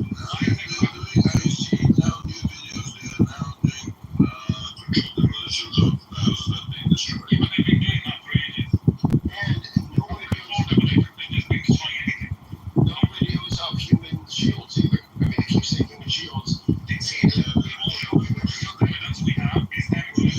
Why is it Yeah, but they've been doing that for ages. And no Before they've just been destroying anything. videos of human shields either. I mean, they keep saying human shields. They see the only evidence we have is them doing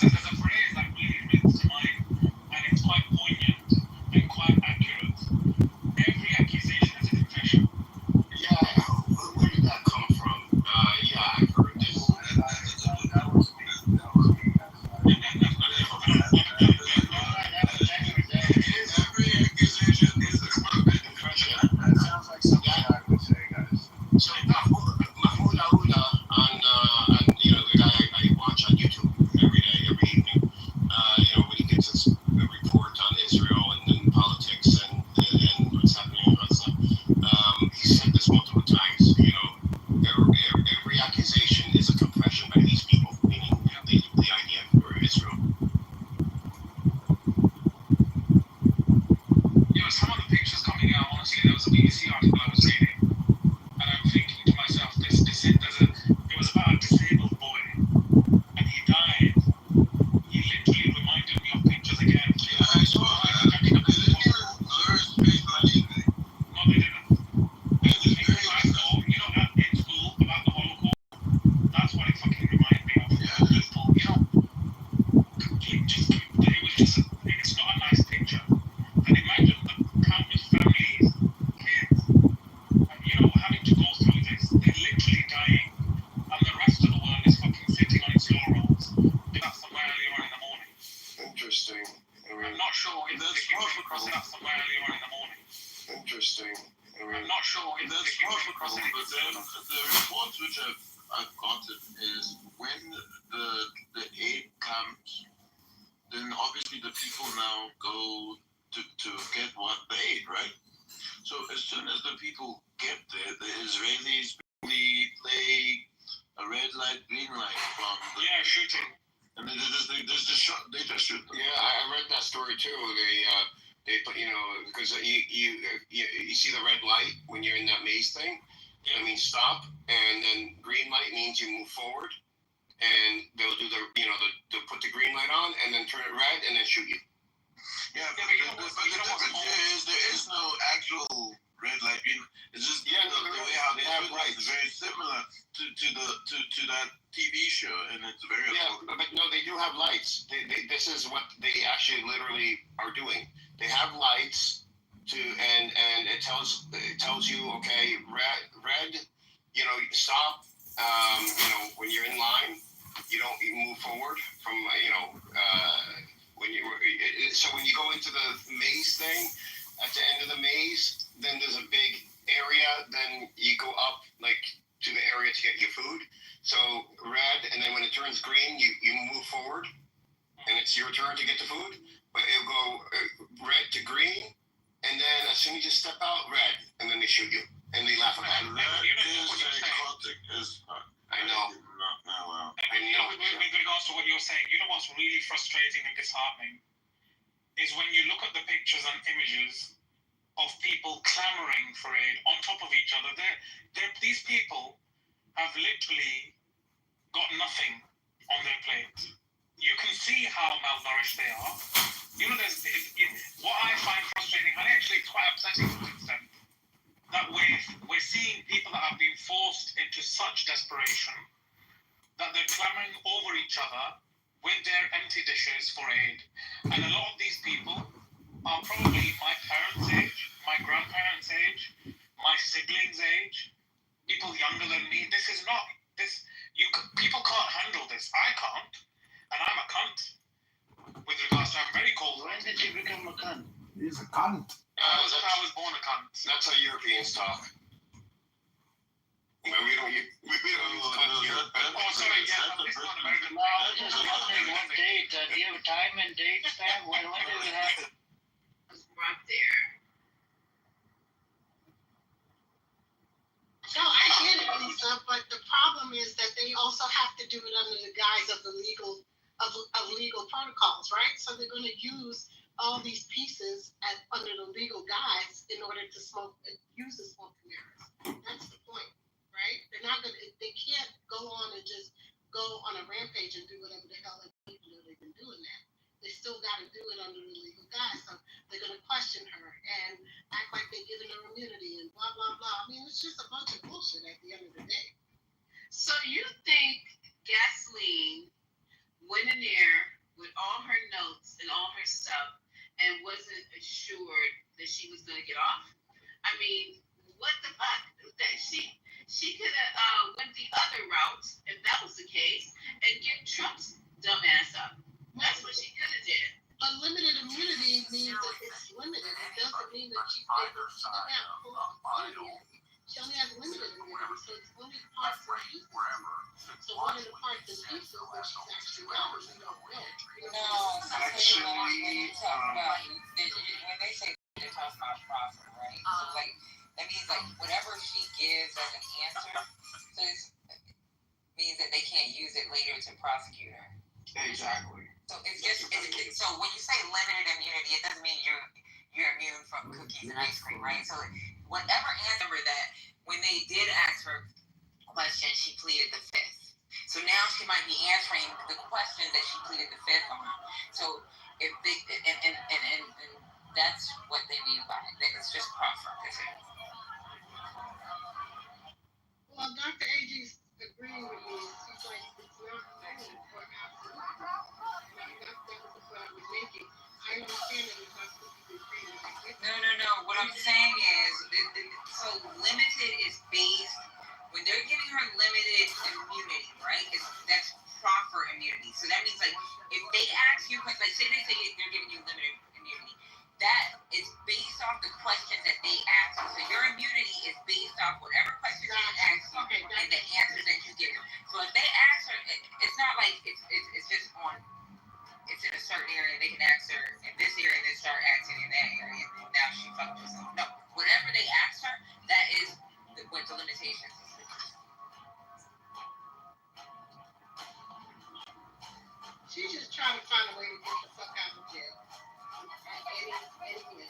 There's a phrase that really brings to mind, and it's quite poignant and quite accurate. Every accusation is a confession. Yeah, where did that come from? Yeah, I've heard this. So Mahmoud Aouda on the guy I watch on YouTube every day, every evening. When he gives us a report on Israel and politics and what's happening in Gaza. He said this multiple times. Every accusation is a confession by these people, meaning the IDF or Israel. Some of the pictures coming out, honestly, there was a BBC article I was reading, and I'm thinking to myself, it was about a disabled boy, and he died. He literally reminded me of pictures again. Yeah, I saw that. No, they didn't. There's the thing I saw, in school about the Holocaust. That's what it fucking reminded me of. It's not a nice picture. And imagine the countless families, kids, having to go through this. They're literally dying. And the rest of the world is fucking sitting on its laurels. That's somewhere earlier on in the morning. Interesting. I'm not sure if they came across it somewhere earlier on in the morning. Interesting. I'm not sure if they came across it. But then the reports which I've gotten is when the aid comes, then obviously And they just shoot them. Yeah, I read that story too. They put, because you see the red light when you're in that maze thing. I mean, stop, and then green light means you move forward, and they'll do they'll put the green light on, and then turn it red, and then shoot you. Yeah, but the difference is there is no actual red light. It's just the way how they have lights. It's very similar to that TV show, and it's very but no, they do have lights. This is what they actually literally are doing. They have lights and it tells you, okay, red, stop. When you're in line, you move forward from when you go into the maze thing, at the end of the maze, then there's a big area. Then you go up to the area to get your food. So red, and then when it turns green, you move forward, and it's your turn to get the food. But it'll go red to green, and then as soon as you step out, red, and then they shoot you, and they laugh about it. I know. With regards to what you're saying, what's really frustrating and disheartening is when you look at the pictures and images of people clamoring for aid on top of each other. These people have literally got nothing on their plate. You can see how malnourished they are. What I find frustrating, and actually quite upsetting to an extent, that we're seeing people that have been forced into such desperation that they're clamoring over each other with their empty dishes for aid. And a lot of these people are probably my parents' age, my grandparents' age, my siblings' age, people younger than me. People can't handle this. I can't, and I'm a cunt. With regards to, I'm very cold. When did you become a cunt? He's a cunt. I was born a cunt. That's how Europeans talk. We don't use cunt here. Oh, sorry, yeah, it's not American. No, I was just wondering what date. Do you have a time and date stamp? When did it happen? Right there. No, I get it, Lisa, but the problem is that they also have to do it under the guise of the legal protocols, right? So they're going to use all these pieces under the legal guise in order to use the smoke mirrors. That's the point, right? They can't go on and just go on a rampage and do whatever the hell they've been doing that. They still got to do it under the legal guise. So they're going to question her and act like they're giving her immunity and blah, blah, blah. I mean, it's just a bunch of bullshit at the end of the day. So you think Gasoline went in there with all her notes and all her stuff and wasn't assured that she was going to get off? I mean, what the fuck? She could have went the other route, if that was the case, and get Trump's dumbass up. That's what she could have did. But limited immunity means that it's limited. It doesn't mean that she doesn't have full immunity. She only has limited immunity, so it's only parts and pieces. So one of the parts and pieces that she's actually got, we don't know. No, Actually, when they say they're talking about profit, right? So that means whatever she gives as an answer, so this means that they can't use it later to prosecute her. Exactly. So so when you say limited immunity, it doesn't mean you're immune from cookies and ice cream, right? So whatever answer that when they did ask her question, she pleaded the fifth. So now she might be answering the questions that she pleaded the fifth on. So if they and that's what they mean by it. It's just proffer. Well, Dr. AG's agreeing with me. She's like, it's not full or absolute. That was the point I was making. I understand that it's not supposed to be free. No. What I'm saying is, so limited is based, when they're giving her limited immunity, right? That's proper immunity. So that means if they ask you, say they're giving you limited immunity, that is based off the questions that they ask you. So your immunity is based off whatever questions they ask you and the answers that you give them. So if they ask her, it's not like it's just on. It's in a certain area, they can ask her in this area and then start acting in that area. Now she fucked herself. No, whatever they ask her, that is what the limitations is. She She's just trying to find a way to get the fuck out of jail. At any way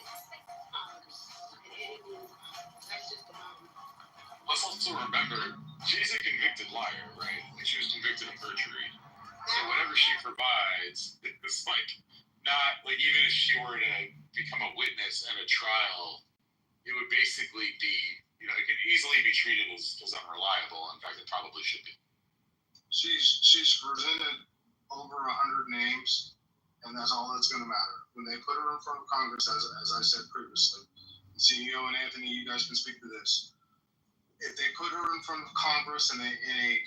possible. At any means possible. That's just the bottom line. Let's also remember, she's a convicted liar, right? Like, she was convicted of perjury. So whatever she provides, it's like not like, even if she were to become a witness at a trial, it would basically be, it could easily be treated as unreliable. In fact, it probably should be. She's presented over 100 names, and that's all that's going to matter. When they put her in front of Congress, as I said previously, the CEO and Anthony, you guys can speak to this. If they put her in front of Congress in a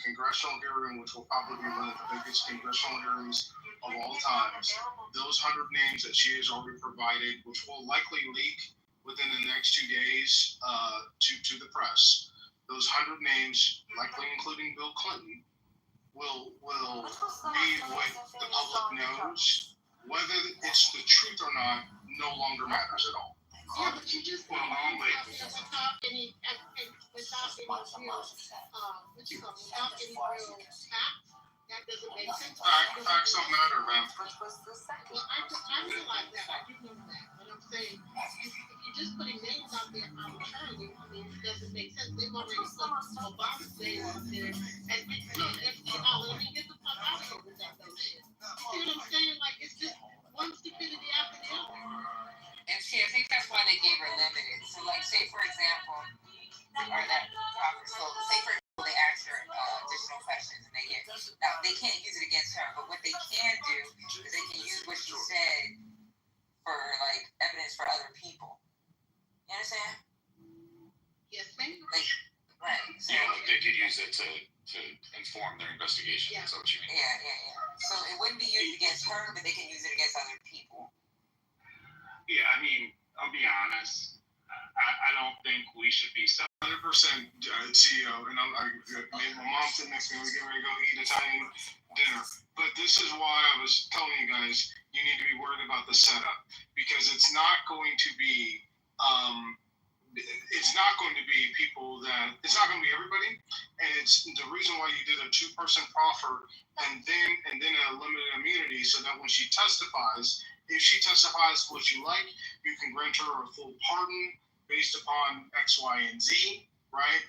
congressional hearing, which will probably be one of the biggest congressional hearings of all times, those 100 names that she has already provided, which will likely leak within the next 2 days to the press, those 100 names, likely including Bill Clinton, will be what the public knows. Whether it's the truth or not no longer matters at all. Yeah, but you just without any real, without any real facts, that doesn't make sense. Facts don't matter, man. Well, I realize that. I do know that. But I'm saying, if you're just putting names out there arbitrarily, it doesn't make sense. They've already put Obama's name out there. And look, let me get the fuck out of here with that bullshit. See what I'm saying? Like, it's just one stupidity after the other. And I think that's why they gave her limited. So, like, say for example, or that proper. So, say for example, they ask her additional questions, and now they can't use it against her. But what they can do is they can use what she said for like evidence for other people. You understand? Yes, ma'am. Like, right. So, they could use it to inform their investigation. Yeah. Is that what you mean? Yeah. So it wouldn't be used against her, but they can use it against other people. Yeah, I mean, I'll be honest. I don't think we should be 100% CEO, and my mom sitting next to me, we're getting ready to go eat Italian dinner. But this is why I was telling you guys, you need to be worried about the setup, because it's not going to be people that, it's not going to be everybody, and it's the reason why you did a 2-person proffer and then a limited immunity, so that when she testifies, if she testifies what you like, you can grant her a full pardon based upon X, Y, and Z, right?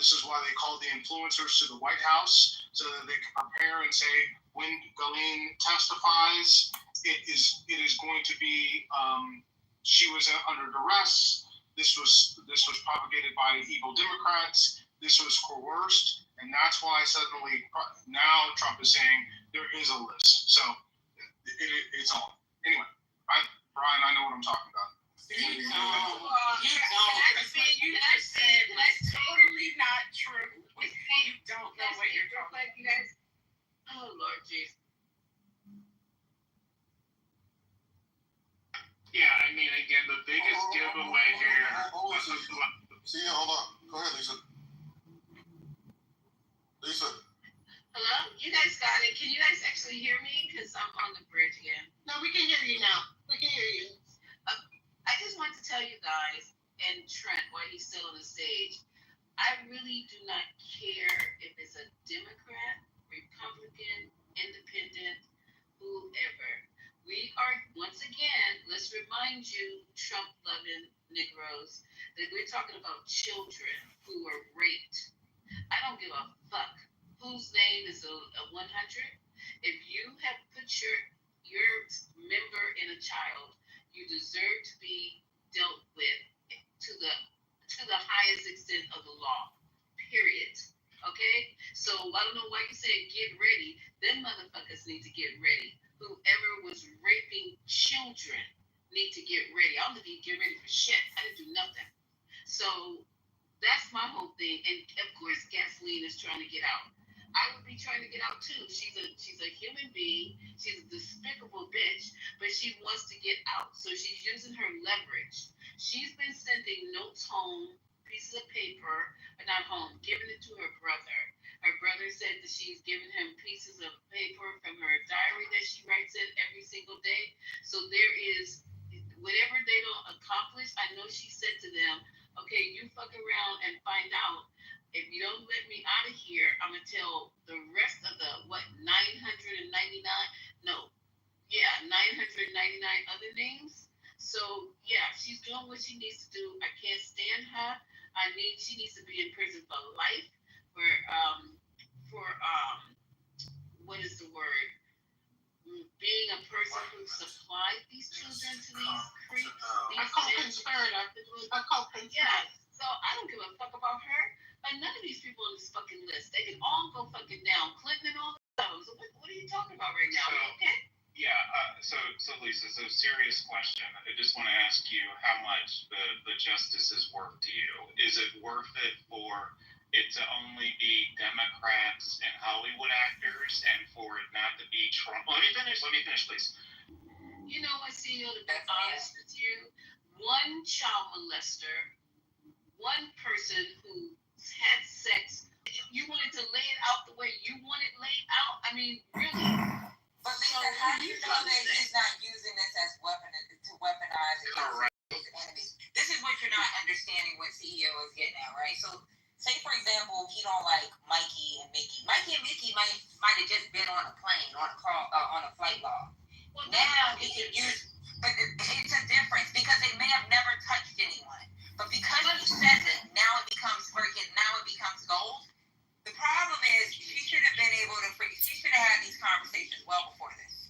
This is why they call the influencers to the White House, so that they can prepare and say, when Ghislaine testifies, it is going to be, she was under duress. This was propagated by evil Democrats. This was coerced, and that's why suddenly now Trump is saying there is a list. So it's on. Anyway, Brian, I know what I'm talking about. You don't. I said that's totally not true. You don't know what you're talking about. You guys. Oh Lord Jesus. Yeah, I mean, again, the biggest giveaway here. See, hold on. Go ahead, Lisa. Lisa. Hello? You guys got it. Can you guys actually hear me? Because I'm on the bridge again. No, we can hear you now. We can hear you. I just want to tell you guys, and Trent, while he's still on the stage, I really do not care if it's a Democrat, Republican, Independent, whoever. We are, once again, let's remind you, Trump-loving Negroes, that we're talking about children who were raped. I don't give a fuck whose name is a 100. If you have put your member in a child, you deserve to be dealt with to the highest extent of the law. Period. Okay? So I don't know why you say get ready. Them motherfuckers need to get ready. Whoever was raping children need to get ready. I don't think get ready for shit. I didn't do nothing. So that's my whole thing. And of course, Gasoline is trying to get out. I would be trying to get out too. She's a human being. She's a despicable bitch, but she wants to get out. So she's using her leverage. She's been sending notes home, pieces of paper, but not home, giving it to her brother. Her brother said that she's giving him pieces of paper from her diary that she writes in every single day. So there is, whatever they don't accomplish, I know she said to them, okay, you fuck around and find out. If you don't let me out of here, I'm going to tell the rest of the, 999 999 other names. So yeah, she's doing what she needs to do. I can't stand her. She needs to be in prison for life for what is the word? Being a person who supplied these children to these creeps. A co-conspirator. A co-conspirator. Yeah. So I don't give a fuck about her. But none of these people on this fucking list, they can all go fucking down. Clinton and all those. What are you talking about right now? Okay. Yeah, so Lisa, so serious question. I just want to ask you how much the justice is worth to you. Is it worth it for it to only be Democrats and Hollywood actors and for it not to be Trump? Let me finish, please. You know what, CEO, to be honest with you, one child molester, one person who had sex, you wanted to lay it out the way you want it laid out? I mean, really? But Lisa, how do you know that he's not using this as to weaponize against his enemies? This is what you're not understanding what CEO is getting at, right? So, say for example, he don't like Mikey and Mickey. Mikey and Mickey might have just been on a plane, on a flight log. Well, now he can use, but it's a difference because it may have never touched anyone. But because he says it, now it becomes gold. The problem is she should have had these conversations well before this.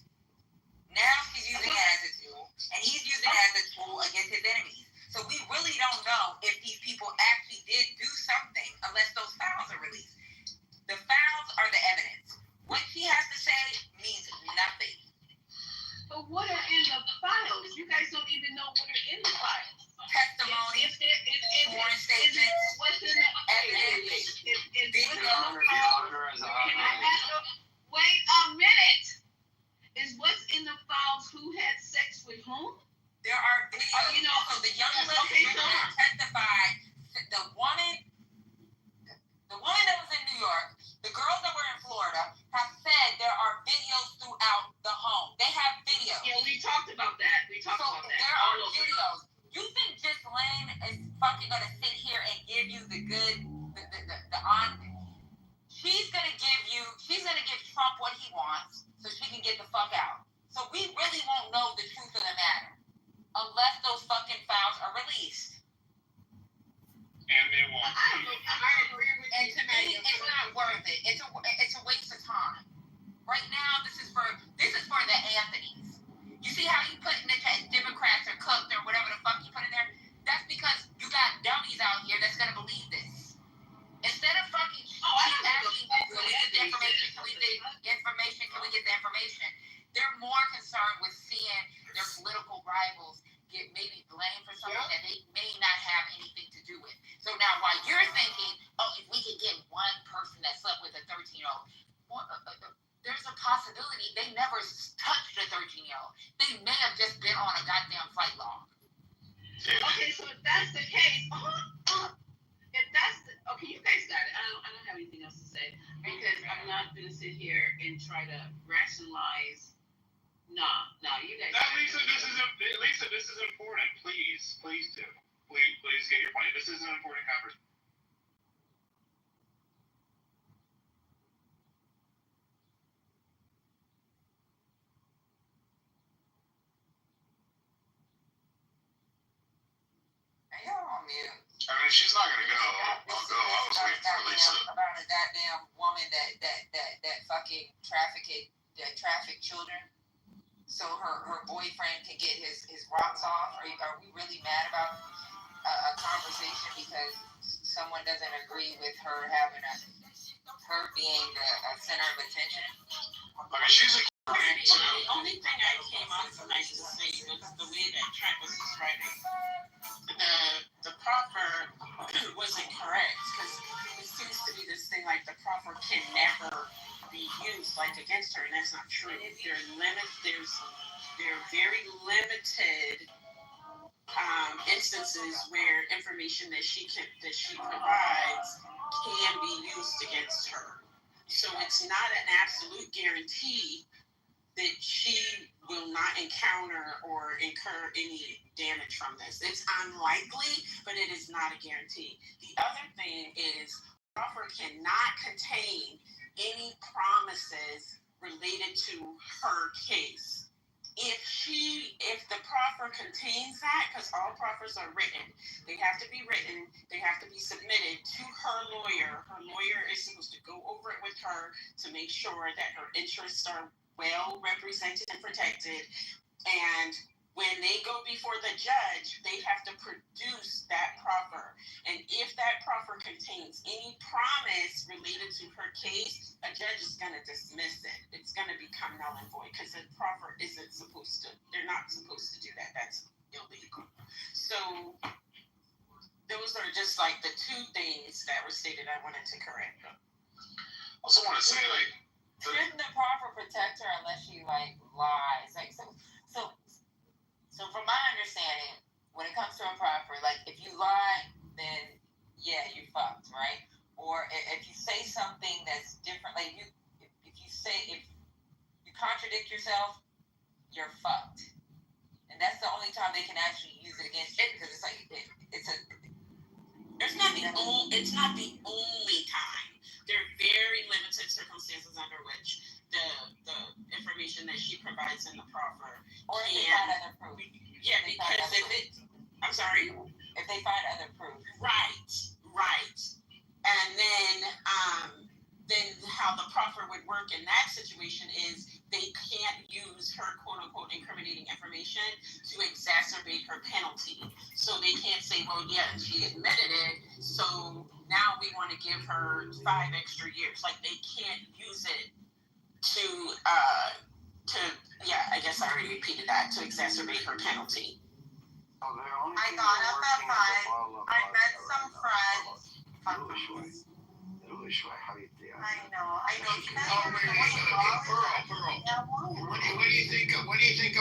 Now she's using it as a tool, and he's using it as a tool against his enemies. So we really don't know if these people actually did do something unless those files are released. The files are the evidence. What she has to say means nothing. But what are in the files? You guys don't even know what are in the files. Testimony, sworn statements, what's in the evidence, video. Wait a minute. Is what's in the files who had sex with whom? There are videos. So the young lady testified. The woman that was in New York, the girls that were in Florida, have said there are videos throughout the home. They have videos. Yeah, we talked about that. There are videos. You think Ghislaine is fucking gonna sit here and give you the on? She's gonna give Trump what he wants so she can get the fuck out. So we really won't know the truth of the matter unless those fucking files are released. And they won't. I agree with you. And to me, it's not worth it. It's a waste of time. Right now, this is for the Anthonys. You see how you put in the Democrats or cooked or whatever the fuck you put in there? That's because you got dummies out here that's gonna believe this. Instead of fucking asking, can we get the information? Can we get the information? They're more concerned with seeing their political rivals get maybe blamed for something that they may not have anything to do with. So now while you're thinking, if we could get one person that slept with a 13-year-old, there's a possibility they never touched a 13-year-old. They may have just been on a goddamn flight log. Okay, so if that's the case, okay, you guys got it. I don't have anything else to say because I'm not gonna sit here and try to rationalize. No, you guys. Lisa, this is important. Please do. Please get your point. This is an important conversation. I mean, she's not gonna go. I'll go. I was waiting for Lisa. About a goddamn woman that fucking traffic children, so her boyfriend can get his rocks off. Are we really mad about a conversation because someone doesn't agree with her being the center of attention? I mean, she's a the only thing I came out tonight to say was the way that Trump was describing the proffer wasn't correct because it seems to be this thing like the proffer can never be used like against her, and that's not true. There are very limited instances where information that she provides can be used against her. So it's not an absolute guarantee that she will not encounter or incur any damage from this. It's unlikely, but it is not a guarantee. The other thing is, the offer cannot contain any promises related to her case. if the proffer contains that, because all proffers are written, they have to be written, they have to be submitted to her lawyer. Her lawyer is supposed to go over it with her to make sure that her interests are well represented and protected. And when they go before the judge, they have to produce that proffer. And if that proffer contains any promise related to her case, a judge is going to dismiss it. It's going to become null and void because the proffer isn't supposed to, they're not supposed to do that. That's illegal. So those are just like the two things that were stated I wanted to correct. I also want to say, like, shouldn't the proffer protect her unless she like lies? Like so from my understanding, when it comes to a proffer, like if you lie, then yeah, you're fucked, right? Or if you say something that's different, like if you contradict yourself, you're fucked. And that's the only time they can actually use it against you because it's like it's not the only time. There are very limited circumstances under which the information that she provides in the proffer. Or if they find other proof. Yeah, because I'm sorry? If they find other proof. Right. And then how the proffer would work in that situation is they can't use her quote-unquote incriminating information to exacerbate her penalty. So they can't say, well, yeah, she admitted it, so now we want to give her 5 extra years. Like, they can't use it to I guess I already repeated that, to exacerbate her penalty. I got up at 5. I met some friends. I know. What do you think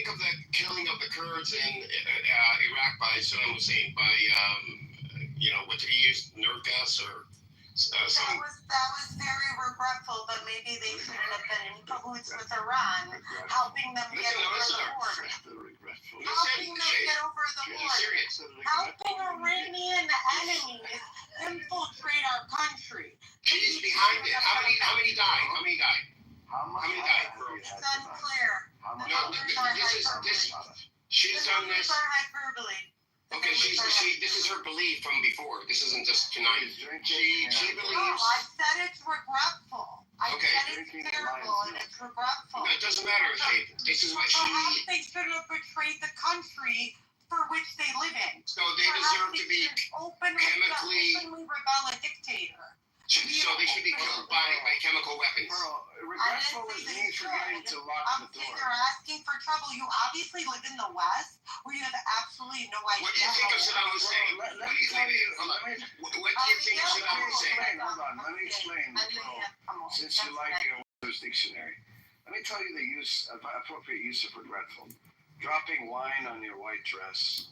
of the killing of the Kurds in Iraq by Saddam Hussein? What did he use? Nerve gas or something? That was very regretful, but maybe they shouldn't have been in cahoots with Iran, helping them get over the border. Helping Iranian enemies infiltrate our country. She's behind it. How many died? It's unclear. She's done this. Hyperbole. Okay, this is her belief from before. This isn't just tonight. She believes. No, I said it's regretful. I said it's terrible and it's regretful. No, it doesn't matter, Kate. This is what she. Perhaps they should have betrayed the country for which they live in. So they deserve to be chemically rebel a dictator. So they should be killed by chemical weapons. Regretful is me forgetting to lock the door. You're asking for trouble. You obviously live in the West, where you have absolutely no idea. What do you think of Saddam Hussein? What do you think of Saddam Hussein? Hold on, let me explain. Since you like Webster's dictionary, let me tell you the appropriate use of regretful. Dropping wine on your white dress.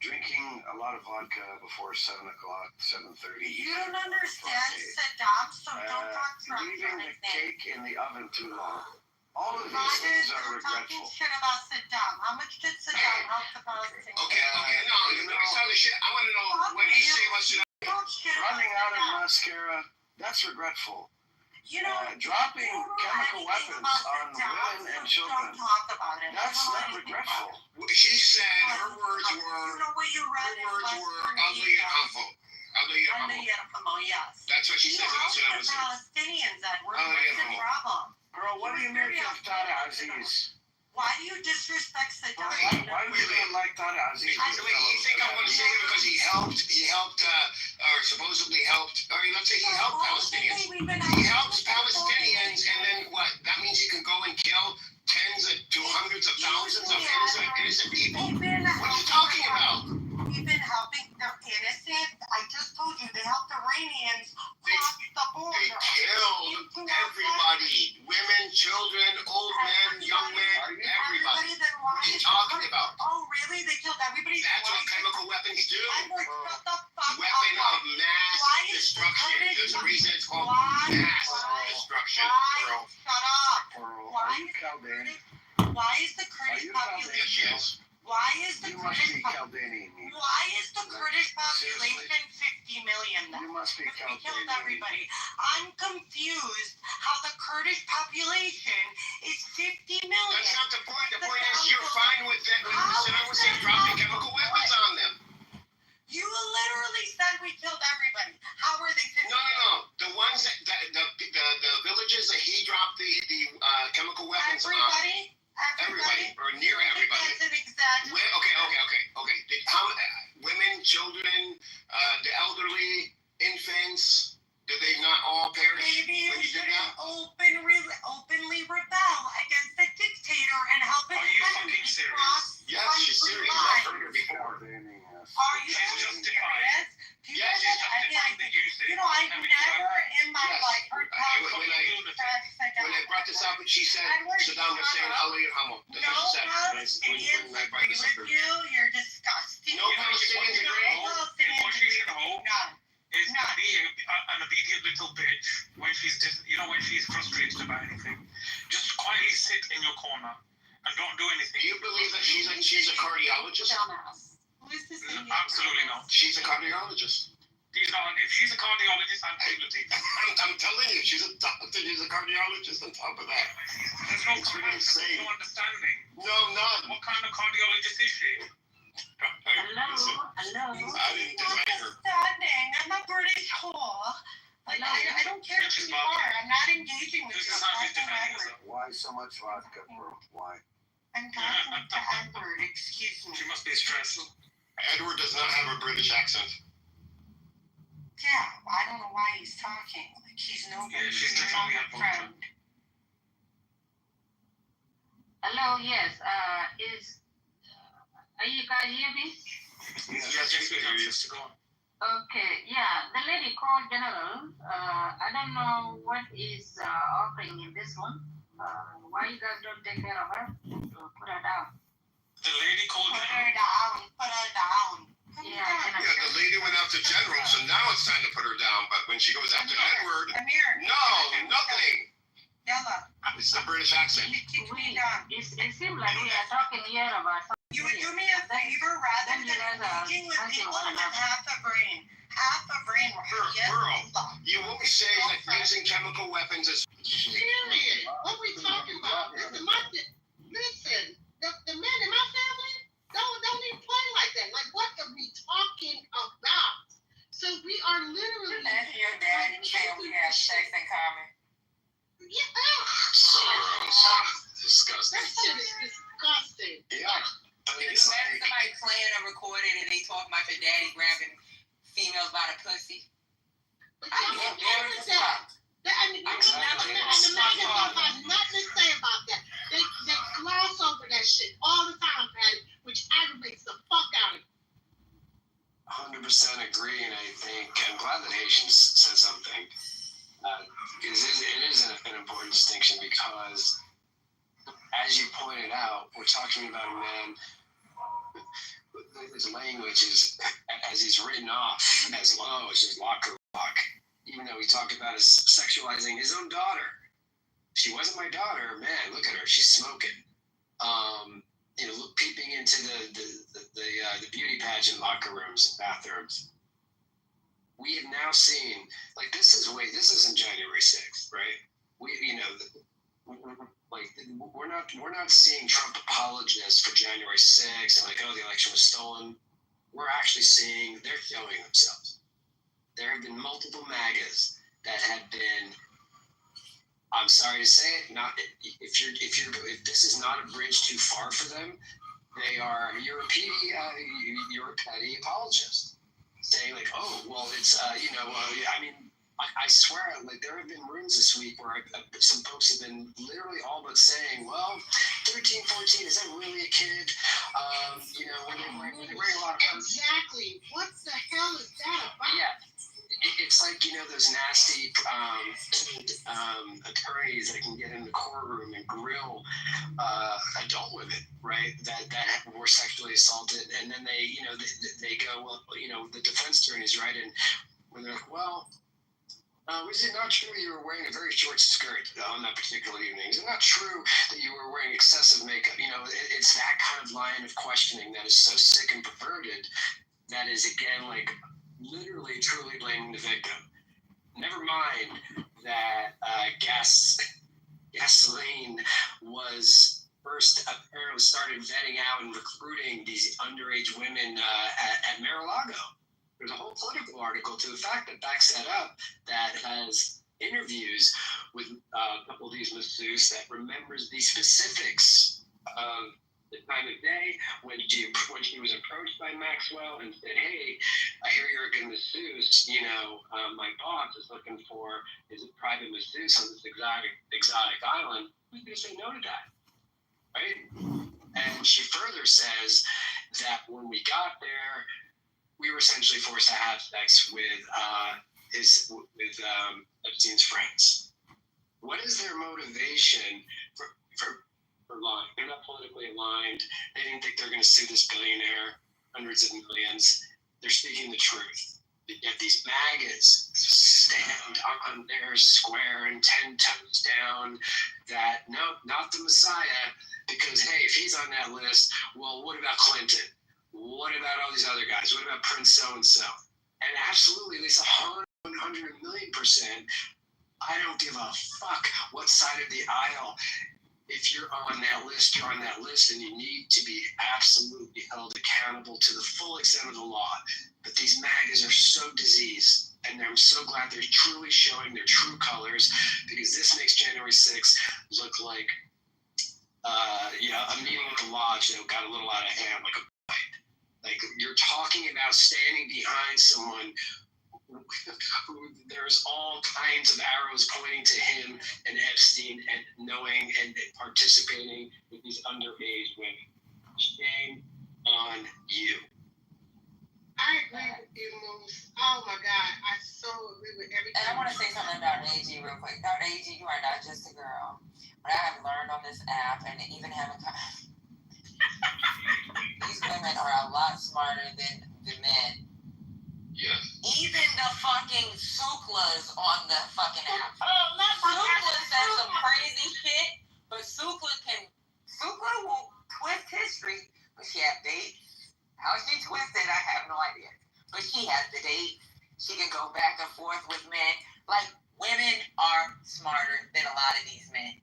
Drinking a lot of vodka before 7 o'clock, 7:30. You don't understand Saddam, so don't talk trash. Leaving the cake in the oven too long. All of these things are regretful. Talking shit about Saddam. How much did Saddam help the Palestinians? Okay, no, let me start the shit. I want to know what he said about Saddam. Running out of mascara, that's regretful. Dropping chemical weapons on women and children, that's not regretful. She said her words were ugly and harmful. Yes. That's what she says about Saddam Hussein. Palestinians, Edward. What's the problem? Girl, what do you make of Tara Aziz? Why do you disrespect Saddam? Why do you like Tara Aziz? You think I want to say it because he helped, or supposedly helped, or let's say he helped Palestinians. He helps Palestinians, and then what? That means he can go and kill tens to hundreds of thousands of innocent people? What are you talking about? We've been helping the innocent. I just told you they helped Iranians cross the border. They killed everybody. Women, children, old men, young men, everybody. What are you talking about? Oh, really? They killed everybody? That's what chemical weapons do. Shut the fuck Weapon up. of mass destruction. There's a reason it's called mass destruction, Pearl. Shut up. Are you Chaldean? Why is the Kurdish population? Yes. Why is the You must be Chaldean. Why is the Kurdish population 50 million? You must be We killed Chaldean. everybody. I'm confused how the Kurdish population is 50 That's not the point. The point is you're fine with it when Saddam Hussein dropping chemical weapons on them. You literally said we killed everybody. How are they 50? No. The ones that the villages that he dropped the chemical weapons Everybody? on. Everybody, or near everybody. That's an exaggeration. Okay. How women, children, the elderly, infants, did they not all perish Maybe when you you did should that? openly rebel against the dictator and help his Are you enemies fucking serious? cross Yes, she's country serious. lines. I've heard her before. Are you She's serious? justified. You Yes, guys she's have- Justifying the usage. You know, I've And never in my Yes. life heard When Congressman When I brought this up, she said, Saddam Hussein, Ali Hamo. That's what she said. Palestinians When I brought this up. agree with you. You're disgusting. No Palestinians agree. And what she should hope None. is to be an obedient little bitch when she's when she's frustrated about anything. Just quietly sit in your corner and don't do anything. Do you believe that she's a cardiologist? Dumbass. Who is this thing? Absolutely not. She's a cardiologist. If she's a cardiologist, I'm guilty. I'm telling you, she's a doctor. She's a cardiologist on top of that. There's no It's really insane. no understanding. No, none. What kind of cardiologist is she? Listen, Hello. I didn't design her. Understanding. I'm a British whore. Like, I don't care who you are. I'm not engaging with This you. is how she's I'm defending Edward. herself. Why so much vodka, bro? Why? I'm talking to Edward. Excuse me. She must be stressed. Edward does not have a British accent. Yeah, I don't know why he's talking. Like he's nobody. Yeah, she's He's definitely not a my friend. Hello, yes. Are you guys hear me? Yes, we we do. to go on. Okay, yeah. The lady called General. I don't know what is offering in this one. Why you guys don't take care of her? Put her down. The lady called Put General. her down. Put her down. Yeah, Yeah, the lady went after General, so now it's time to put her down. But when she goes after Edward, Amir. no, nothing. Yalla. It's the British accent. You kick me down. It seems like we are talking here about something. You would do me a favor rather than engaging with people that have half a brain. Half a brain. Girl, you won't say that using chemical weapons is. Period. What we talking about? Listen, the men in my family don't even play like that. Like, what are we talking about? So we are literally. Your dad and family have sex in common. Yeah. So gross. Disgusting. That shit is disgusting. Yeah. I mean, it's Imagine like, somebody playing or recording and they talking about your daddy grabbing females by the pussy. But y'all don't care with that. And the MAGA don't have nothing to say about that. They gloss over that shit all the time, Patty, which aggravates the fuck out of me. 100% agree, and I think I'm glad that Haitians said something. Because it is an important distinction because, as you pointed out, we're talking about a man. His language is, as he's written off as low, it's just locker rock. Even though he talked about his sexualizing his own daughter. She wasn't my daughter, man. Look at her, she's smoking. Peeping into the beauty pageant locker rooms and bathrooms. We have now seen, like, this isn't January 6th, right? We're not seeing Trump apologists for January 6th and like, oh, the election was stolen. We're actually seeing they're showing themselves. There have been multiple MAGAs that have been, I'm sorry to say it, if this is not a bridge too far for them, you're a petty apologist, saying like, oh, well, it's I swear, like, there have been rooms this week where some folks have been literally all but saying, well, 13, 14, is that really a kid? When they bring a lot of Exactly. What the hell is that about? Yeah. It's like, those nasty attorneys that can get in the courtroom and grill adult women, right? That were sexually assaulted, and then they go, well, the defense attorneys, right? And when they're like, well, is it not true you were wearing a very short skirt on that particular evening? Is it not true that you were wearing excessive makeup? It's that kind of line of questioning that is so sick and perverted that is, again, like, literally truly blaming the victim. Never mind that gasoline was first apparently started vetting out and recruiting these underage women at Mar-a-Lago. There's a whole political article to the fact that backs that up, that has interviews with a couple of these masseuses that remembers the specifics of the time of day when she was approached by Maxwell and said, "Hey, I hear you're a good masseuse. My boss is looking for his private masseuse on this exotic island. Who's going to say no to that?" Right? And she further says that when we got there, we were essentially forced to have sex with Epstein's friends. What is their motivation for lying? They're not politically aligned. They didn't think they're going to sue this billionaire hundreds of millions. They're speaking the truth. Yet these maggots stand on their square and 10 toes down that, no, not the Messiah, because, hey, if he's on that list, well, what about Clinton? What about all these other guys? What about Prince so-and-so? And absolutely, at least 100 million%, I don't give a fuck what side of the aisle. If you're on that list, you're on that list, and you need to be absolutely held accountable to the full extent of the law. But these MAGAs are so diseased, and I'm so glad they're truly showing their true colors, because this makes January 6th look like a meeting at the lodge that got a little out of hand, like you're talking about standing behind someone who there's all kinds of arrows pointing to him and Epstein and knowing and participating with these underage women. Shame on you. I agree with you, Moose. Oh my God, I so agree with everything. And I want to say something about AG real quick. Dr. AG, you are not just a girl. What I have learned on this app, and even having these women are a lot smarter than the men. Yes. Even the fucking Suklas on the fucking app. Oh, not Sukla said some crazy shit, but Sukla will twist history, but she has dates. How she twisted, I have no idea. But she has the date. She can go back and forth with men. Like, women are smarter than a lot of these men.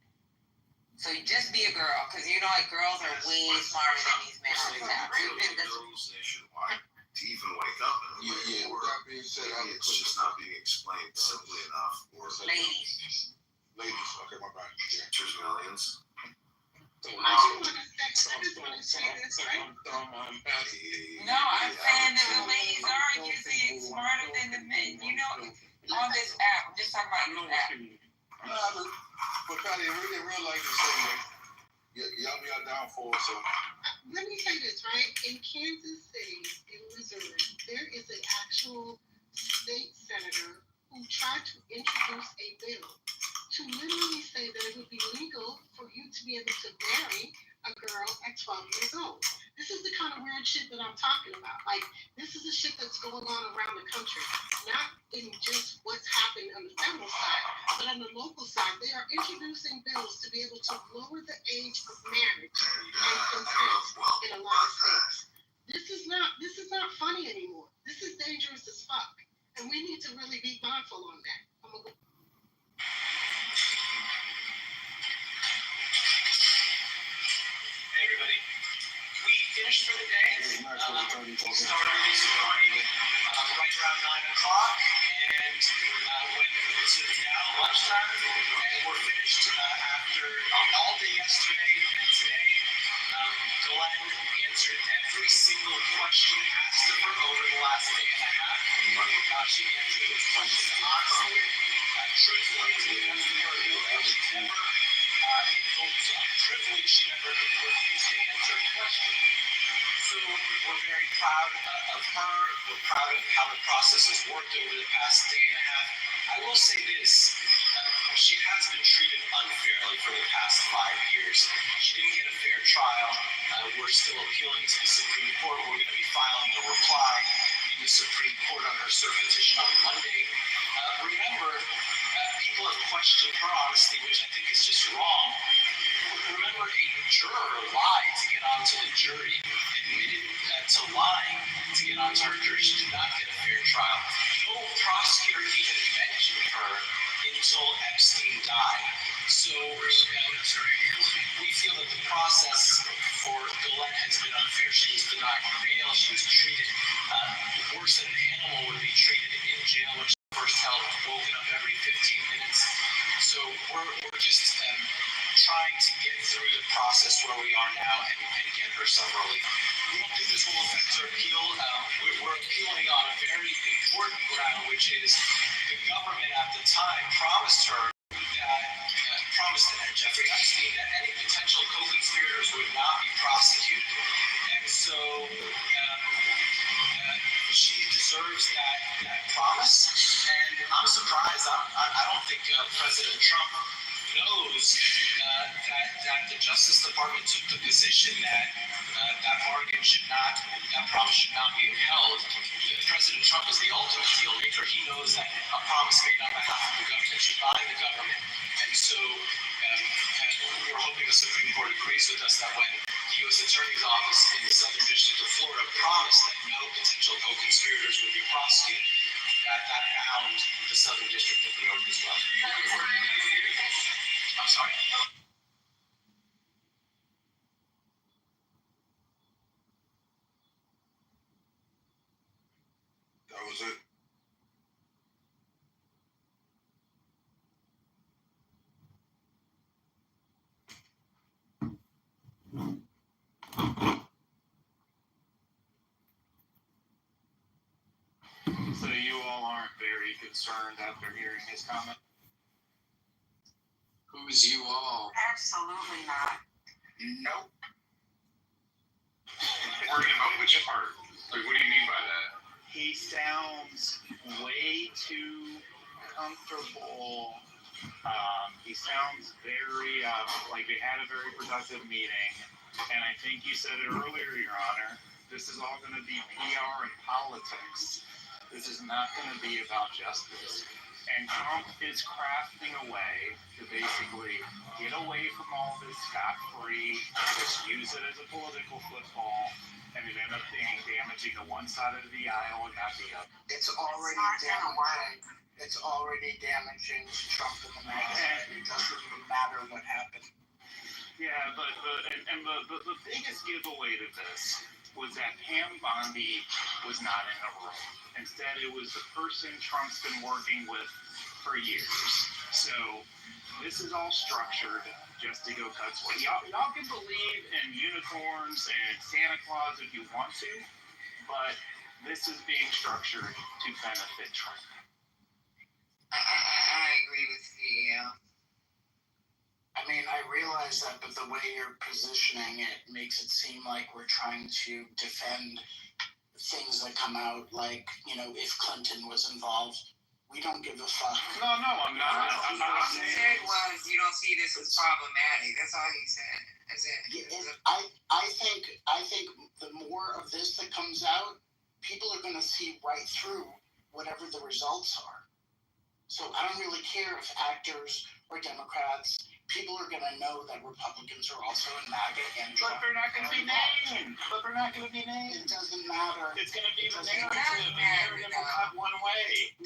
So you just be a girl, because girls are way smarter than these men on this app. Girls nationwide to even wake up in a way where it's just not being explained simply enough. Ladies. Okay, my bad. Yeah, there's millions. I just want to say this, right? No, I'm saying that the ladies are usually smarter than the men. On this app. I'm just talking about this app. But Patty, in real life, the same way. Y'all be out down for so. Let me say this, right? In Kansas City, in Missouri, there is an actual state senator who tried to introduce a bill to literally say that it would be legal for you to be able to marry a girl at 12 years old. This is the kind of weird shit that I'm talking about. Like, this is the shit that's going on around the country. Not in just what's happening on the federal side, but on the local side. They are introducing bills to be able to lower the age of marriage and consent in a lot of states. This is not funny anymore. This is dangerous as fuck. And we need to really be mindful on that. Hey everybody, we finished for the day. We started this morning right around 9 o'clock and went to now lunchtime, and we're finished after all day yesterday and today. Glenn answered every single question asked of her over the last day and a half. She answered those questions honestly, truthfully, to the best of her ability. She never truthfully, she never refused to answer a question. So we're very proud of her. We're proud of how the process has worked over the past day and a half. I will say this. She has been treated unfairly for the past 5 years. She didn't get a fair trial. We're still appealing to the Supreme Court. We're going to be filing a reply in the Supreme Court on her cert petition on Monday. Remember, people have questioned her honesty, which I think is just wrong. Remember, a juror lied to get onto the jury, admitted to lying to get onto her jury. She did not get a fair trial. No prosecutor even mentioned her until Epstein died. So we feel that the process get through the process where we are now and get her summarily. We don't think this will affect her appeal. We're appealing on a very important ground, which is the government at the time promised Jeffrey Epstein that any potential co-conspirators would not be prosecuted. And so she deserves that promise. And I'm surprised. I don't think President Trump knows that the Justice Department took the position that that promise should not be upheld. President Trump is the ultimate deal maker. He knows that a promise made on behalf of the government should bind the government. And so we're hoping the Supreme Court agrees with us that when the U.S. Attorney's Office in the Southern District of Florida promised that no potential co-conspirators would be prosecuted, that bound the Southern District of New York as well. I'm sorry. That was it. So you all aren't very concerned after hearing his comment? Who's you all? Absolutely not. Nope. Worried about which part? Like, what do you mean by that? He sounds way too comfortable. He sounds very like they had a very productive meeting, and I think you said it earlier, Your Honor. This is all going to be PR and politics. This is not going to be about justice. And Trump is crafting a way to basically get away from all this scot-free, just use it as a political football, and it end up being damaging to one side of the aisle and not the other. It's already damaging. It's already damaging to Trump and the magazine. It doesn't even matter what happened. Yeah, but the biggest giveaway to this was that Pam Bondi was not in the room. Instead, it was the person Trump's been working with for years. So this is all structured just to go cut sweat. Y'all can believe in unicorns and Santa Claus if you want to, but this is being structured to benefit Trump. I agree with you. I mean, I realize that, but the way you're positioning it makes it seem like we're trying to defend things that come out, like, you know, if Clinton was involved. We don't give a fuck. No, I'm not. All he said was, you don't see this as problematic. That's all he said. That's it. I think the more of this that comes out, people are going to see right through whatever the results are. So I don't really care if actors or Democrats, people are going to know that Republicans are also in MAGA and Trump. But they're not going to be named. It doesn't matter. It's going to be the narrative. The narrative will cut one way.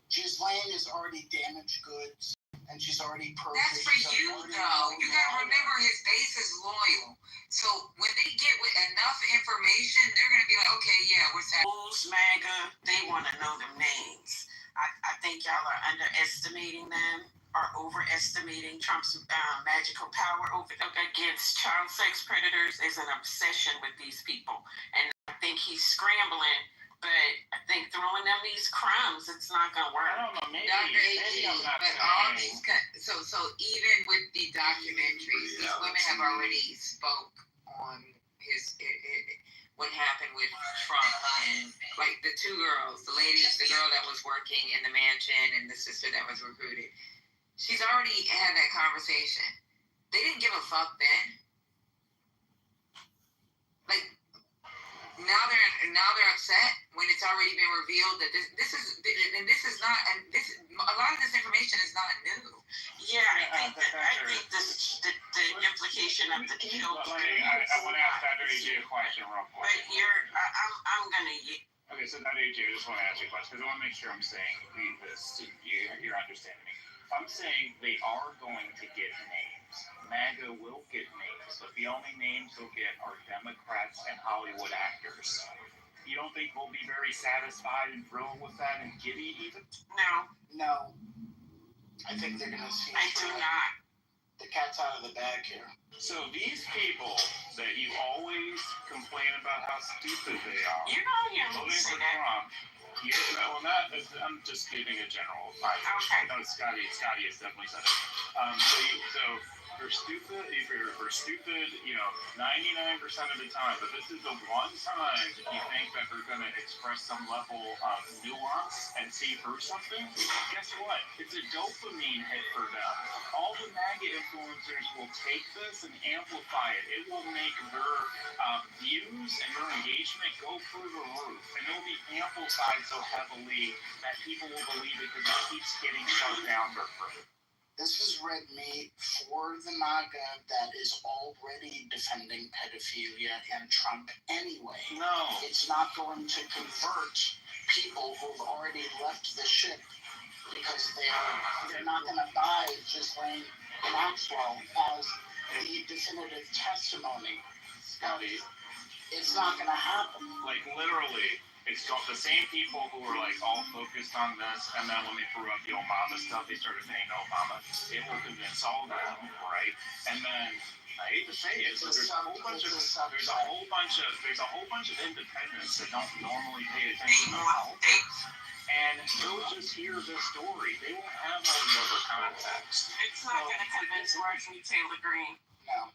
Ghislaine is already damaged goods, and she's already perjured. That's for you, though. You got to remember his base is loyal. So when they get with enough information, they're going to be like, okay, yeah, we're sad. MAGA, they want to know them names. I think y'all are underestimating them or overestimating Trump's magical power against child sex predators. Is an obsession with these people. And I think he's scrambling, but I think throwing them these crumbs, it's not going to work. I don't know, maybe I'm not but all these, so even with the documentaries, these women have already spoke on what happened with Trump and like the two girls, the girl that was working in the mansion and the sister that was recruited. She's already had that conversation. They didn't give a fuck then. Like now they're upset when it's already been revealed that this is not, and a lot of this information is not new. Yeah, I think the implication of the children. I want to ask Dr. AJ a question real quick. But I'm gonna. Okay, so Dr. AJ, I just want to ask you a question because I want to make sure I'm saying this to you're understanding me. I'm saying they are going to get names. MAGA will get names, but the only names they'll get are Democrats and Hollywood actors. You don't think we'll be very satisfied and thrilled with that and giddy even? No. I think they're going to see. I do not. the cat's out of the bag here. So these people that you always complain about how stupid they are, You're not here to voting say for that. Trump. Yeah, well, I'm just giving a general. Okay. No, Scotty has definitely said it. So you're stupid. If you're stupid, 99% of the time. But this is the one time that you think that they're going to express some level of nuance and see through something. Guess what? It's a dopamine hit for them. All the MAGA influencers will take this and amplify it. It will make their views and their engagement go through the roof, and it will be amplified so heavily that people will believe it because it keeps getting shoved down their throat. This is red meat for the MAGA that is already defending pedophilia and Trump anyway. No. It's not going to convert people who've already left the ship because they're not going to buy Ghislaine Maxwell as the definitive testimony. Scotty, it's not going to happen. Like literally, it's got the same people who were like all focused on this, and then when they threw up the Obama stuff, they started saying Obama. It will convince all of them, right? And then I hate to say it, but there's a whole bunch of independents that don't normally pay attention to politics, and they'll just hear this story. They won't have all the other context. It's not going to convince Marjorie Taylor Greene. No.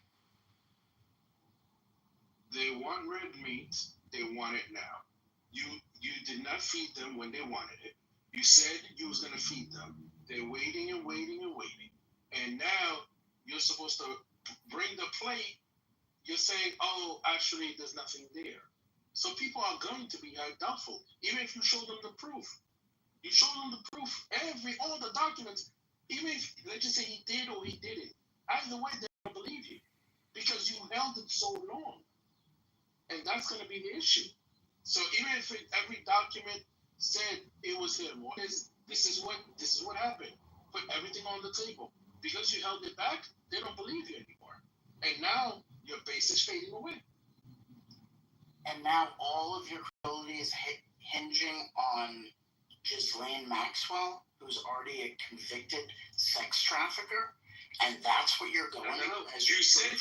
They want red meat. They want it now. You did not feed them when they wanted it. You said you was gonna feed them. They're waiting and waiting and waiting. And now you're supposed to bring the plate. You're saying, oh, actually, there's nothing there. So people are going to be doubtful, even if you show them the proof. You show them the proof, all the documents. Even if, let's just say he did or he didn't. Either way, they don't believe you because you held it so long. And that's going to be the issue. So even if every document said it was him, this is what happened. Put everything on the table. Because you held it back, they don't believe you anymore. And now your base is fading away. And now all of your credibility is hinging on Ghislaine Maxwell, who's already a convicted sex trafficker, and that's what you're going. You said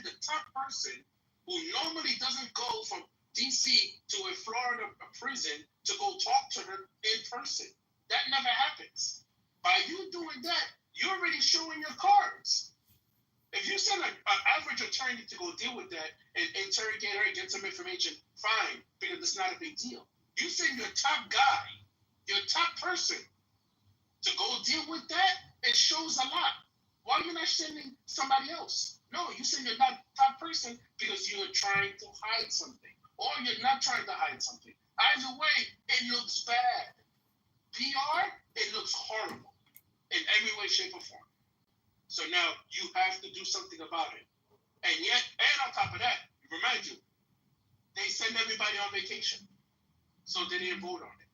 the top person who normally doesn't go from DC to a Florida prison to go talk to her in person. That never happens. By you doing that, you're already showing your cards. If you send an average attorney to go deal with that and interrogate her and get some information, fine, because it's not a big deal. You send your top guy, your top person, to go deal with that, it shows a lot. Why are you not sending somebody else? No, you send your top person because you're trying to hide something. Or you're not trying to hide something. Either way, it looks bad. PR, it looks horrible in every way, shape, or form. So now you have to do something about it. And on top of that, remind you, they send everybody on vacation. So they didn't vote on it.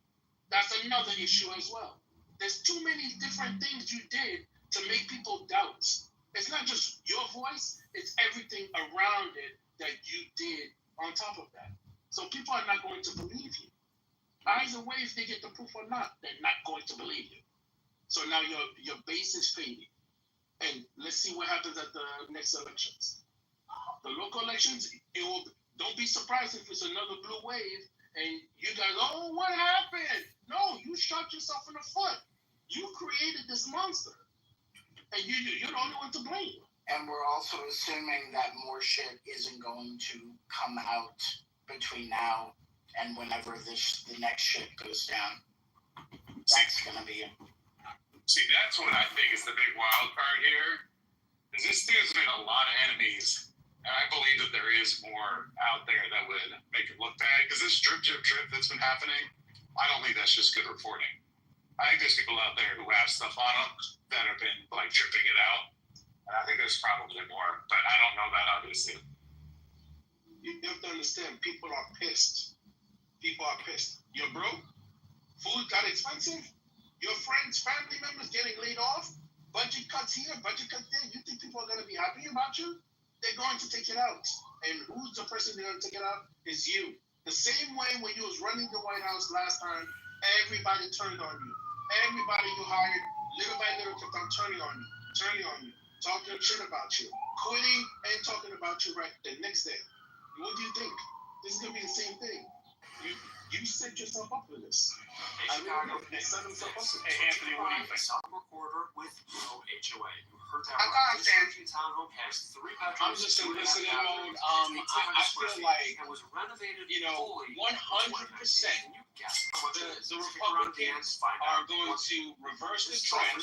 That's another issue as well. There's too many different things you did to make people doubt. It's not just your voice, it's everything around it that you did on top of that. So people are not going to believe you. Either way, if they get the proof or not, they're not going to believe you. So now your base is fading. And let's see what happens at the next elections. The local elections, don't be surprised if it's another blue wave and you guys, oh, what happened? No, you shot yourself in the foot. You created this monster. And you're the only one to blame. And we're also assuming that more shit isn't going to come out between now and whenever the next shit goes down. That's going to be it. See, that's what I think is the big wild card here. Is this dude's made a lot of enemies. And I believe that there is more out there that would make it look bad. Because this drip that's been happening, I don't think that's just good reporting. I think there's people out there who have stuff on them that have been like dripping it out. And I think there's probably more. But I don't know that, obviously. You have to understand, people are pissed. People are pissed. You're broke. Food got expensive. Your friends, family members getting laid off. Budget cuts here, budget cuts there. You think people are going to be happy about you? They're going to take it out. And who's the person they're going to take it out? Is you. The same way when you was running the White House last time, everybody turned on you. Everybody you hired little by little, because I'm turning on you, talking shit about you, quitting and talking about you right the next day. What do you think? This is gonna be the same thing. You set yourself up for this. I really do. They set themselves up for this. Hey, Anthony, what do you think? Sound recorder with no HOA. You heard that I right. thought This that- Roofing townhome has 3 bedrooms. I'm just in listening mode. I feel like, it was renovated 100%. Can you guess how much it is? The Stick around to the end to Republicans find are out. going to reverse the trend,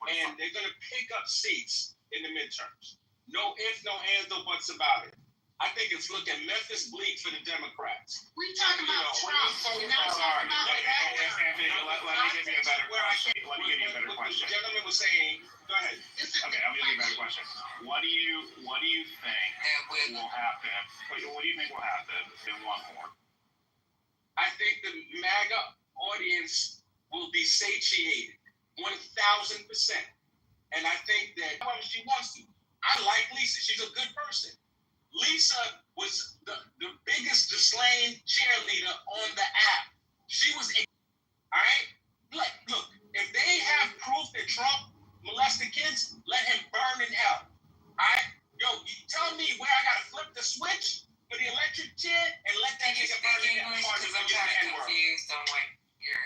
and they're going to pick up seats in the midterms. No ifs, no ands, no buts about it. I think it's looking Memphis bleak for the Democrats. We talking about Trump. We're not Sorry. talking about Anthony, let me give you a better question. Let me give you a better What question. the gentleman was saying, Go ahead. okay, I'll give you a better question. What do you think will happen? What do you think will happen in one more? I think the MAGA audience will be satiated 1,000%. And I think that she wants to. I like Lisa. She's a good person. Lisa was the biggest Ghislaine cheerleader on the app. She was, all right? Look, if they have proof that Trump molested kids, let him burn in hell. All right? Yo, you tell me where I gotta flip the switch for the electric chair and let that nigga burn in hell. Because I'm kind of confused on what you're.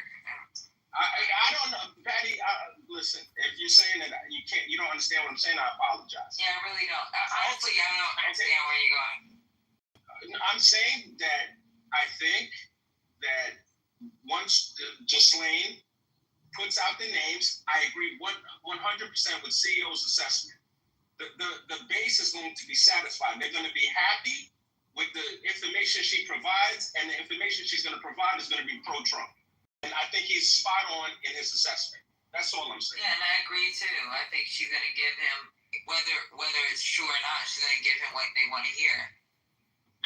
I don't know, Patty. Listen, if you're saying that you don't understand what I'm saying, I apologize. Yeah, I really don't. Honestly, I don't understand where you're going. I'm saying that I think that once Ghislaine puts out the names, I agree 100% with CEO's assessment. The base is going to be satisfied. They're going to be happy with the information she provides, and the information she's going to provide is going to be pro-Trump. And I think he's spot on in his assessment. That's all I'm saying. Yeah, and I agree too. I think she's going to give him, whether it's true or not, she's going to give him what they want to hear.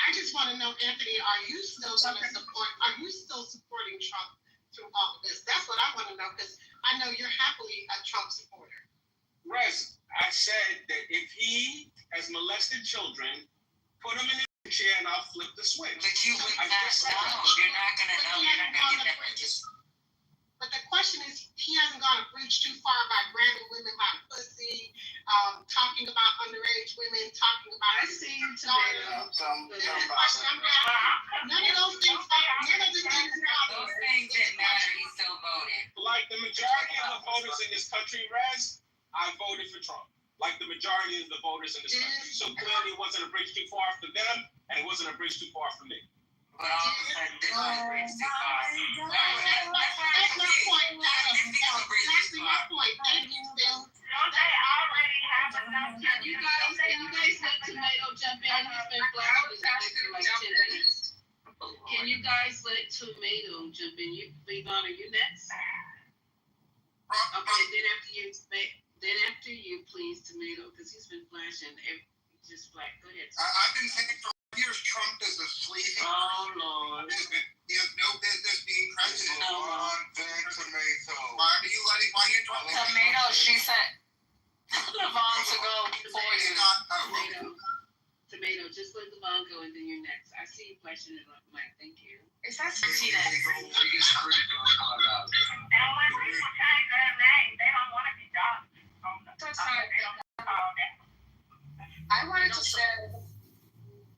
I just want to know, Anthony, are you still supporting Trump through all of this? That's what I want to know, because I know you're happily a Trump supporter. Rez, I said that if he has molested children, put him in the chair and I'll flip the switch. But you would not know. You're not going to know. You're not going to get that purchase. But the question is, he hasn't gone a breach too far by grabbing women by pussy, talking about underage women, talking about. I see you, Tomato. None of those things. Those things didn't matter. He still voted. Like the majority of the voters in this country, Rez, I voted for Trump. Like the majority of the voters in this country. So clearly it wasn't a bridge too far for them, and it wasn't a bridge too far for me. But all of a sudden, this was a bridge too far. That's my point. That's my point. Thank you, Phil. Don't they already have enough? Can you guys let Tomato jump in? He's been flashing his mic for like 10 minutes. Can you guys let Tomato jump in? Yvonne, are you next? Okay, then after you, please, Tomato, because he's been flashing. Just flat. Go ahead. I've been saying for years Trump is a sleazy Lord. business. He has no business being president. On then tomato. Why are you talking about Tomato, she said Levon to go before you. Tomato, just let Levon go and then you're next. I see you flashing it on mic. Thank you. Is that see that? And when people change their name, they don't want to be doxxed. I wanted to say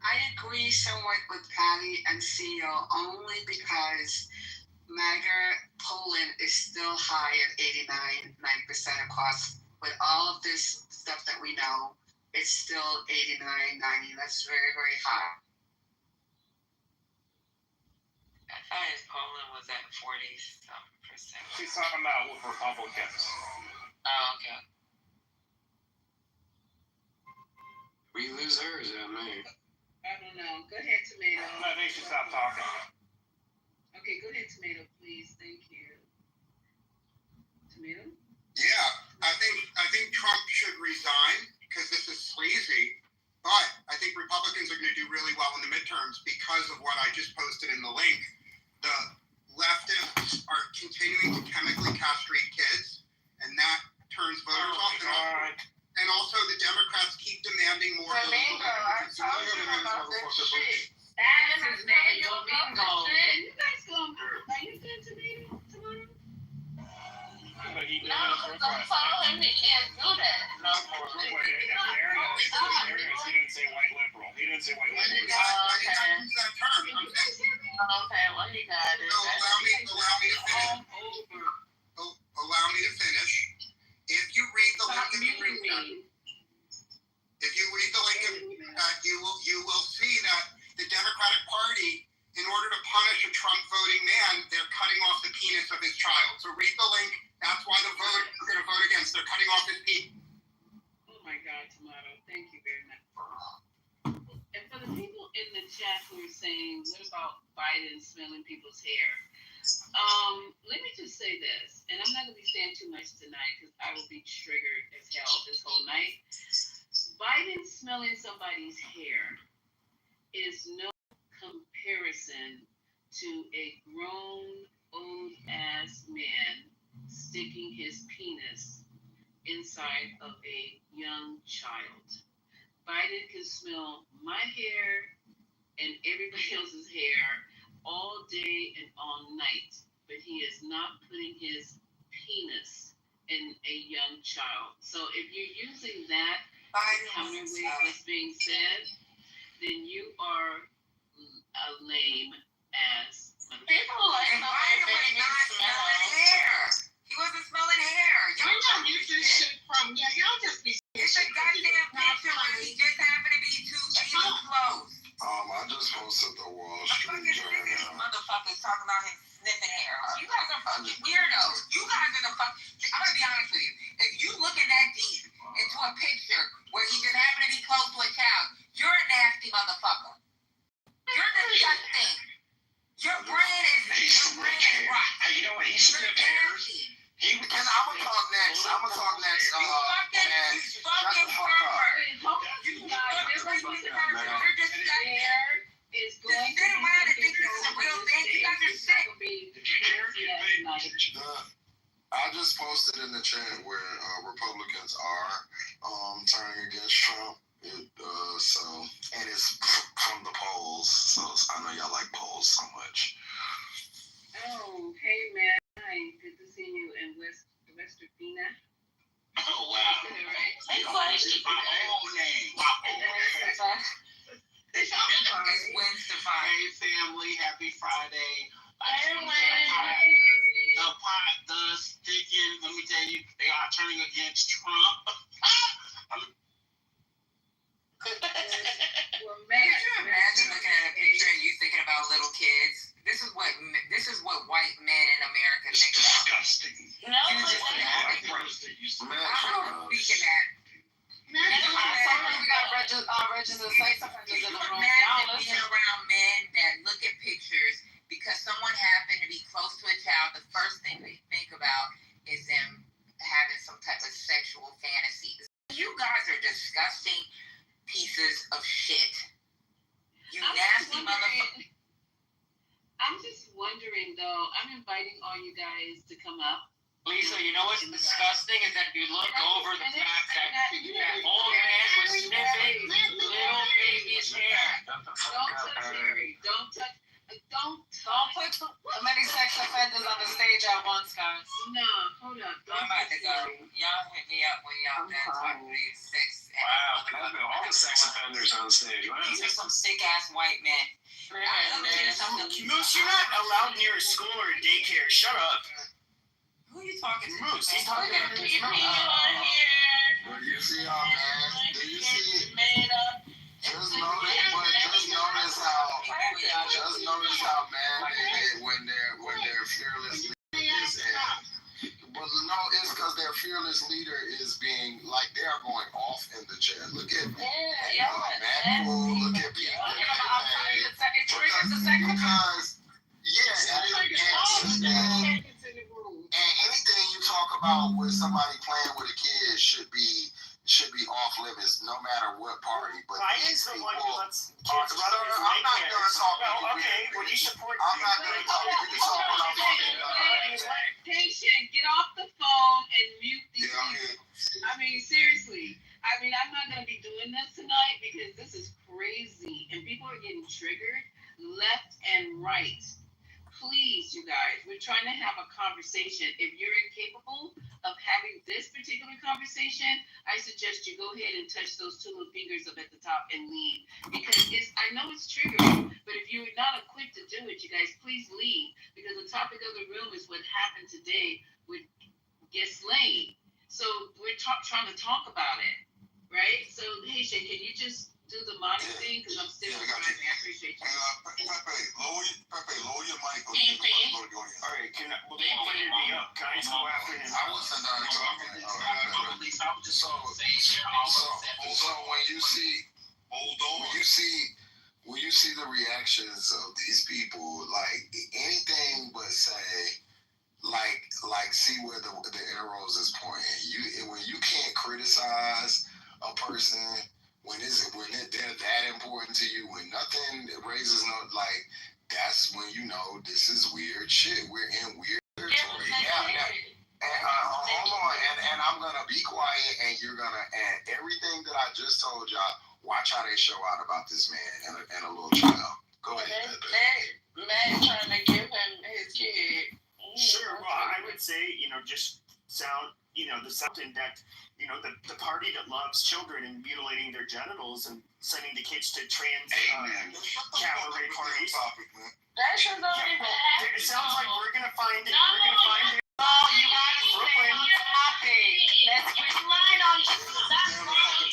I agree somewhat with Patty and CEO only because MAGA polling is still high at 89% across. With all of this stuff that we know, it's still 89, 90. That's very, very high. I thought his polling was at 40-something%. She's talking about with Republicans. Oh, okay. We lose her, is that me? I don't know. Go ahead, Tomato. I think she stopped talking. Okay, go ahead, Tomato, please. Thank you. Tomato? Yeah, I think Trump should resign because this is sleazy. But I think Republicans are going to do really well in the midterms because of what I just posted in the link. The leftists are continuing to chemically castrate kids, and that turns voters off. And also the Democrats keep demanding more. Domingo, I told you about this shit. That's his name, Domingo. You guys are you good, Tomato? No, because you will see that the Democratic Party, in order to punish a Trump voting man, they're cutting off the penis of his child. So read the link. That's why the vote are going to vote against. They're cutting off his penis. Oh my God, Tomato. Thank you very much. And for the people in the chat who are saying, what about Biden smelling people's hair? Let me just say this, and I'm not going to be saying too much tonight because I will be triggered as hell this whole night. Biden smelling somebody's hair is no comparison to a grown, old-ass man sticking his penis inside of a young child. Biden can smell my hair and everybody else's hair all day and all night, but he is not putting his penis in a young child. So if you're using that to counterweight what's being said, then you are a lame ass. People like Biden was not smelling hair. He wasn't smelling hair. Y'all don't use this shit from, y'all just be. It's a goddamn picture where he just happened to be too close. I just posted the Wall Street These Journal. motherfuckers talking about him sniffing hair. You guys are fucking weirdos. You guys are the fuck. I'm gonna be honest with you. If you looking that deep into a picture where he just happened to be close to a child, you're a nasty motherfucker. You're disgusting. Your brain is rotten. Hey, you know what? He sniffed hairs. I'm gonna talk next. Man, shut the fuck up. You're disgusting. Is going to sit around and think this is a real thing. You guys are sick. I just posted in the chat where Republicans are turning against Trump. And it's from the polls. So I know y'all like polls so much. Oh, hey man. Hi, good to see you in Western. Oh, wow. Right? It's my own name. It's Gwen Stefani. Hey, family. Happy Friday. The sticking, let me tell you, they are turning against Trump. Could you imagine looking at a picture and you thinking about little kids? This is what white men in America think about. Disgusting. No, I'm speaking that. We got registered sex offenders in the room. Imagine being around men that look at pictures because someone happened to be close to a child. The first thing they think about is them having some type of sexual fantasies. You guys are disgusting pieces of shit. You nasty motherfucker. I'm just wondering though, I'm inviting all you guys to come up. Lisa, you know what's disgusting is that you look over the fact that old man was sniffing little baby's hair. Don't touch Harry. Don't put so many sex offenders on the stage at once, guys. No, hold up. I'm about to go. Y'all hit me up when y'all done talking to these sex. Wow, all the sex offenders on stage. Wow. These are some sick ass white men. Moose, you're not allowed near a school or a daycare. Shut up. Who are you talking to? Moose, he's talking to Do you see how mad? Do you see it? Just notice how mad they get when their fearless leader is but no, it's because their fearless leader is being like they are going off in the chat. Look at Matt Cool, look at people. And anything you talk about with somebody playing with a kid should be off limits, no matter what party. But Biden's the one who lets kids run over his I'm not gonna talk. Well, okay, well, you support. I'm not gonna talk. You can talk when I'm talking. Patient, get off the phone and mute these people. I mean, seriously. I mean, I'm not going to be doing this tonight because this is crazy and people are getting triggered left and right. Please, you guys, we're trying to have a conversation. If you're incapable of having this particular conversation, I suggest you go ahead and touch those two little fingers up at the top and leave. Because I know it's triggering, but if you're not equipped to do it, you guys, please leave. Because the topic of the room is what happened today with Ghislaine. So we're trying to talk about it, right? So, Haitian, can you just do the modest thing, because I'm still trying to appreciate you. Pepe, lower your mic. Can you see? All right, will they put it up? Can I just go after him? I wasn't done talking. So when you see, when you see the reactions of these people, like anything but say, like see where the arrows is pointing. When you can't criticize a person when they're that important to you, when nothing raises no like, that's when you know this is weird shit. We're in weird territory. Hold on, and I'm gonna be quiet, and and everything that I just told y'all. Watch how they show out about this man and a little child. Go ahead. Matt trying to give him his kid. Sure. Well, I would say, just sound, the something that, the party that loves children and mutilating their genitals and sending the kids to trans cabaret parties. That should go It sounds like we're gonna find it. No, we're gonna find it. you gotta stay on topic. Let's get right on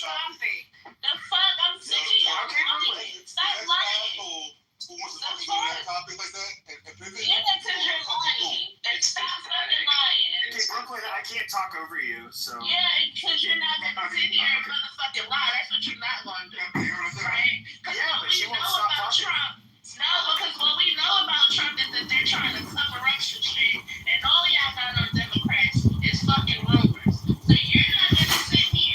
topic. The fuck, I'm sick of you. Okay, Brooklyn. Stop lying. Who wants to talk to you on that topic like that? And pivot? Yeah, because you're lying. And stop fucking lying. Okay, Brooklyn, I can't talk over you, so. Yeah, because you're not gonna sit here and motherfucking lie. That's what you're not gonna do. Right? Yeah, but she won't stop talking. Trump. No, because what we know about Trump is that they're trying to cover up some shit. And all y'all got on Democrats is fucking rumors. So you're not gonna sit here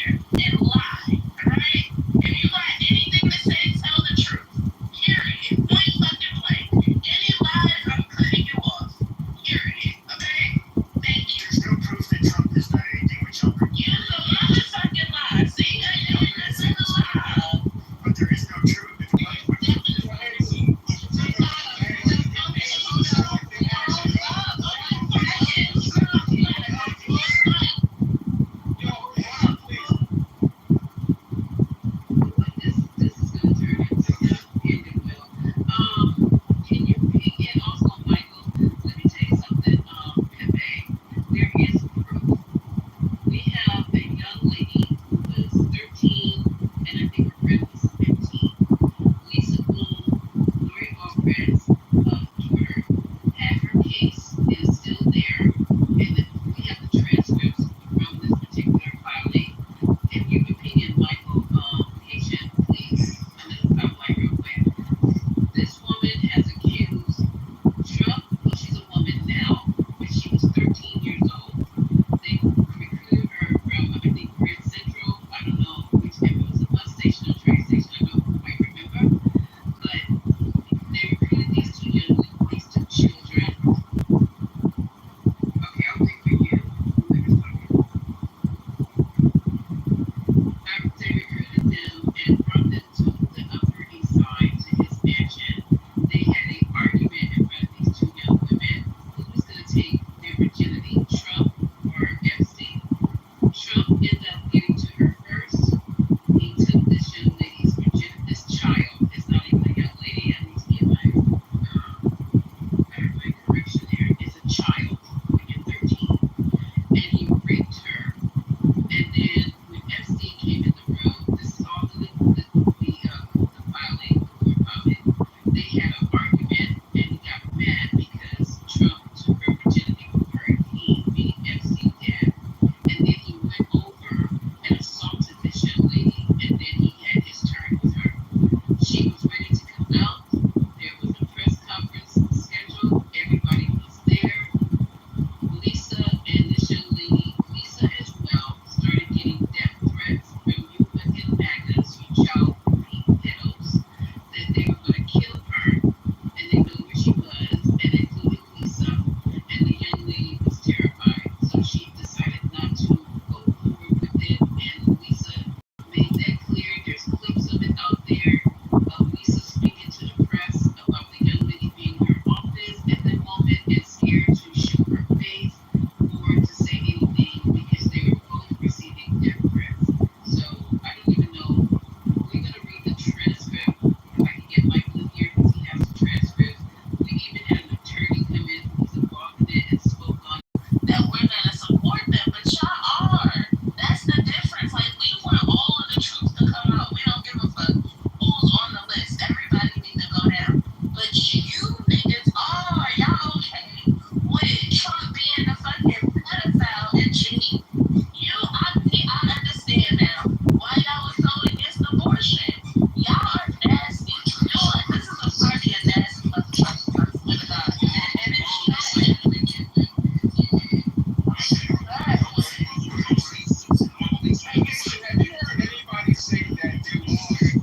Y'all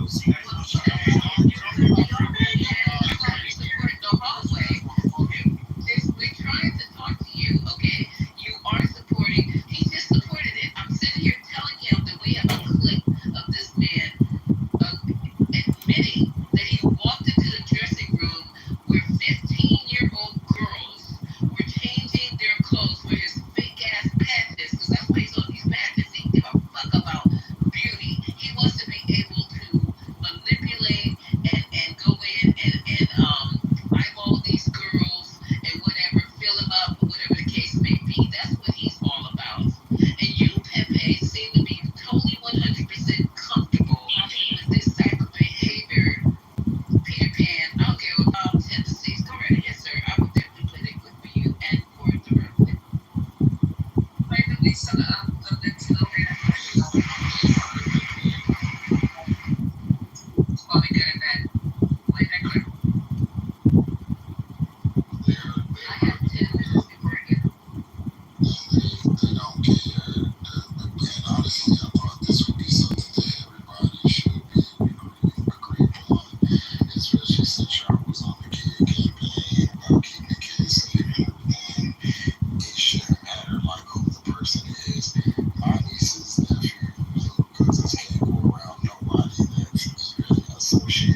The hallway. We're trying to talk to you, okay? You are supporting. He just supported it. I'm sitting here telling him that we have a clip of this man admitting that he walked into the dressing room where 15-year-old girls were changing their clothes for his fake ass patches, because that's why he's on these patches. He give a fuck about beauty. He wants to be able to manipulate and go in and eyeball these girls and whatever, fill them up, whatever the case may be. That's what he's all about. And you, Pepe, seem to be totally 100% comfortable with this type of behavior. Peter Pan, I don't care what tendencies. Go right ahead, sir. I would definitely play that clip for you and for the record. Like the least of the next little bit. Probably good at that. Play that clip. I have 10 minutes before I get They don't care. And honestly, I thought this would be something that everybody should be, agree upon. Especially since Trump was on the kid campaign about keeping the kids safe and everything. It shouldn't matter like who the person is. My nieces, nephews, or cousins can't go around nobody that's even associated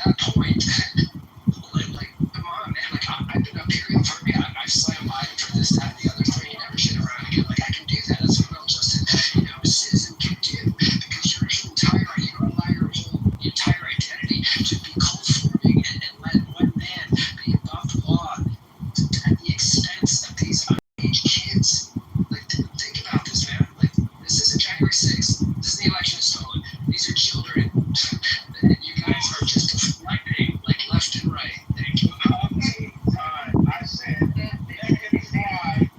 that point, like, come on, man. Like, I've been up here, you've heard me. I've slammed Biden for this, that, and the other thing. You never shit around again. Like, I can do that. That's what just a citizen can do. Because you don't allow your whole entire identity to be conforming and let one man be above the law at the expense of these underage kids. Like, think about this, man. Like, this isn't January 6th. This is the election stolen. These are children. And you guys are just deflecting, like, left and right. Thank you. I said that is why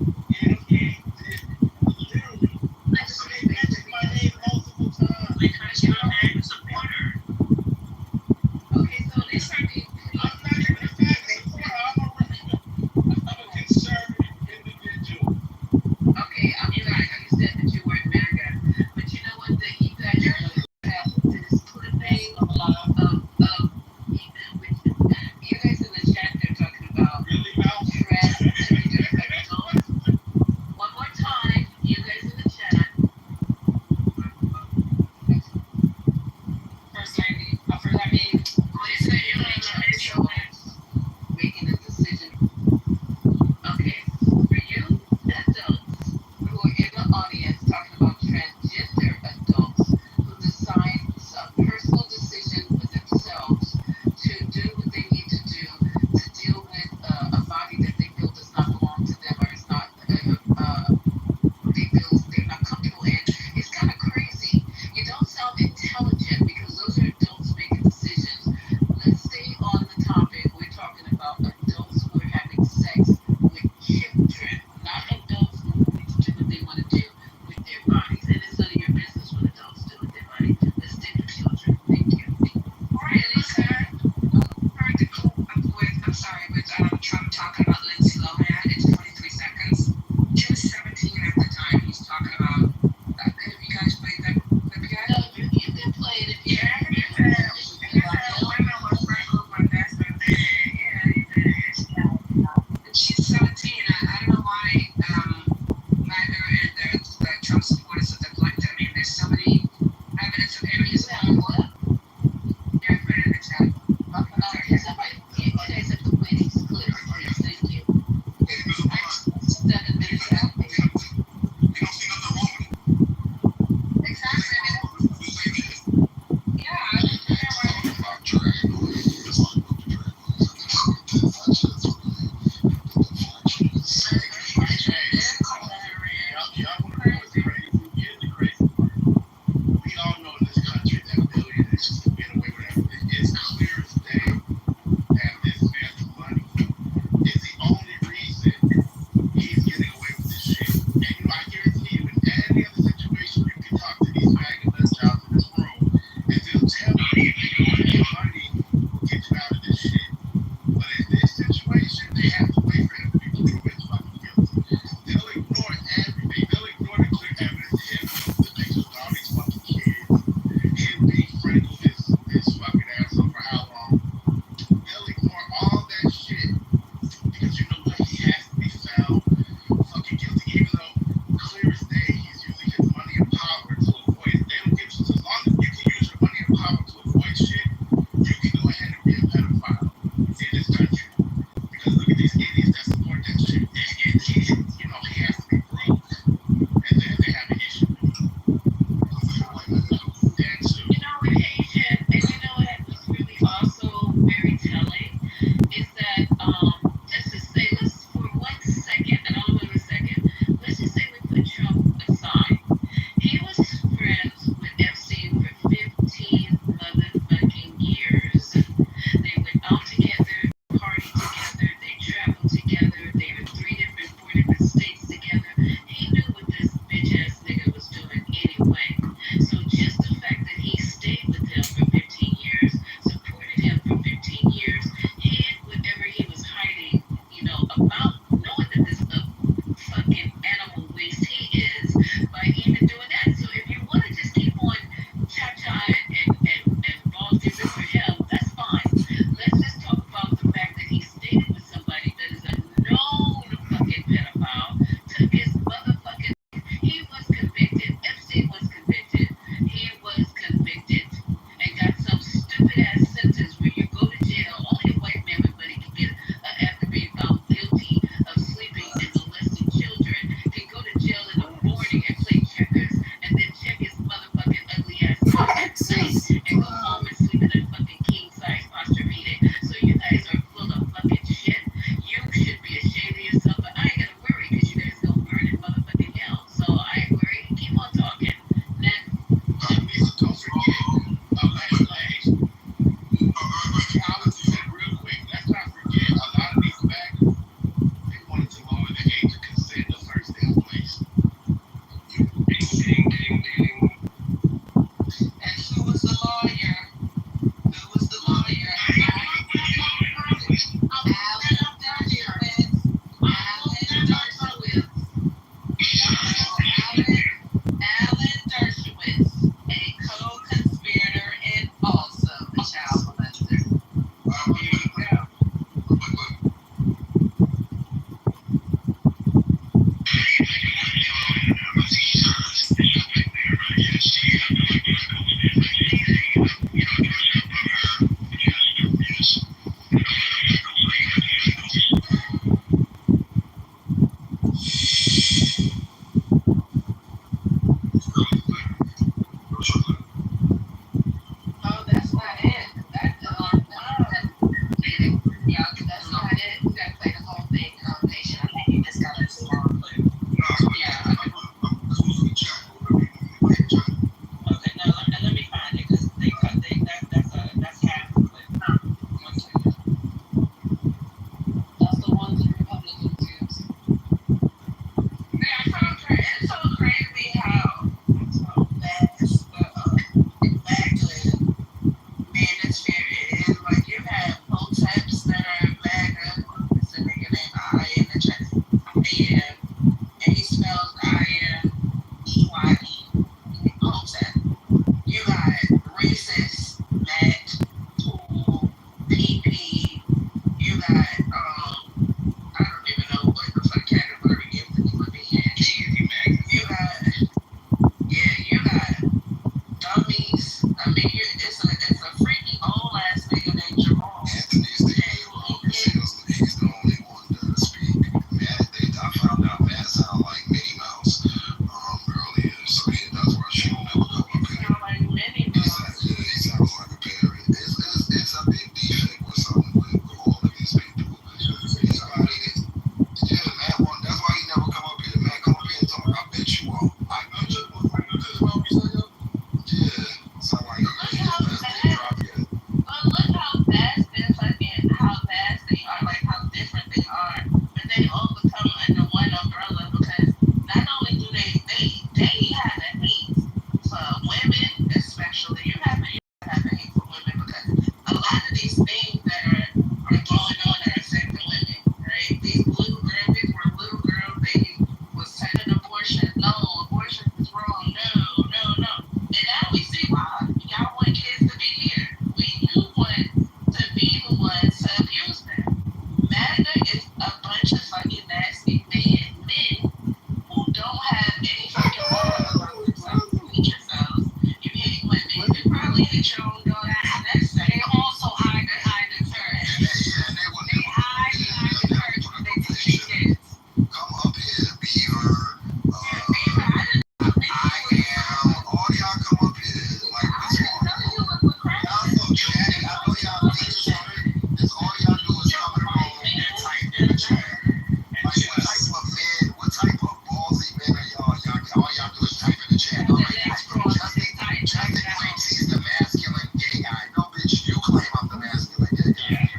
literally they mentioned my name multiple times. Because you're a supporter. Okay, so they start being. I'm not even a fat supporter. I'm a conservative individual. Okay, you're right. You said that you weren't MAGA, but you know what? That you guys have this put thing of you guys in the chat they're talking about stress and adults. One more time, you guys in the chat. First lady, please say your name.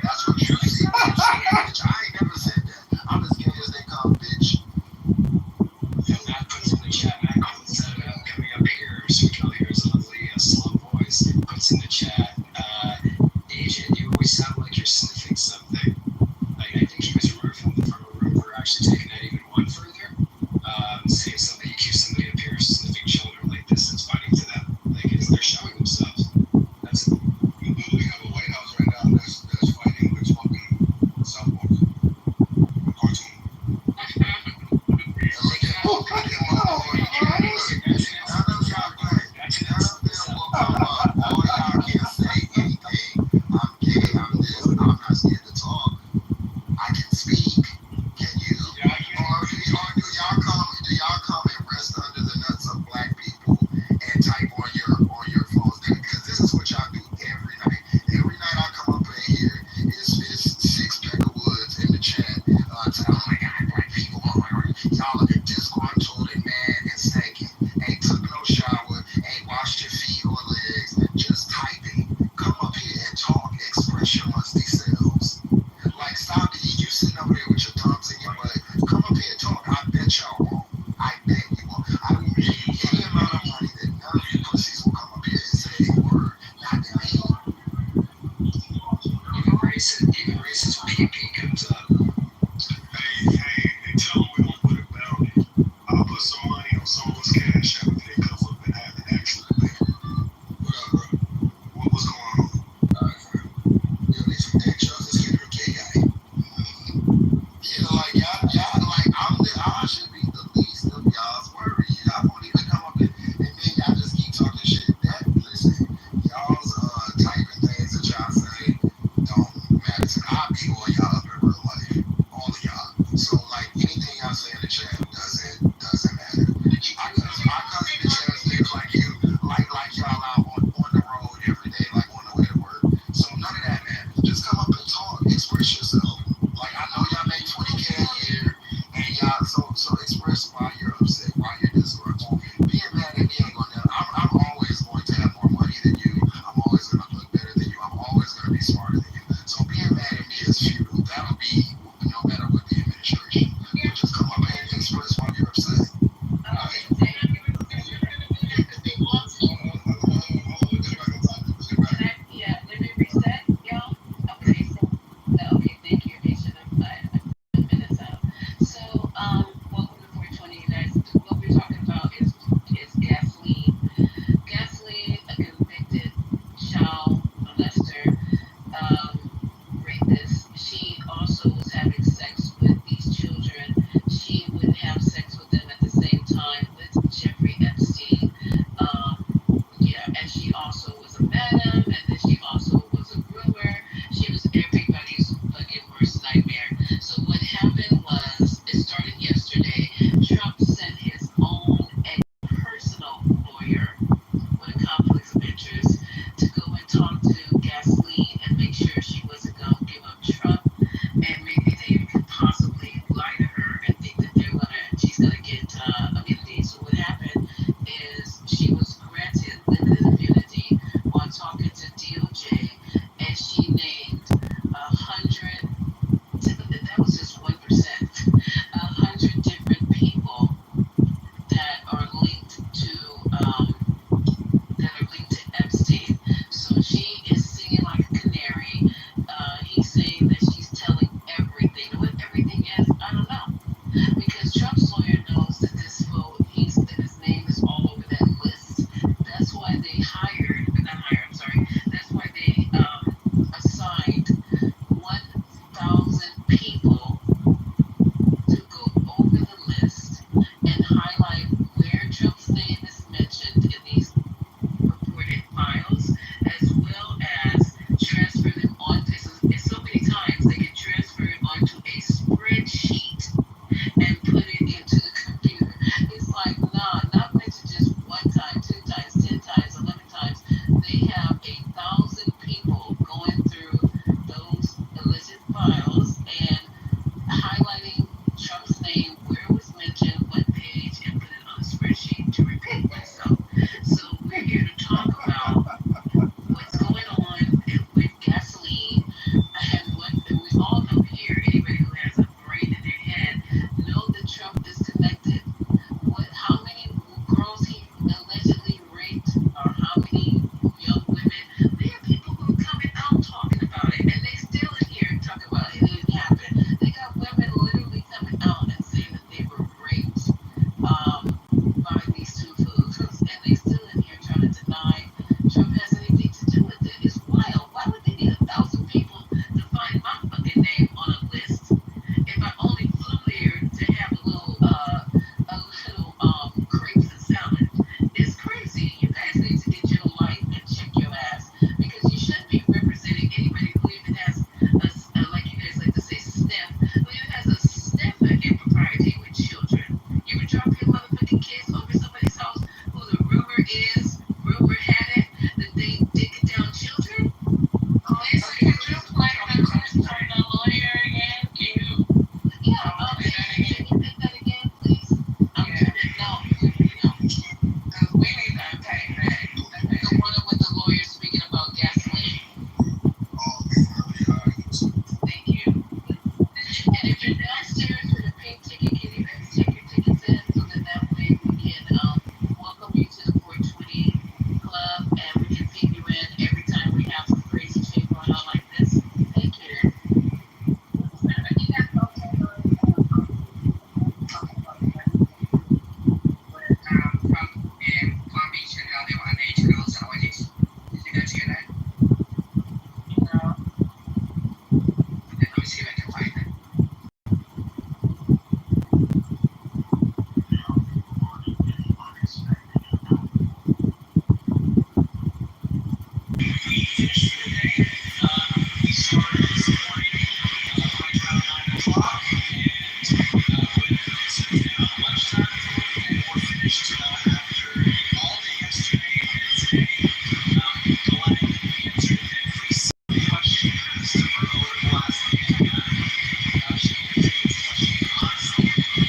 That's what you see, bitch. Bitch, I ain't never said that. I'm as gay as they come, bitch. Matt puts in the chat, Matt Collins said, coming up here, so we can all hear his lovely slow voice. Puts in the chat, Agent, you always sound like you're sniffing something. Like, I think you guys are from a room we're actually taking that even one further. Saying something, you keep somebody up here sniffing children like this, it's funny to them. Like, they're showing themselves. That's it. We have a White House right now that's fighting with fucking softballs. Cartoon. I can speak. Can you? Or do y'all come and rest under the nuts of black people and type on your phones? Because this is what y'all do every night. Every night I come up in here, it's 6 Peckerwoods in the chat. Oh my God, black people. Oh my God, y'all are disgruntled and mad and stinking. Ain't took no shower, ain't washed your feet or legs, just typing. Come up here and talk, express your musty selves. Like, stop it. You sitting over there with your thumbs in your butt. Come up here and talk. I bet y'all won't. I bet you won't. I will give you any amount of money that none of you pussies will come up here and say a word. Not to me. Even racist PP comes up. Hey, tell them we don't put a bounty. I'll put some money on someone's cash app if they come up and have an actual thing. What up, bro? What's going on? Alright, fam. Yo, these Charles is getting a gay guy. Yeah, like y'all, like I should be the least of y'all's worries. Y'all won't even come up and then y'all just keep talking shit. Listen, y'all's typing things that y'all say don't matter to me. I'll be on y'all up in real life, all of y'all. So like anything y'all say in the chat doesn't matter. I cousin the chat niggas like you, like y'all out on the road every day, like on the way to work. So none of that matters. Just come up and talk, express yourself. Like I know y'all make 20K a year, and y'all so express why you're upset, why you're disgruntled. Being mad at me ain't gonna. I'm always going to have more money than you. I'm always gonna look better than you. I'm always gonna be smarter than you. So being mad at me is futile. Let me see if I can find it. We finished for the day. We started this morning right around 9 o'clock, and it's now lunchtime, and we're finished after all day yesterday and today. Glenn answered every single question asked of her over the last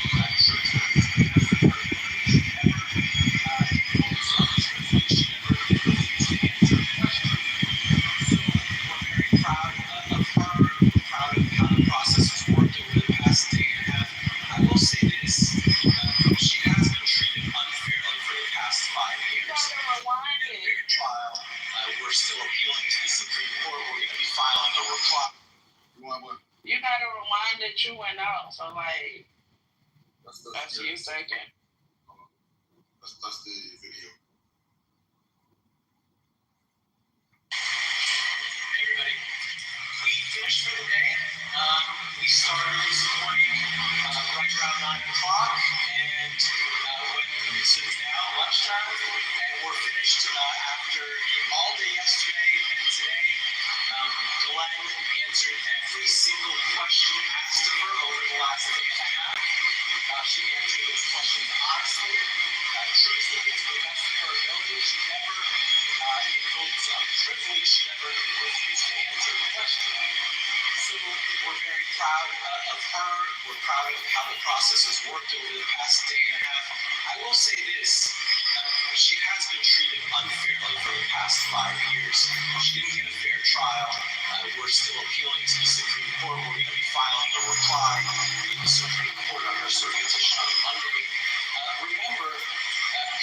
day and a half. She answered each question honestly, truthfully, to the best of her ability. She never imposed untruthfully. She never refused to answer a question. So we're very proud of her. We're proud of how the process has worked over the past day and a half. I will say this: she has been treated unfairly for the past 5 years. In a fair trial, we're still appealing to the Supreme Court. We're going to be filing a reply. You gotta rewind that you went out, so like that's you second. That's the video. Hey everybody, we finished for the day. We started this morning right around 9 o'clock, and it's now lunchtime, and we're finished after all day yesterday and today. Glenn answered every single question asked of her over the last day and a half. She answered those questions honestly, truthfully, to the best of her ability. She never imposed untruthfully. She never refused to answer the question. So we're very proud of her. We're proud of how the process has worked over the past day and a half. I will say this: she has been treated unfairly for the past 5 years. She didn't get a fair trial. We're still appealing to the Supreme Court. We're going to be filing a reply in the Supreme Court on her cert petition on Monday. Remember,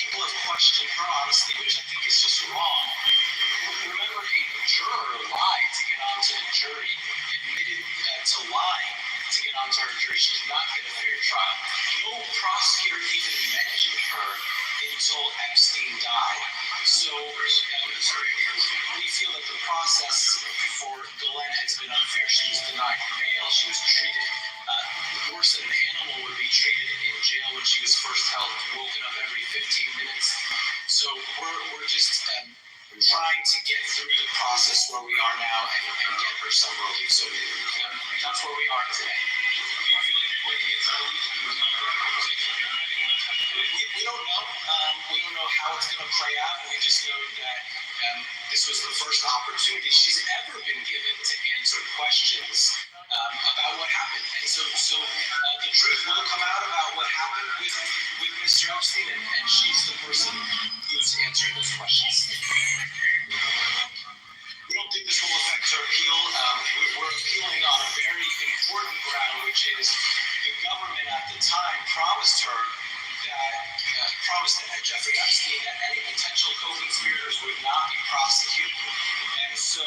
people have questioned her honesty, which I think is just wrong. Remember, a juror lied to get onto the jury, admitted to lying to get onto her jury. She did not get a fair trial. No prosecutor even mentioned her until Epstein died. So we feel that the process for Glenn has been unfair. She was denied bail. She was treated worse than an animal would be treated in jail when she was first held, woken up every 15 minutes. So we're just trying to get through the process where we are now and get her some relief. So that's where we are today. We don't know. We don't know how it's going to play out. We just know that this was the first opportunity she's ever been given to answer questions about what happened. And so the truth will come out about what happened with Mr. Epstein, and she's the person who's answering those questions. We don't think this will affect her appeal. We're appealing on a very important ground, which is the government at the time promised Jeffrey Epstein that any potential co-conspirators would not be prosecuted. And so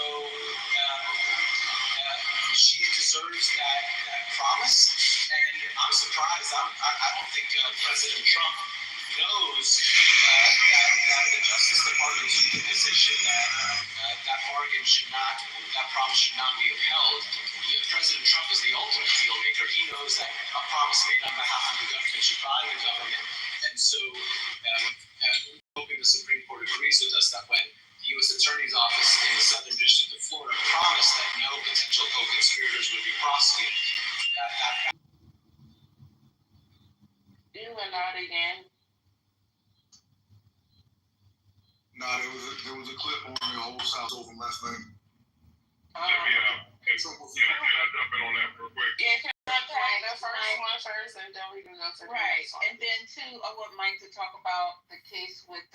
she deserves that promise. And I'm surprised. I don't think President Trump knows that the Justice Department took the position that that promise should not be upheld. President Trump is the ultimate deal maker. He knows that a promise made on behalf of the government should bind the government. And so we're hoping the Supreme Court agrees with us that when the U.S. Attorney's Office in the Southern District of Florida promised that no potential co-conspirators would be prosecuted, You went out again. Nah, there was a clip on the whole South from last night. Can I jump in on that real quick? Yeah, can I take the first one first, and then we can go to the next one. And then too, I want Mike to talk about the case with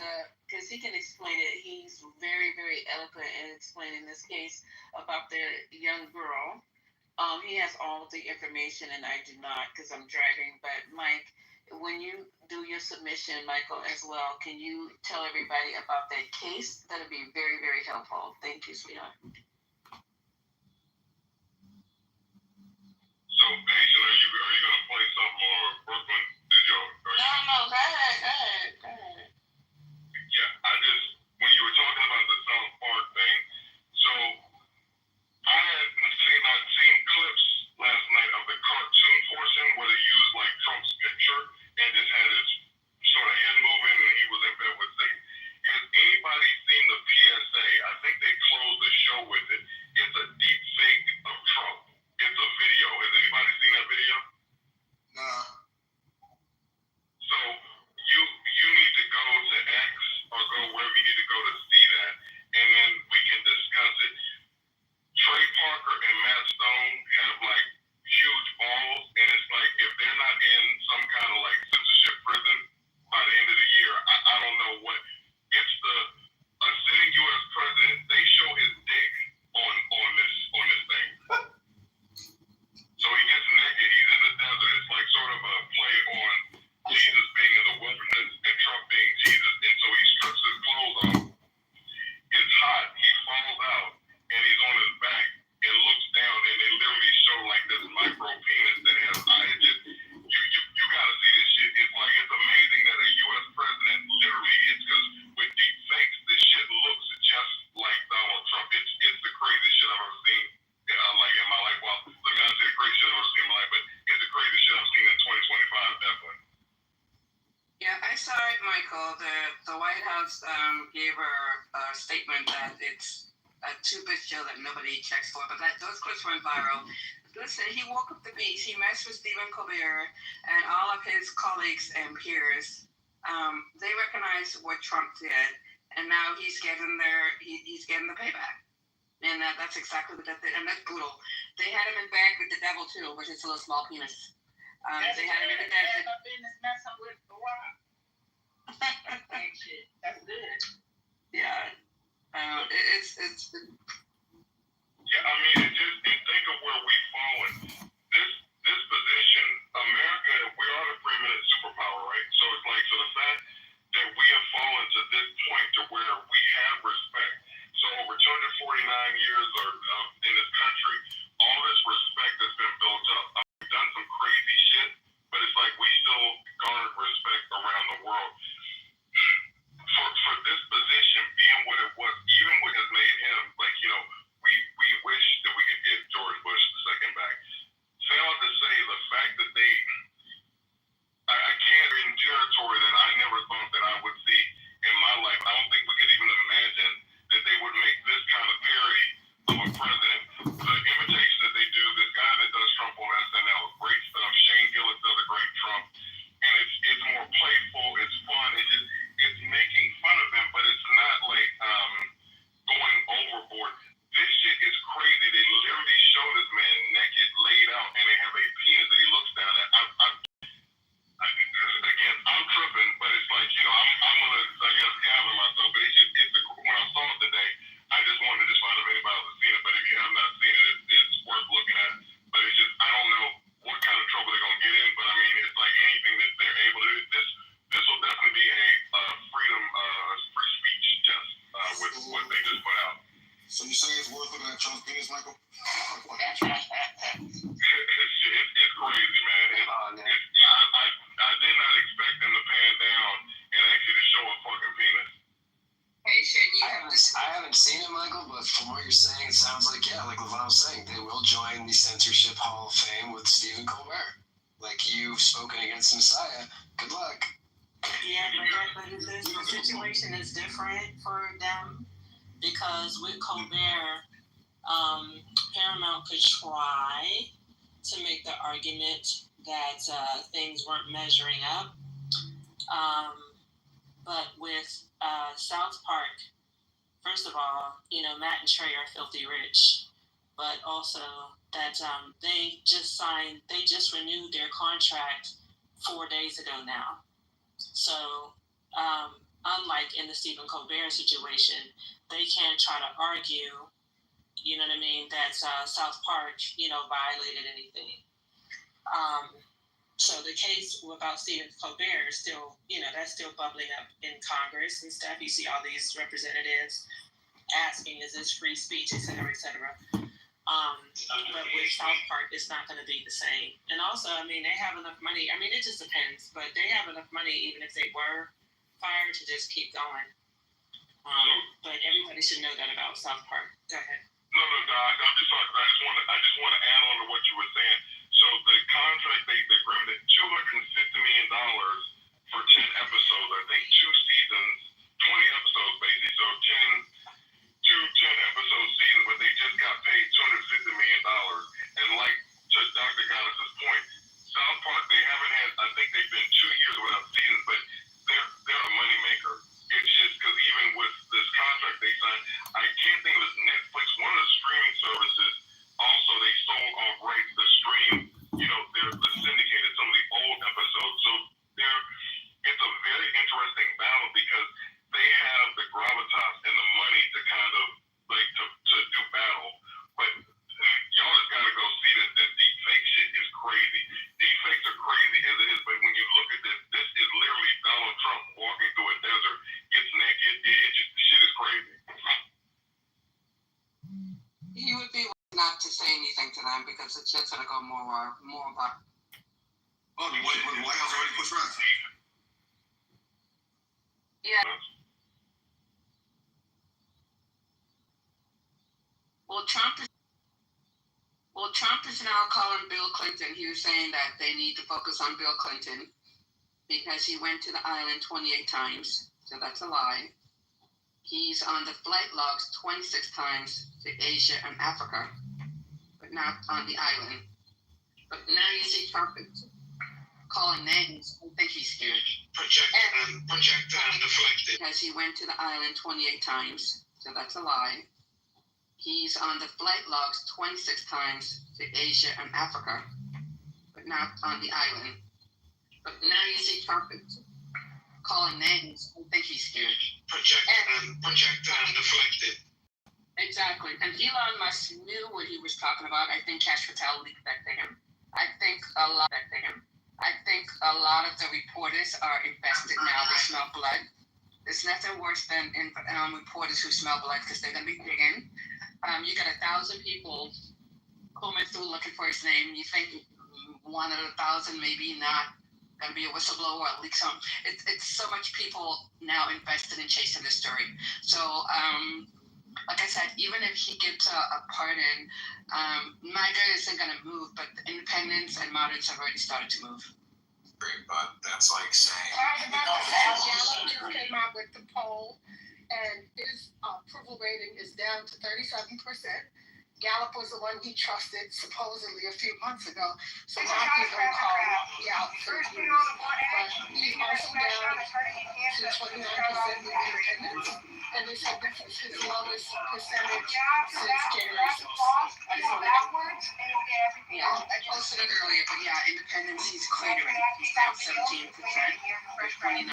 because he can explain it. He's very, very eloquent in explaining this case about the young girl. He has all the information, and I do not because I'm driving. But Mike, when you do your submission, Michael as well, can you tell everybody about that case? That'd be very, very helpful. Thank you, sweetheart. So, Haitian, are you gonna play something, or Brooklyn? No, go ahead. Yeah, when you were talking about the South Park thing, so I've seen clips just gave her a statement that it's a two-bit show that nobody checks for, but those clips went viral. Listen, he woke up the beast. He messed with Stephen Colbert and all of his colleagues and peers. They recognized what Trump did, and now he's getting the payback. And that's exactly what that did, and that's brutal. They had him in bed with the devil too, which is a little small penis. They had him in the desert. That's good. Yeah. It's. Yeah, I mean, just think of where we've fallen. This position, America, we are the preeminent superpower, right? So it's like, so the fact that we have fallen to this point to where we have respect. So over 249 years in this country, all this respect has been built up. We've done some crazy shit, but it's like we still garnered respect around the world. For this position being what it was, even what has made him, like, we wish that we could get George Bush II back. Fail to say the fact that I can't read in territory that I never thought that I would see in my life. I don't think we could even imagine that they would make this kind of parody of a president. The imitation that they do, this guy that does Trump on SNL, great stuff. Shane Gillis does a great Trump. And it's more playful, it's fun, it's making fun of him, but it's not like going overboard. This shit is crazy. They literally show this man naked, laid out, and they have a penis that he looks down at. Again, I'm tripping, but it's like, I'm gonna, I guess, gather myself. But when I saw it today, I just wanted to find if anybody else has seen it. But if you have not seen it, it's worth looking at. But it's just, I don't know what kind of trouble they're gonna get in. But I mean, it's like anything that they're able to do. This will definitely be a free speech test with what they just put out. So you say it's worth looking at Trump's penis, Michael? It's crazy, man. I did not expect them to pan down and actually to show a fucking penis. I haven't seen it, Michael, but from what you're saying, it sounds like, like LeVon was saying, they will join the Censorship Hall of Fame with Stephen Colbert. Like, you've spoken against Messiah. Good luck. Yeah, but the situation is different for them because with Colbert, Paramount could try to make the argument that things weren't measuring up. But with South Park, first of all, Matt and Trey are filthy rich, but also that they just renewed their contract 4 days ago now. So unlike in the Stephen Colbert situation, they can't try to argue, that South Park, violated anything. So the case about Stephen Colbert is still, that's still bubbling up in Congress and stuff. You see all these representatives asking, is this free speech, et cetera, et cetera. But with South Park, it's not going to be the same. And also, they have enough money. It just depends, but they have enough money, even if they were fired, to just keep going. But everybody should know that about South Park. Go ahead. No, I just want to add on to what you were saying. So the contract, the agreement, $250 million for 10 episodes. I think 2 seasons, 20 episodes basically. So 10 episode seasons, but they just got paid $250 million. And like to Dr. Gallagher's point, South Park, they haven't had. I think they've been 2 years without seasons, but they're a moneymaker. It's just because even with this contract they signed, I can't think of it. Netflix, one of the streaming services, also they sold off rights to stream, they're syndicated some of the old episodes. So it's a very interesting battle because they have the gravitas and the money to kind of like to do battle. But y'all just gotta go see this. This deep fake shit is crazy. Deep fakes are crazy as it is, but when you look at this is literally Donald Trump walking through a desert, gets naked. Shit is crazy. He would be not to say anything to them because it's just gonna go more about. Oh, the White House already pushed back. Yeah. Well, Trump is now calling Bill Clinton. He was saying that they need to focus on Bill Clinton because he went to the island 28 times. so that's a lie. He's on the flight logs 26 times to Asia and Africa, but not on the island. But now you see Trump calling names. I think he's scared. Projected and deflected. Because he went to the island 28 times, so that's a lie. He's on the flight logs 26 times to Asia and Africa, but not on the island. But now you see Trump calling names. I think he's scared. Projected and deflected. Exactly. And Elon Musk knew what he was talking about. I think Cash Patel leaked that to him. I think a lot of the reporters are invested now. They smell blood. There's nothing worse than reporters who smell blood because they're going to be digging. You got 1,000 people combing through looking for his name. You think one out of 1,000 maybe not going to be a whistleblower or leak some. It's so much people now invested in chasing this story. So, like I said, even if he gets a pardon, MAGA isn't going to move, but the independents and moderates have already started to move. But that's like saying. Gallup just came out with the poll, and his approval rating is down to 37%. Gallup was the one he trusted supposedly a few months ago, so now he's going to call Gallup fake news. But he's also down to 29% with independents, and they said this is his lowest percentage since January 6th. Yeah, I posted it earlier, but yeah, independence, he's cratering. He's down 17% with 29.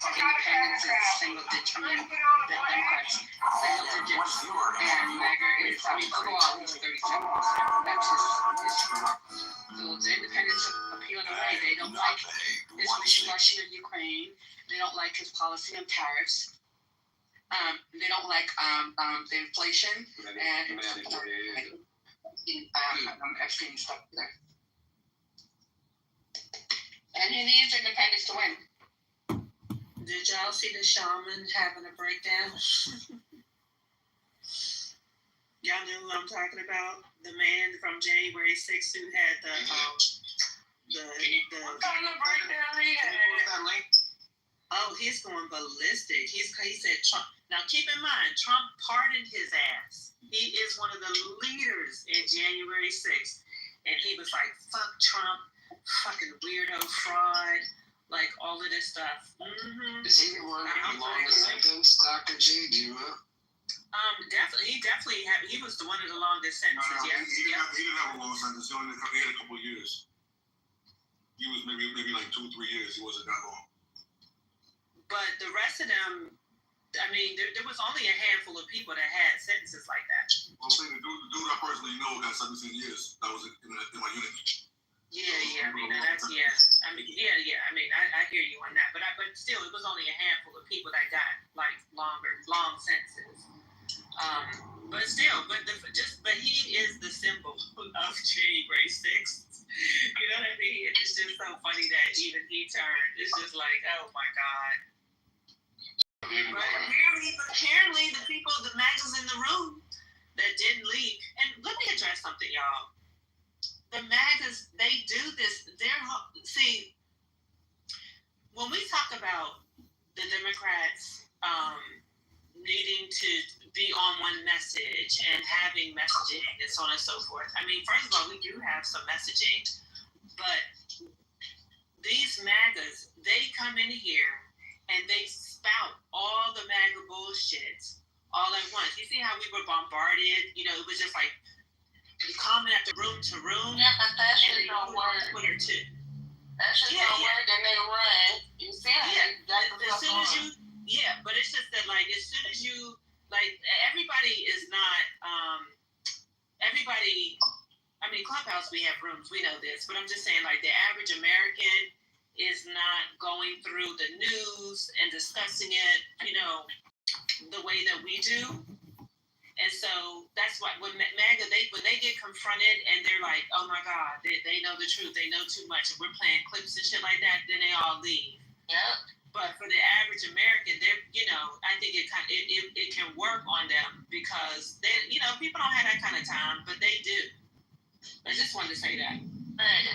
Independence is single digits. The Democrats, single digits. And MAGA is, overall, he's 37%. That's his score. So the independents are peeling away. They don't like his wishy-washy on Ukraine. They don't like his policy on tariffs. They don't like the inflation and Epstein stuff there. And he needs independence to win. Did y'all see the shaman having a breakdown? Y'all know who I'm talking about? The man from January 6th who had What kind of breakdown he had? Oh, he's going ballistic. He said Trump. Now keep in mind, Trump pardoned his ass. He is one of the leaders in January 6th. And he was like, fuck Trump, fucking weirdo fraud, like all of this stuff. Mm-hmm. Is he the one who longest sentence, Dr. G? Do you know? Definitely, he was the one of the longest sentences. He didn't have a long sentence. He had a couple of years. He was maybe like 2 or 3 years. He wasn't that long. But the rest of them, I mean, there was only a handful of people that had sentences like that. Well, I'm saying the dude I personally know got 17 years. That was in my unit. Yeah. I mean, that's yeah. I mean, yeah. I mean, I hear you on that. But still, it was only a handful of people that got like long sentences. But still, but he is the symbol of January 6th. You know what I mean? And it's just so funny that even he turned. It's just like, oh my God. But apparently the people, the MAGAs in the room that didn't leave. And let me address something, y'all. The MAGAs, they do this. See, when we talk about the Democrats needing to be on one message and having messaging and so on and so forth. I mean, first of all, we do have some messaging, but these MAGAs, they come in here and they spout all the MAGA bullshit all at once. You see how we were bombarded? You know, it was just like you comment after room to room. Yeah, but that shit don't work. Twitter too. That shit don't work, and they run. You see how as soon as you, but it's just that, like, as soon as you, like, everybody is not, I mean, Clubhouse, we have rooms, we know this, but I'm just saying, like, the average American is not going through the news and discussing it, you know, the way that we do. And so that's why when MAGA, when they get confronted and they're like, oh my God, they know the truth, they know too much, and we're playing clips and shit like that, then they all leave. Yeah. But for the average American, they're, you know, I think it can work on them because they, you know, people don't have that kind of time, but they do. I just wanted to say that. Right.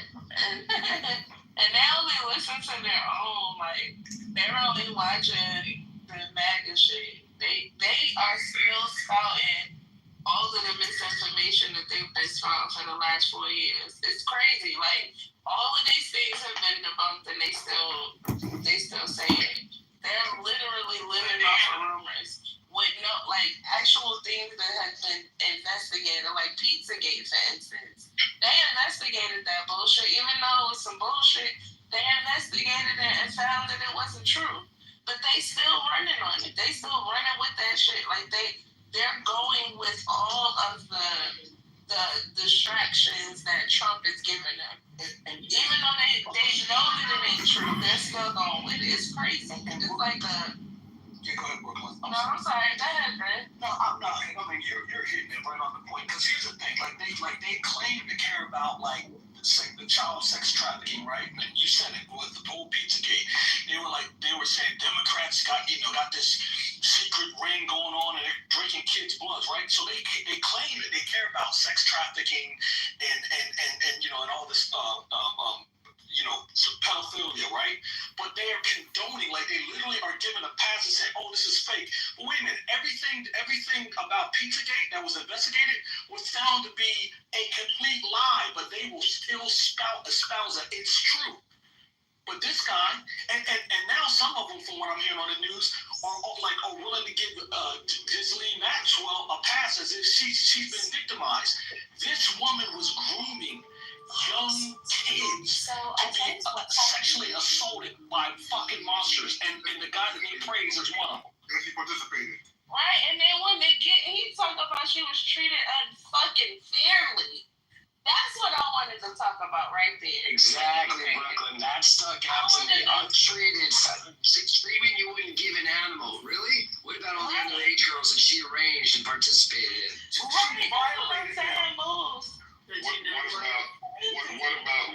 And they only listen to their own, like, they're only watching the MAGA shit. They are still spouting all of the misinformation that they've been spouting for the last 4 years. It's crazy. Like, all of these things have been debunked and they still say it. They're literally living off of rumors with no, like, actual things that have been investigated, like Pizzagate, for instance. They investigated that bullshit, even though it was some bullshit. They investigated it and found that it wasn't true. But they still running on it. They still running with that shit. Like, they're going with all of the distractions that Trump is giving them. And even though they know that it ain't true, they're still going with it. It's crazy. It's like a... Yeah, go ahead, Brooklyn. No, I'm sorry. Go ahead, man. No, I'm not. I mean, you're hitting it right on the point. Because here's the thing. Like they claim to care about, like, the child sex trafficking, right? And you said it with the whole Pizzagate. They were saying Democrats got this secret ring going on and they're drinking kids' blood, right? So they claim that they care about sex trafficking and you know, and all this you know, pedophilia, right? But they are condoning, like they literally are giving a pass and saying, oh, this is fake. But wait a minute, everything about Pizzagate that was investigated was found to be a complete lie, but they will still espouse that it's true. But this guy, and now some of them, from what I'm hearing on the news, are willing to give Ghislaine Maxwell a pass as if she's been victimized. This woman was grooming young kids to be sexually assaulted by fucking monsters, and the guy that they praise is one of them. And he participated. Right, and then when he talked about she was treated unfucking fairly. That's what I wanted to talk about right there. Exactly, Brooklyn. That stuck out to me. Untreated. Screaming you wouldn't give an animal. Really? What about all the underage girls that she arranged and participated in? Right, violated that moves. What about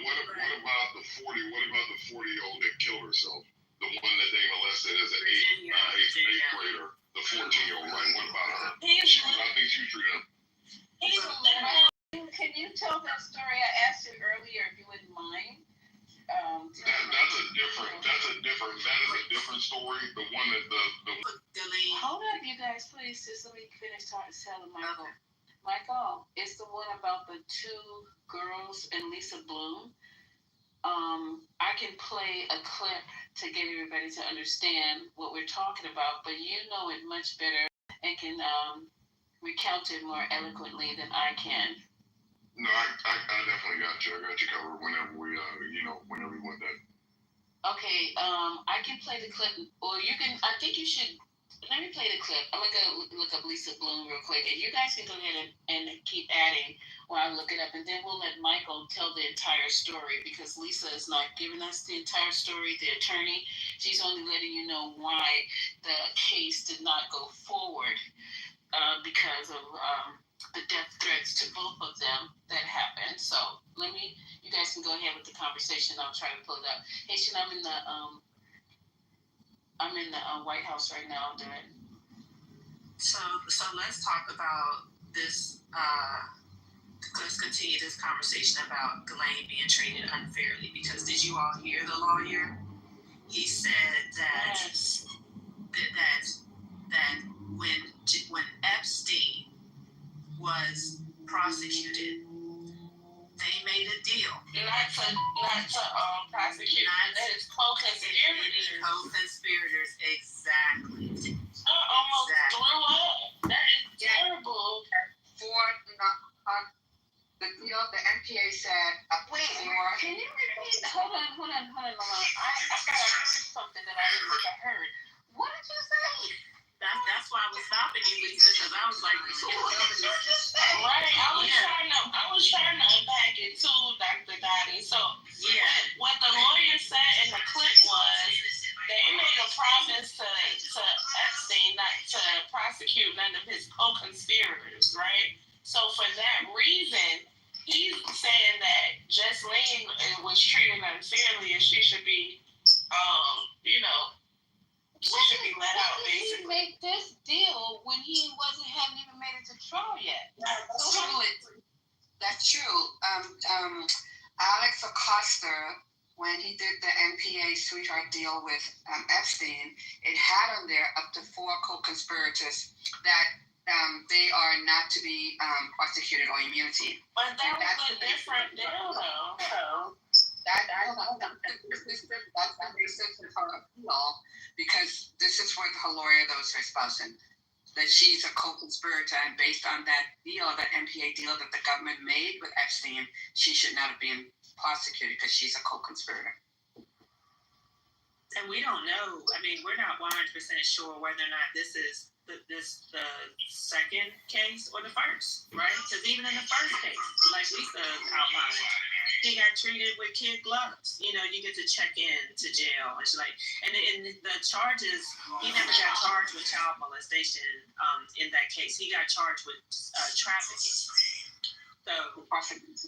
the 40-year-old that killed herself? The one that they molested as an eighth grader, the 14-year-old, right? What about her? I think she was treated. Can you tell that story? I asked you earlier if you wouldn't mind. That is a different story. The one that Hold up, you guys, please. Just let me finish telling Michael. Michael, it's the one about the two girls and Lisa Bloom. I can play a clip to get everybody to understand what we're talking about, but you know it much better and can recount it more eloquently than I can. No, I definitely got you. I got you covered whenever we want that. Okay, I can play the clip, or you can. I think you should. Let me play the clip. I'm gonna look up Lisa Bloom real quick, and you guys can go ahead and keep adding while I look it up, and then we'll let Michael tell the entire story because Lisa is not giving us the entire story. The attorney, she's only letting you know why the case did not go forward because of the death threats to both of them that happened. So you guys can go ahead with the conversation. I'll try to pull it up. Hey, Shan, I'm in the White House right now doing. So let's talk about this. Let's continue this conversation about Ghislaine being treated unfairly. Because did you all hear the lawyer? He said that that when Epstein was prosecuted, they made a deal. Not to prosecute his co-conspirators. Co-conspirators, exactly. I almost threw up. That is terrible. The NPA said, can you repeat? Hold on, Mama. I thought I heard something that I didn't think I heard. What did you say? That's why I was stopping you, Lisa, because I was like, right. I was trying to unpack it too, Dr. Gotti. So what the lawyer said in the clip was they made a promise to Epstein not to prosecute none of his co-conspirators, right? So for that reason, he's saying that Ghislaine was treated unfairly and she should be, she should be let out, basically. He made this deal when he hadn't even made it to trial yet. That's true. Alex Acosta when he did the NPA sweetheart deal with Epstein, it had on there up to 4 co-conspirators that they are not to be prosecuted or immunity. But that was a different deal, though. So that's the basis of her appeal, because this is what her lawyer that was espousing, that she's a co-conspirator, and based on that deal, that NPA deal that the government made with Epstein, she should not have been prosecuted because she's a co-conspirator. And we don't know. I mean, we're not 100% sure whether or not this is the second case or the first, right? Because even in the first case, like Lisa outlined, he got treated with kid gloves. You know, you get to check in to jail. It's like, and the charges, he never got charged with child molestation. In that case, he got charged with trafficking. So,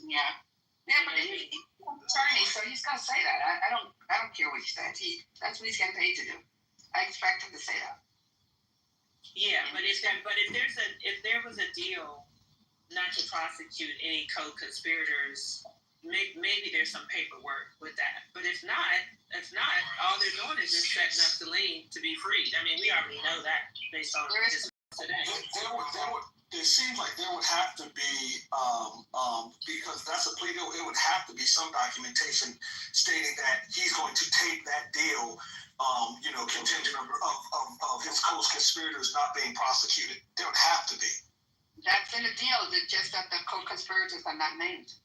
yeah. Yeah, but he's an attorney, so he's gonna say that. I don't care what he said. That's what he's getting paid to do. I expect him to say that. Yeah, but if there was a deal not to prosecute any co-conspirators, maybe there's some paperwork with that. But if not, all they're doing is just setting up Celine to be freed. I mean, we already know that based on this today. It seems like there would have to be, because that's a plea deal, it would have to be some documentation stating that he's going to take that deal, contingent of his co-conspirators not being prosecuted. There would have to be. That's in the deal, it's just that the co-conspirators are not named.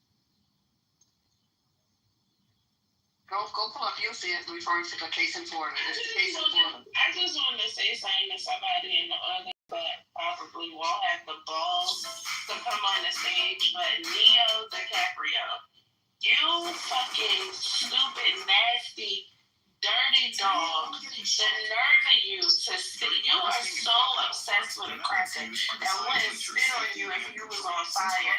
Go pull up, you'll see it referring to the case in Florida. I just wanted to say something to somebody in the audience that probably won't have the balls to come on the stage, but Leo DiCaprio, you fucking stupid, nasty, dirty dog, the nerve of you to sit, you are so obsessed with a cracker that wouldn't spit on you if you was on fire,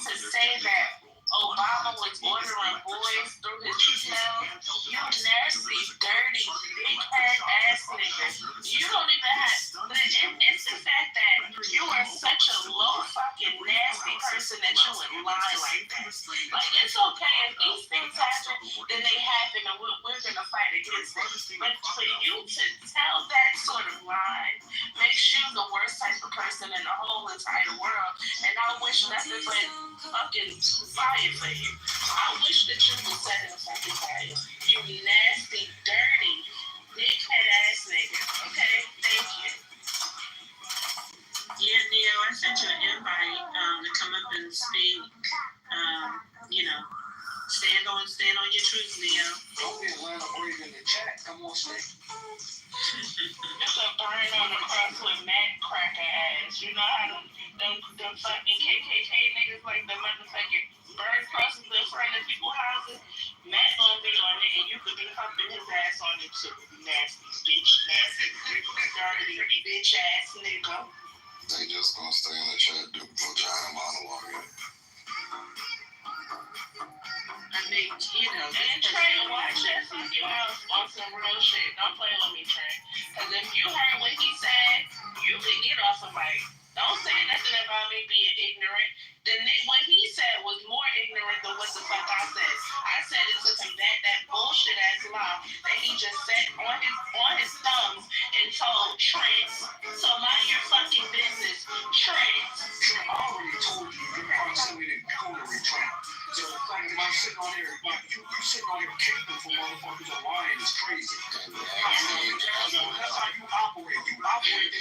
to say that Obama was ordering boys through his email. You nasty, dirty, big head ass nigga. You don't even have. It's the fact that you are such a low fucking nasty person that you would lie like that. Like, it's okay if these things happen, then they happen, and we're gonna fight against it. But for you to tell that sort of lie makes you the worst type of person in the whole entire world. And I wish nothing but fucking fire for you. I wish that you would set in a fucking fire. You nasty, dirty, big head ass nigga. Okay? Thank you. Yeah, Neo, I sent you an invite to come up and speak. Stand on your truth, Neo. Don't be Atlanta Brave in the chat. Come on, speak. It's a burn on the cross with Matt Cracker ass. You know how them fucking KKK niggas like the motherfucking burn crosses in front of people's houses? Matt gonna be on it, and you could be humping his ass on it too. Nasty bitch, dirty bitch ass nigga. They just gonna stay in the chat, do vagina monologue. I mean, and Trey, watch that fucking mouth on some real shit. Don't play with me, Trey. Because if you heard what he said, you can get off of mic. Don't say nothing about me being ignorant. What he said was more ignorant than what the fuck I said. I said it to combat that bullshit ass law that he just set on his thumbs and told Trent. So mind your fucking business, Trent. I already told you, you're proximity to culinary trap. So the fact that I'm sitting on here, you sitting on here caping for motherfuckers are lying is crazy. That's how you operate. You operate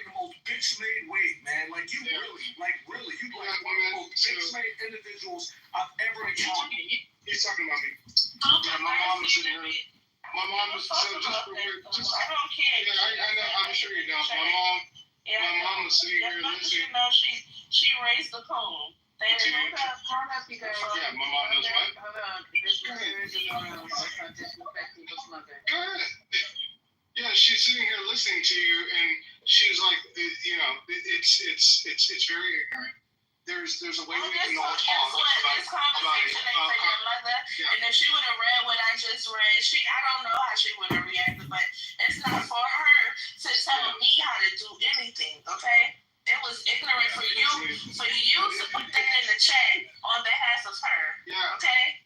the most bitch-made way, man. Like you really, you like one of the most bitch-made individuals I've ever encountered. He's talking about me. Yeah, my mom was in here. My mom was I don't care. Yeah, I know. I'm sure you don't. My mom was sitting here listening. She raised the poem. Hold up, you guys. Yeah, my mom knows what? Yeah, she's sitting here listening to you, and she's like, it's very ignorant. There's a way we can all talk about this conversation ain't for your mother. Yeah. And if she would have read what I just read, I don't know how she would have reacted, but it's not for her to tell me how to do anything, okay? It was ignorant for you to put that in the chat on behalf of her. Yeah. Okay?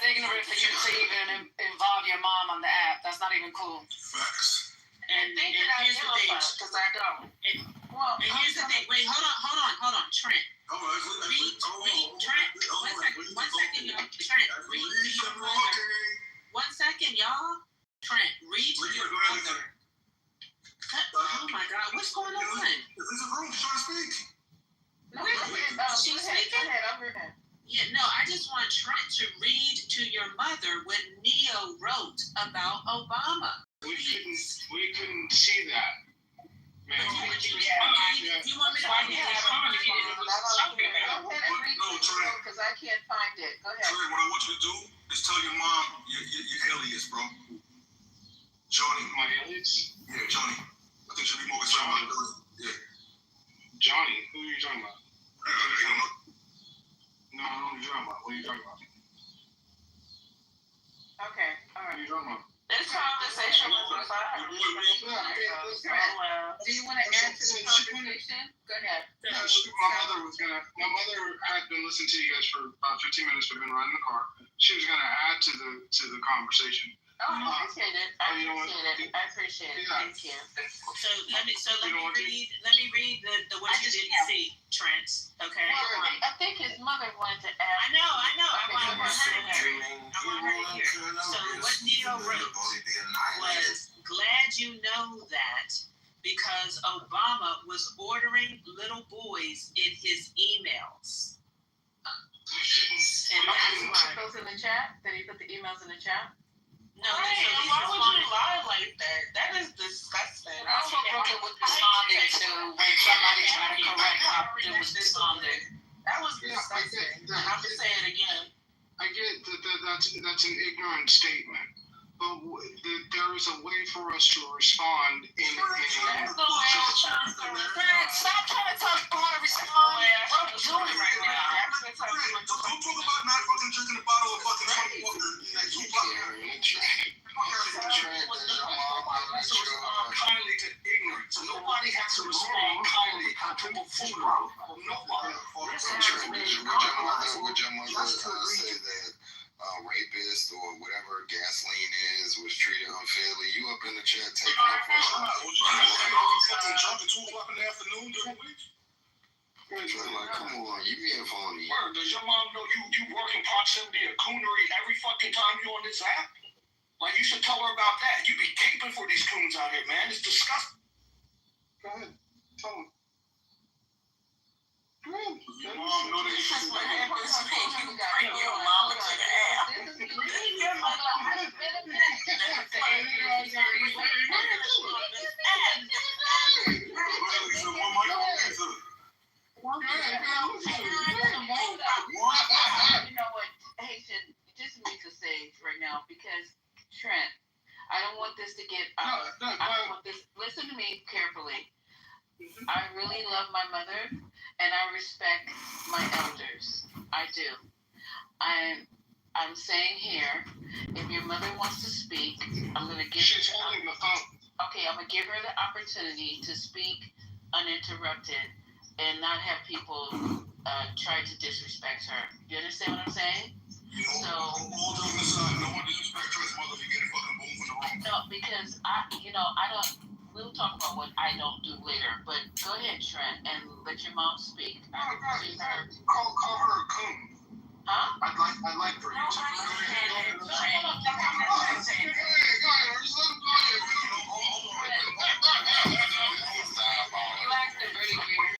ignorant for you to even involve your mom on the app. That's not even cool. Facts. And here's the thing, because I don't. and here's the thing. Wait, hold on, Trent. All right. Read, Trent. One second, y'all. Trent, read to your mother. 1 second, y'all. Trent, read to your mother. Oh my God, what's going on? This is a room. She's trying to speak. She's speaking? Yeah, no, I just want Trent to read to your mother what Neo wrote about Obama. We couldn't see that. Man, You want me to read it? No, Trey. Because I can't find it. Go ahead. Trey, what I want you to do is tell your mom your alias, bro. Johnny. My alias? Yeah, Johnny. I think she'll be more concerned about it. Yeah. Johnny? Who are you talking about? I don't know. No, I don't know what you're talking about. What are you talking about? Okay, all What right. are you talking about? This conversation was fine. Do you want to add to the conversation? Go ahead. My mother had been listening to you guys for about 15 minutes. We've been riding the car. She was gonna add to the conversation. Oh, I appreciate it. I appreciate it. Yeah. Thank you. So let me read the what you didn't see, Trent. Okay. Well, I think his mother wanted to add. I know. I want her to hear. So what Neo wrote was, glad you know that, because Obama was ordering little boys in his emails. And that's Did he put those in the chat? Did he put the emails in the chat? No, why would you lie like that? That is disgusting. I also broke it with responding to when somebody tried to correct how it was responding. That was disgusting. I'm just saying it again. I get that's an ignorant statement, but there is a way for us to respond in. There's no way. Stop trying to tell people how to respond. We're doing it right now. Don't talk about not fucking drinking a bottle of fucking 20 Kindly to ignorance. Nobody has to respond kindly to a funeral. Nobody. Would your mother say that rapist or whatever gasoline is was treated unfairly? You up in the chat taking up for fucking drunk at 2 o'clock in the afternoon during the week? Like, come on, you being phony. Word, does your mom know you work in proximity of coonery every fucking time you on this app? Like, you should tell her about that. You be caping for these coons out here, man. It's disgusting. Go ahead, tell him. Your mom know that you should Your mama to the app. Your mother has been a You know what, Haitian, just need to say right now, because Trent, I don't want this to get I don't want this. Listen to me carefully. I really love my mother and I respect my elders. I do. I'm saying here, if your mother wants to speak, I'm gonna give She's holding the phone. Okay, I'm gonna give her the opportunity to speak uninterrupted and not have people try to disrespect her. You understand what I'm saying? No, because we'll talk about what I don't do later, but go ahead, Trent, and let your mom speak. Call her a coon. Huh? I'd like for you to. You acted really weird.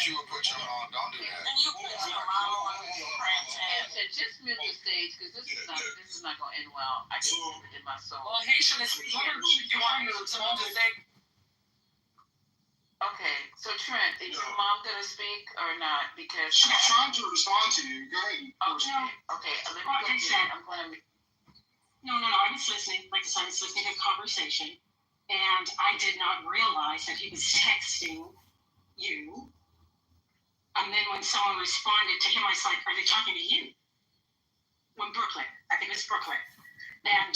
You would put your mom, don't do that. And you put your mom on just mute the stage, because this is not going to end well. I can feel it in my soul. Well, Haitian is you want to say. Okay, so Trent, is your mom gonna speak or not? Because she's trying to respond to you. Go ahead. Okay. Let me go ahead. I'm going to. No. I was listening. Like I said, I was listening to the conversation, and I did not realize that he was texting you. And then when someone responded to him, I was like, "Are they talking to you?" When Brooklyn, I think it was Brooklyn, and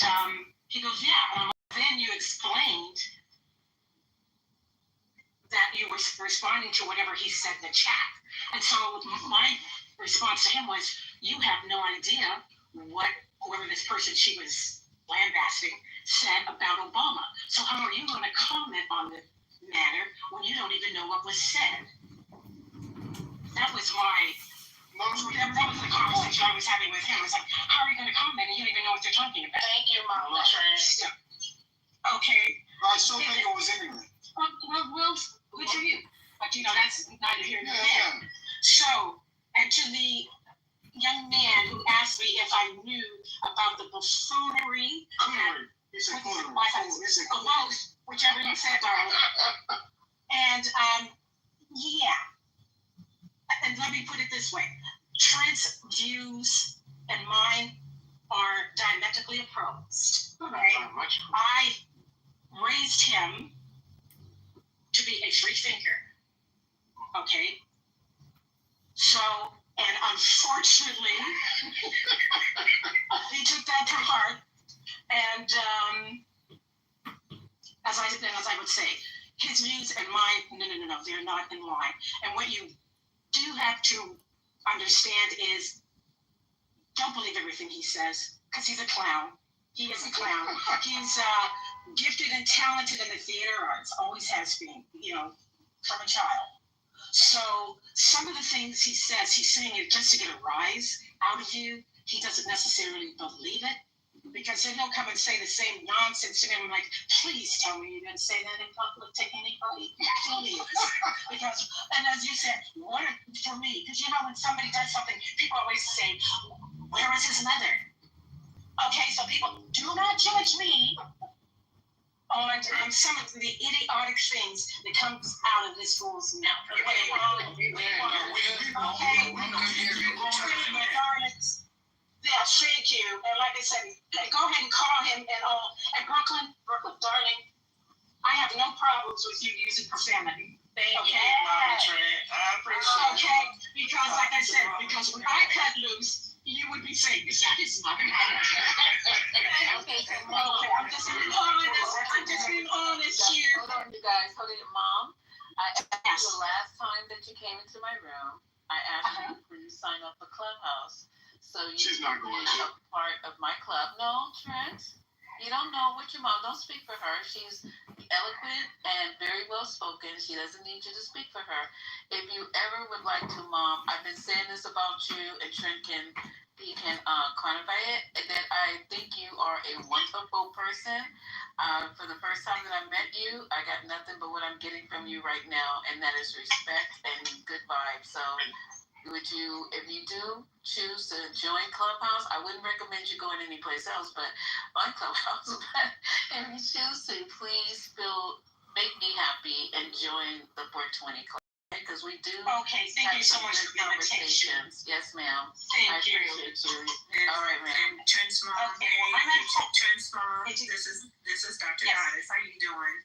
he goes, "Yeah." And I'm like, then you explained that you were responding to whatever he said in the chat. And so my response to him was, you have no idea what whoever this person she was lambasting said about Obama. So how are you going to comment on the matter when you don't even know what was said? That was that was the conversation I was having with him. I was like, how are you going to comment and you don't even know what they're talking about? Thank you, Mama Trent. Okay. I still think it was ignorant. Well, good for you. But that's neither here nor there. So, and to the young man who asked me if I knew about the buffoonery. He said coonery. Whichever you said, darling. And, yeah. And let me put it this way. Trent's views and mine are diametrically opposed. Okay? I raised him to be a free thinker. Okay? So, and unfortunately, he took that to heart. And as I would say, his views and mine, no, they're not in line. And what you do have to understand is, don't believe everything he says, because he's a clown. He is a clown. He's gifted and talented in the theater arts, always has been, from a child. So some of the things he says, he's saying it just to get a rise out of you. He doesn't necessarily believe it, because then he'll come and say the same nonsense to me. I'm like, please tell me you didn't say that in public to anybody. Please. Because, and as you said, for me, because when somebody does something, people always say, where is his mother? Okay, so people, do not judge me on some of the idiotic things that comes out of this fool's mouth. Yes, thank you. And like I said, go ahead and call him and all. And Brooklyn, darling, I have no problems with you using profanity. Thank you, Mama Trent. I appreciate it. Okay, because like I said, because when I cut loose, you would be saying, is that his mother? Okay, so Mom. Okay, I'm just being honest here. Hold on, you guys. Hold it, Mom. I asked you the last time that you came into my room, I asked you to please sign up for Clubhouse. So She's not going to. A part of my club. No, Trent. You don't know what your mom. Don't speak for her. She's eloquent and very well spoken. She doesn't need you to speak for her. If you ever would like to, Mom, I've been saying this about you, and Trent can quantify it. That I think you are a wonderful person. For the first time that I met you, I got nothing but what I'm getting from you right now, and that is respect and good vibes. So. If you do choose to join Clubhouse, I wouldn't recommend you going anyplace else but my Clubhouse. But if you choose to, please make me happy and join the 420 Club, because we do. Okay, thank you so much for the invitation. Yes, ma'am. Thank you. I appreciate you. All right, ma'am. Trent's mom. Okay, Trent's mom. This is Dr. Goddess. How you doing?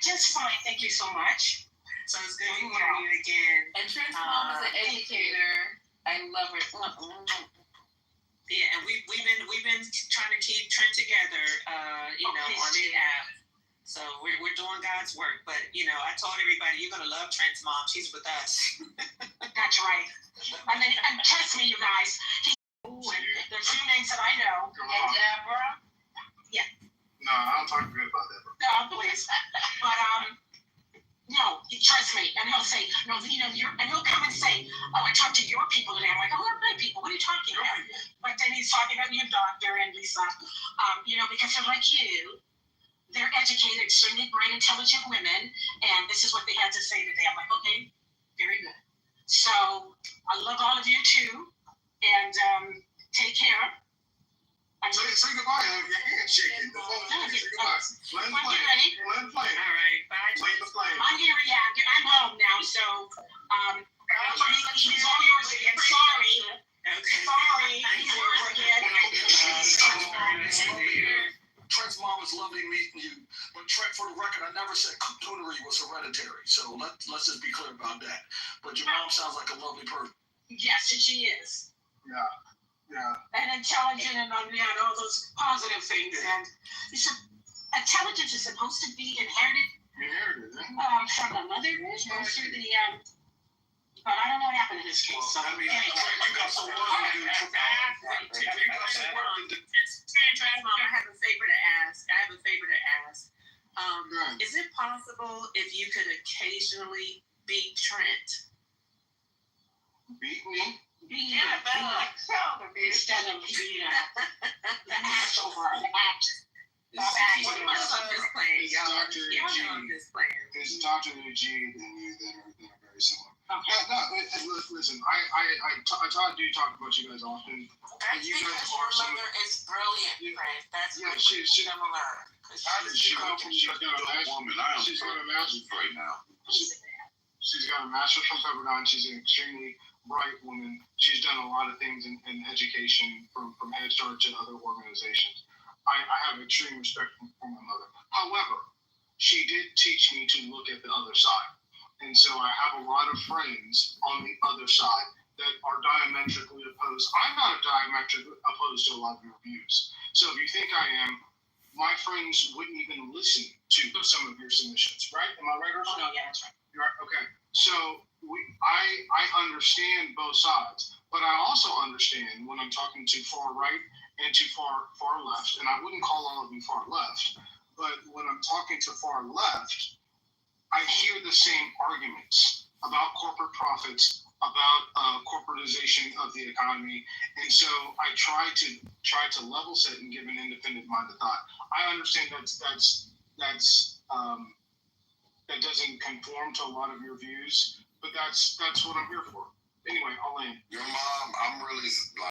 Just fine, thank you so much. So it's good to hear you again. And Trent's mom is an educator. I love her. Yeah, and we've been trying to keep Trent together, on the app. So we're doing God's work. But I told everybody you're gonna love Trent's mom. She's with us. That's right. And trust me, you guys. There's few names that I know. And Deborah. Yeah. No, I don't talk good about Deborah. No, please. But no, trust me. And he'll say, no, and he'll come and say, oh, I talked to your people today. I'm like, oh, my people. What are you talking about? But then he's talking about your doctor and Lisa. Because they're like you. They're educated, extremely bright, intelligent women, and this is what they had to say today. I'm like, okay, very good. So I love all of you too, and take care. Say goodbye. Your hand shaking. Say goodbye. Land plane. All right, bye. Land the plane. I'm here. Yeah, I'm home now. So he's all yours again. Sorry. Okay. Sorry. He's yours again. Trent's mom was lovely meeting you, but Trent, for the record, I never said coonery was hereditary. So let's just be clear about that. But your mom sounds like a lovely person. Yes, she is. Yeah. And intelligent and all those positive things. And intelligence is supposed to be inherited from the mother. Goes through the but I don't know what happened to this case. So I mean, you got some work to do. Trans Mom, I have a favor to ask. Is it possible if you could occasionally beat Trent? Beat me? Instead of being the act over an act. It's Dr. Eugene and you that are very similar. Okay. Listen, I do talk about you guys often. That's You guys because are your some. mother is brilliant, Frank. That's Yeah, what she's similar. She's got a master's right now. She's got a master's from Pepperdine. She's an extremely bright woman. She's done a lot of things in education from Head Start to other organizations. I have extreme respect for my mother. However, she did teach me to look at the other side. And so I have a lot of friends on the other side that are diametrically opposed. I'm not diametrically opposed to a lot of your views. So if you think I am, my friends wouldn't even listen to some of your submissions, right? Am I right, Ursula? Oh, yeah, that's right. You're right. Okay. So I understand both sides, but I also understand when I'm talking to far right and to far left, and I wouldn't call all of you far left, but when I'm talking to far left, I hear the same arguments about corporate profits, about corporatization of the economy, and so I try to level set and give an independent-minded thought. I understand that doesn't conform to a lot of your views, but that's what I'm here for. Anyway, I'll end. Your mom, I'm really